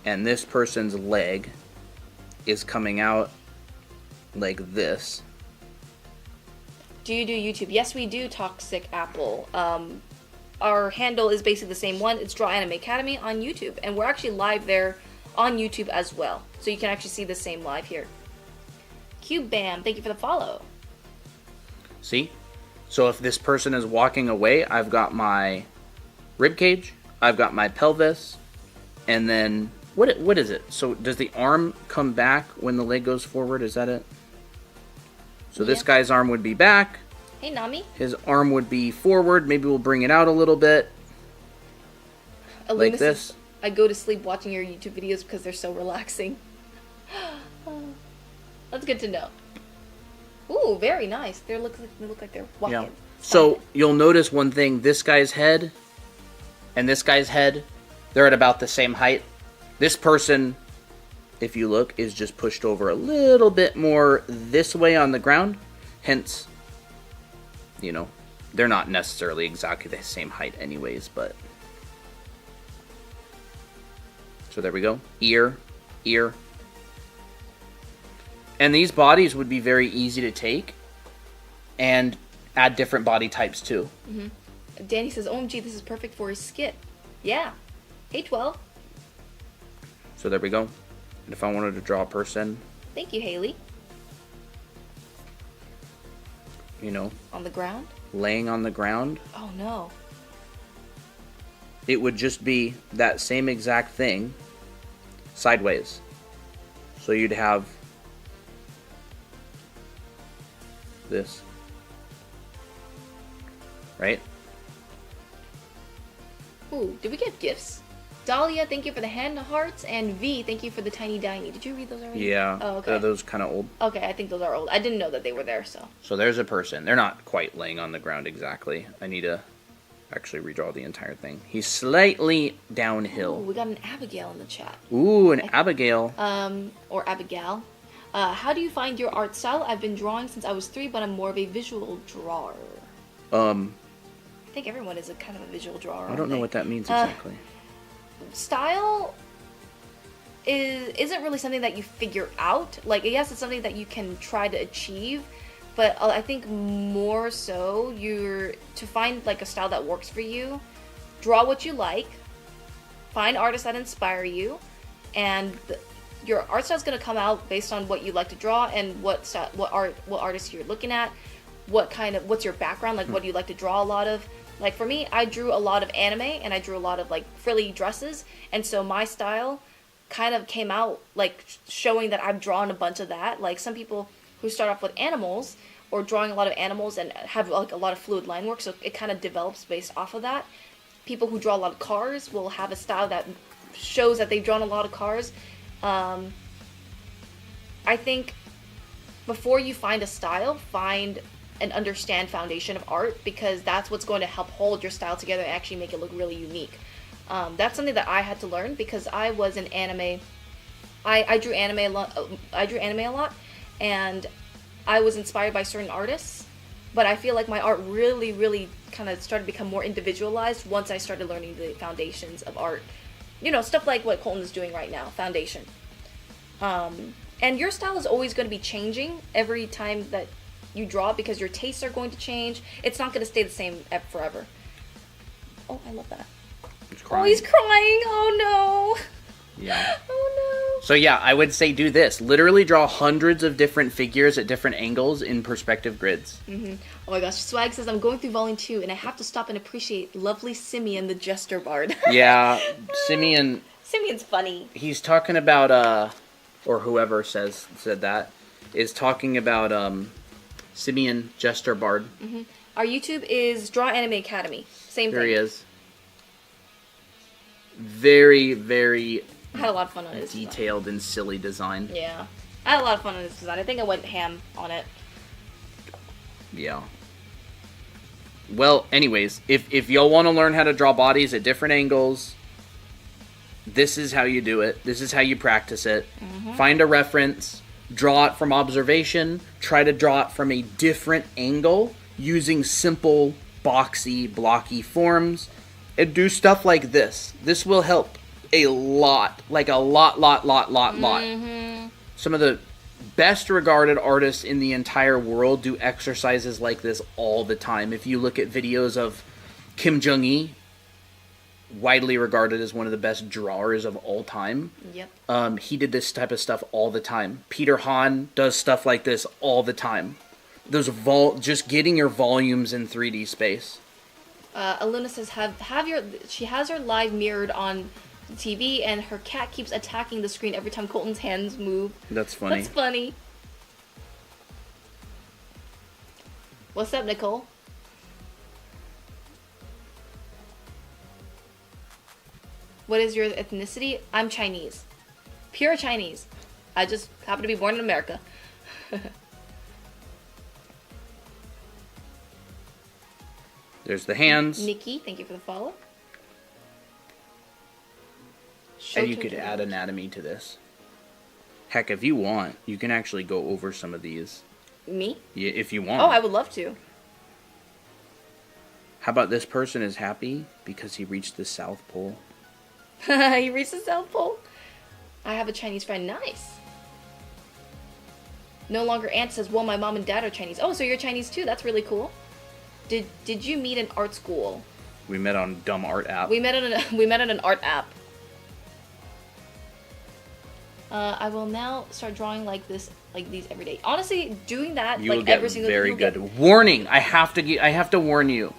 And this person's leg is coming out like this. Do you do YouTube? Yes, we do, Toxic Apple. Our handle is basically the same one. It's Draw Anime Academy on YouTube. And we're actually live there on YouTube as well. So you can actually see the same live here. Cube Bam, thank you for the follow. See? So if this person is walking away, I've got my rib cage, I've got my pelvis, and then what is it? So does the arm come back when the leg goes forward? Is that it? So this guy's arm would be back. Hey, Nami. His arm would be forward. Maybe we'll bring it out a little bit. Like this. I go to sleep watching your YouTube videos because they're so relaxing. That's good to know. Ooh, very nice. They look like they're walking. Yeah. So you'll notice one thing. This guy's head and this guy's head, they're at about the same height. This person, if you look, is just pushed over a little bit more this way on the ground. Hence, you know, they're not necessarily exactly the same height anyways, but... So there we go. Ear. And these bodies would be very easy to take and add different body types too. Mm-hmm. Danny says, OMG, this is perfect for a skit. Yeah. Hey, 12. So there we go. And if I wanted to draw a person... Thank you, Haley. You know. On the ground? Laying on the ground. Oh, no. It would just be that same exact thing sideways. So you'd have this. Right? Ooh, did we get gifts? Dahlia, thank you for the hand hearts, and V, thank you for the tiny diny. Did you read those already? Yeah. Oh, okay. Those kind of old. Okay, I think those are old. I didn't know that they were there, so. So there's a person. They're not quite laying on the ground exactly. I need to actually redraw the entire thing. He's slightly Ooh, downhill. we got an Abigail in the chat. Ooh, an Abigail. Or Abigail. How do you find your art style? I've been drawing since I was 3, but I'm more of a visual drawer. I think everyone is a kind of a visual drawer. I don't know what that means exactly. Style isn't really something that you figure out. Like, yes, it's something that you can try to achieve, but I think more so to find like a style that works for you, draw what you like, find artists that inspire you, and your art style is going to come out based on what you like to draw and what artists you're looking at, what's your background, like what do you like to draw a lot of. Like for me, I drew a lot of anime and I drew a lot of like frilly dresses, and so my style kind of came out like showing that I've drawn a bunch of that. Like some people who start off with animals or drawing a lot of animals and have like a lot of fluid line work, so it kind of develops based off of that. People who draw a lot of cars will have a style that shows that they've drawn a lot of cars. I think before you find a style, find and understand foundation of art, because that's what's going to help hold your style together and actually make it look really unique. That's something that I had to learn because I was an anime. I drew anime a lot. I drew anime a lot, and I was inspired by certain artists. But I feel like my art really, really kind of started to become more individualized once I started learning the foundations of art. You know, stuff like what Colton is doing right now, foundation. And your style is always going to be changing every time that you draw because your tastes are going to change. It's not going to stay the same forever. Oh, I love that. He's crying. Oh, he's crying. Oh, no. Yeah. Oh, no. So yeah, I would say do this. Literally draw hundreds of different figures at different angles in perspective grids. Mm-hmm. Oh my gosh, Swag says, I'm going through volume 2 and I have to stop and appreciate lovely Simeon the Jester Bard. Yeah, Simeon. Simeon's funny. He's talking about, or whoever said that, is talking about Simeon Jester Bard. Mm-hmm. Our YouTube is Draw Anime Academy. Same There thing. he is. Very, very I had a lot of fun on his detailed and silly design. Yeah. I had a lot of fun on his design. I think I went ham on it. Yeah. Well, anyways, if y'all want to learn how to draw bodies at different angles, this is how you do it. This is how you practice it. Mm-hmm. Find a reference, draw it from observation, try to draw it from a different angle using simple, boxy, blocky forms, and do stuff like this. This will help a lot. Like a lot. Mm-hmm. Some of the best regarded artists in the entire world do exercises like this all the time. If you look at videos of Kim Jong-il, widely regarded as one of the best drawers of all time. Yep. He did this type of stuff all the time. Peter Han does stuff like this all the time. Those just getting your volumes in 3D space. Aluna says, she has her live mirrored on TV, and her cat keeps attacking the screen every time Colton's hands move. That's funny. That's funny. What's up, Nicole? What is your ethnicity? I'm Chinese. Pure Chinese. I just happen to be born in America. There's the hands. Nikki, thank you for the follow. And you could add anatomy to this. Heck, if you want, you can actually go over some of these. Me? Yeah, if you want. Oh, I would love to. How about this person is happy because he reached the South Pole? He reached the South Pole? I have a Chinese friend. Nice. No longer aunt says, well, my mom and dad are Chinese. Oh, so you're Chinese too? That's really cool. Did you meet in art school? We met on a dumb art app. We met on an art app. I will now start drawing like these every day. Honestly, doing that you will like get every single very good. Warning! I have to warn you.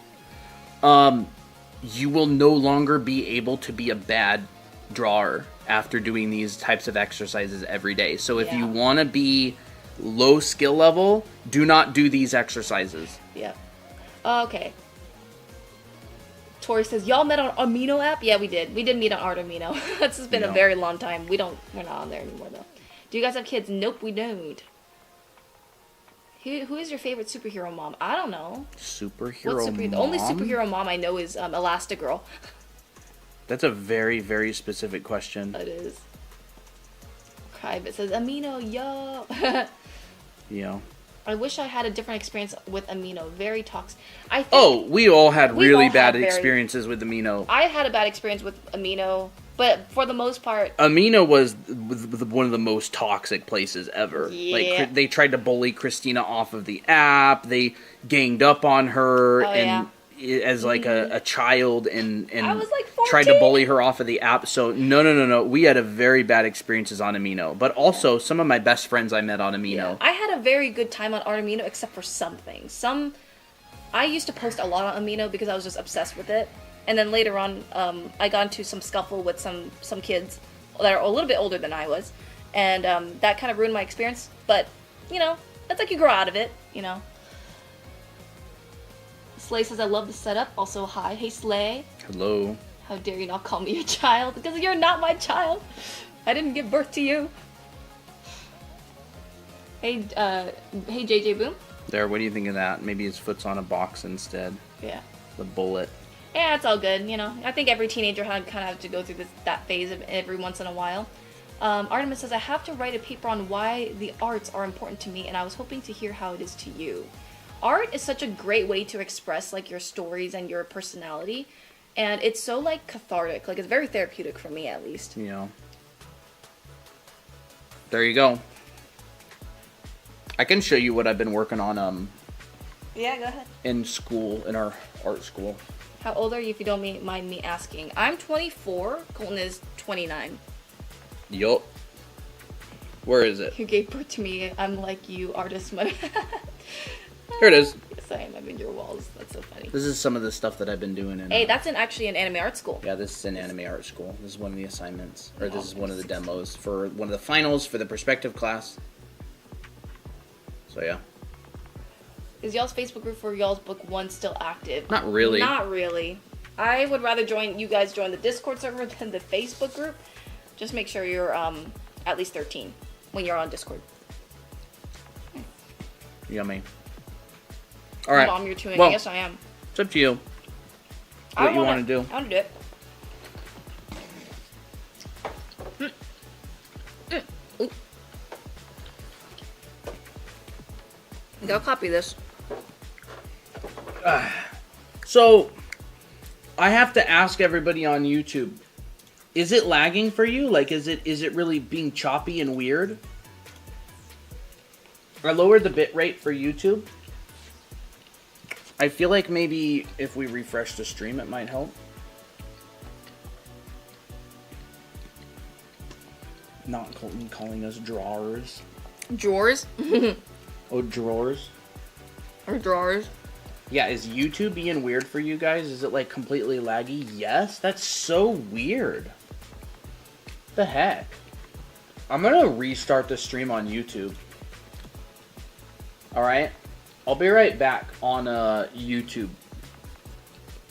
You will no longer be able to be a bad drawer after doing these types of exercises every day. So if you want to be low skill level, do not do these exercises. Yeah. Okay. Tori says, y'all met on Amino app? Yeah, we did. We did meet on Art Amino. This has been a very long time. We're not on there anymore, though. Do you guys have kids? Nope, we don't. Who is your favorite superhero mom? I don't know. Superhero mom? The only superhero mom I know is Elastigirl. That's a very, very specific question. It is. It says Amino, yo. Yeah. I wish I had a different experience with Amino. Very toxic. We all had really bad experiences with Amino. I had a bad experience with Amino, but for the most part, Amino was one of the most toxic places ever. Yeah. Like they tried to bully Christina off of the app. They ganged up on her as like a child and I was like 14. Tried to bully her off of the app. So no. We had a very bad experiences on Amino. But also some of my best friends I met on Amino. Yeah. I had a very good time on Amino except for some things. I used to post a lot on Amino because I was just obsessed with it. And then later on, I got into some scuffle with some kids that are a little bit older than I was. And that kind of ruined my experience. But, it's like you grow out of it, Slay says, I love the setup. Also, hi. Hey, Slay. Hello. How dare you not call me your child? Because you're not my child. I didn't give birth to you. Hey, JJ Boom. There, what do you think of that? Maybe his foot's on a box instead. Yeah. The bullet. Yeah, it's all good, I think every teenager kind of have to go through that phase of every once in a while. Artemis says, I have to write a paper on why the arts are important to me, and I was hoping to hear how it is to you. Art is such a great way to express, like, your stories and your personality, and it's so, like, cathartic. Like, it's very therapeutic for me, at least. Yeah. There you go. I can show you what I've been working on, Yeah, go ahead. in school, in our art school. How old are you, if you don't mind me asking? I'm 24. Colton is 29. Yup. Where is it? You gave birth to me. I'm like you, artist money. Here it is. Yes, I am. I'm in your walls. That's so funny. This is some of the stuff that I've been doing in... Hey, that's actually an anime art school. Yeah, this is an anime art school. This is one of the assignments. Or this is one of the demos for one of the finals for the perspective class. So, yeah. Is y'all's Facebook group for y'all's book one still active? Not really. Not really. I would rather you guys join the Discord server than the Facebook group. Just make sure you're at least 13 when you're on Discord. Yummy. All right. Mom, you're tuning. Well, Yes, I am. It's up to you. What you want to do? I want to do it. Go copy this. So, I have to ask everybody on YouTube, is it lagging for you? Like, is it really being choppy and weird? I lowered the bitrate for YouTube. I feel like maybe if we refresh the stream, it might help. Not calling us drawers. Drawers? Oh, drawers? Or drawers? Yeah, is YouTube being weird for you guys? Is it, like, completely laggy? Yes? That's so weird. What the heck? I'm gonna restart the stream on YouTube. Alright? I'll be right back on YouTube.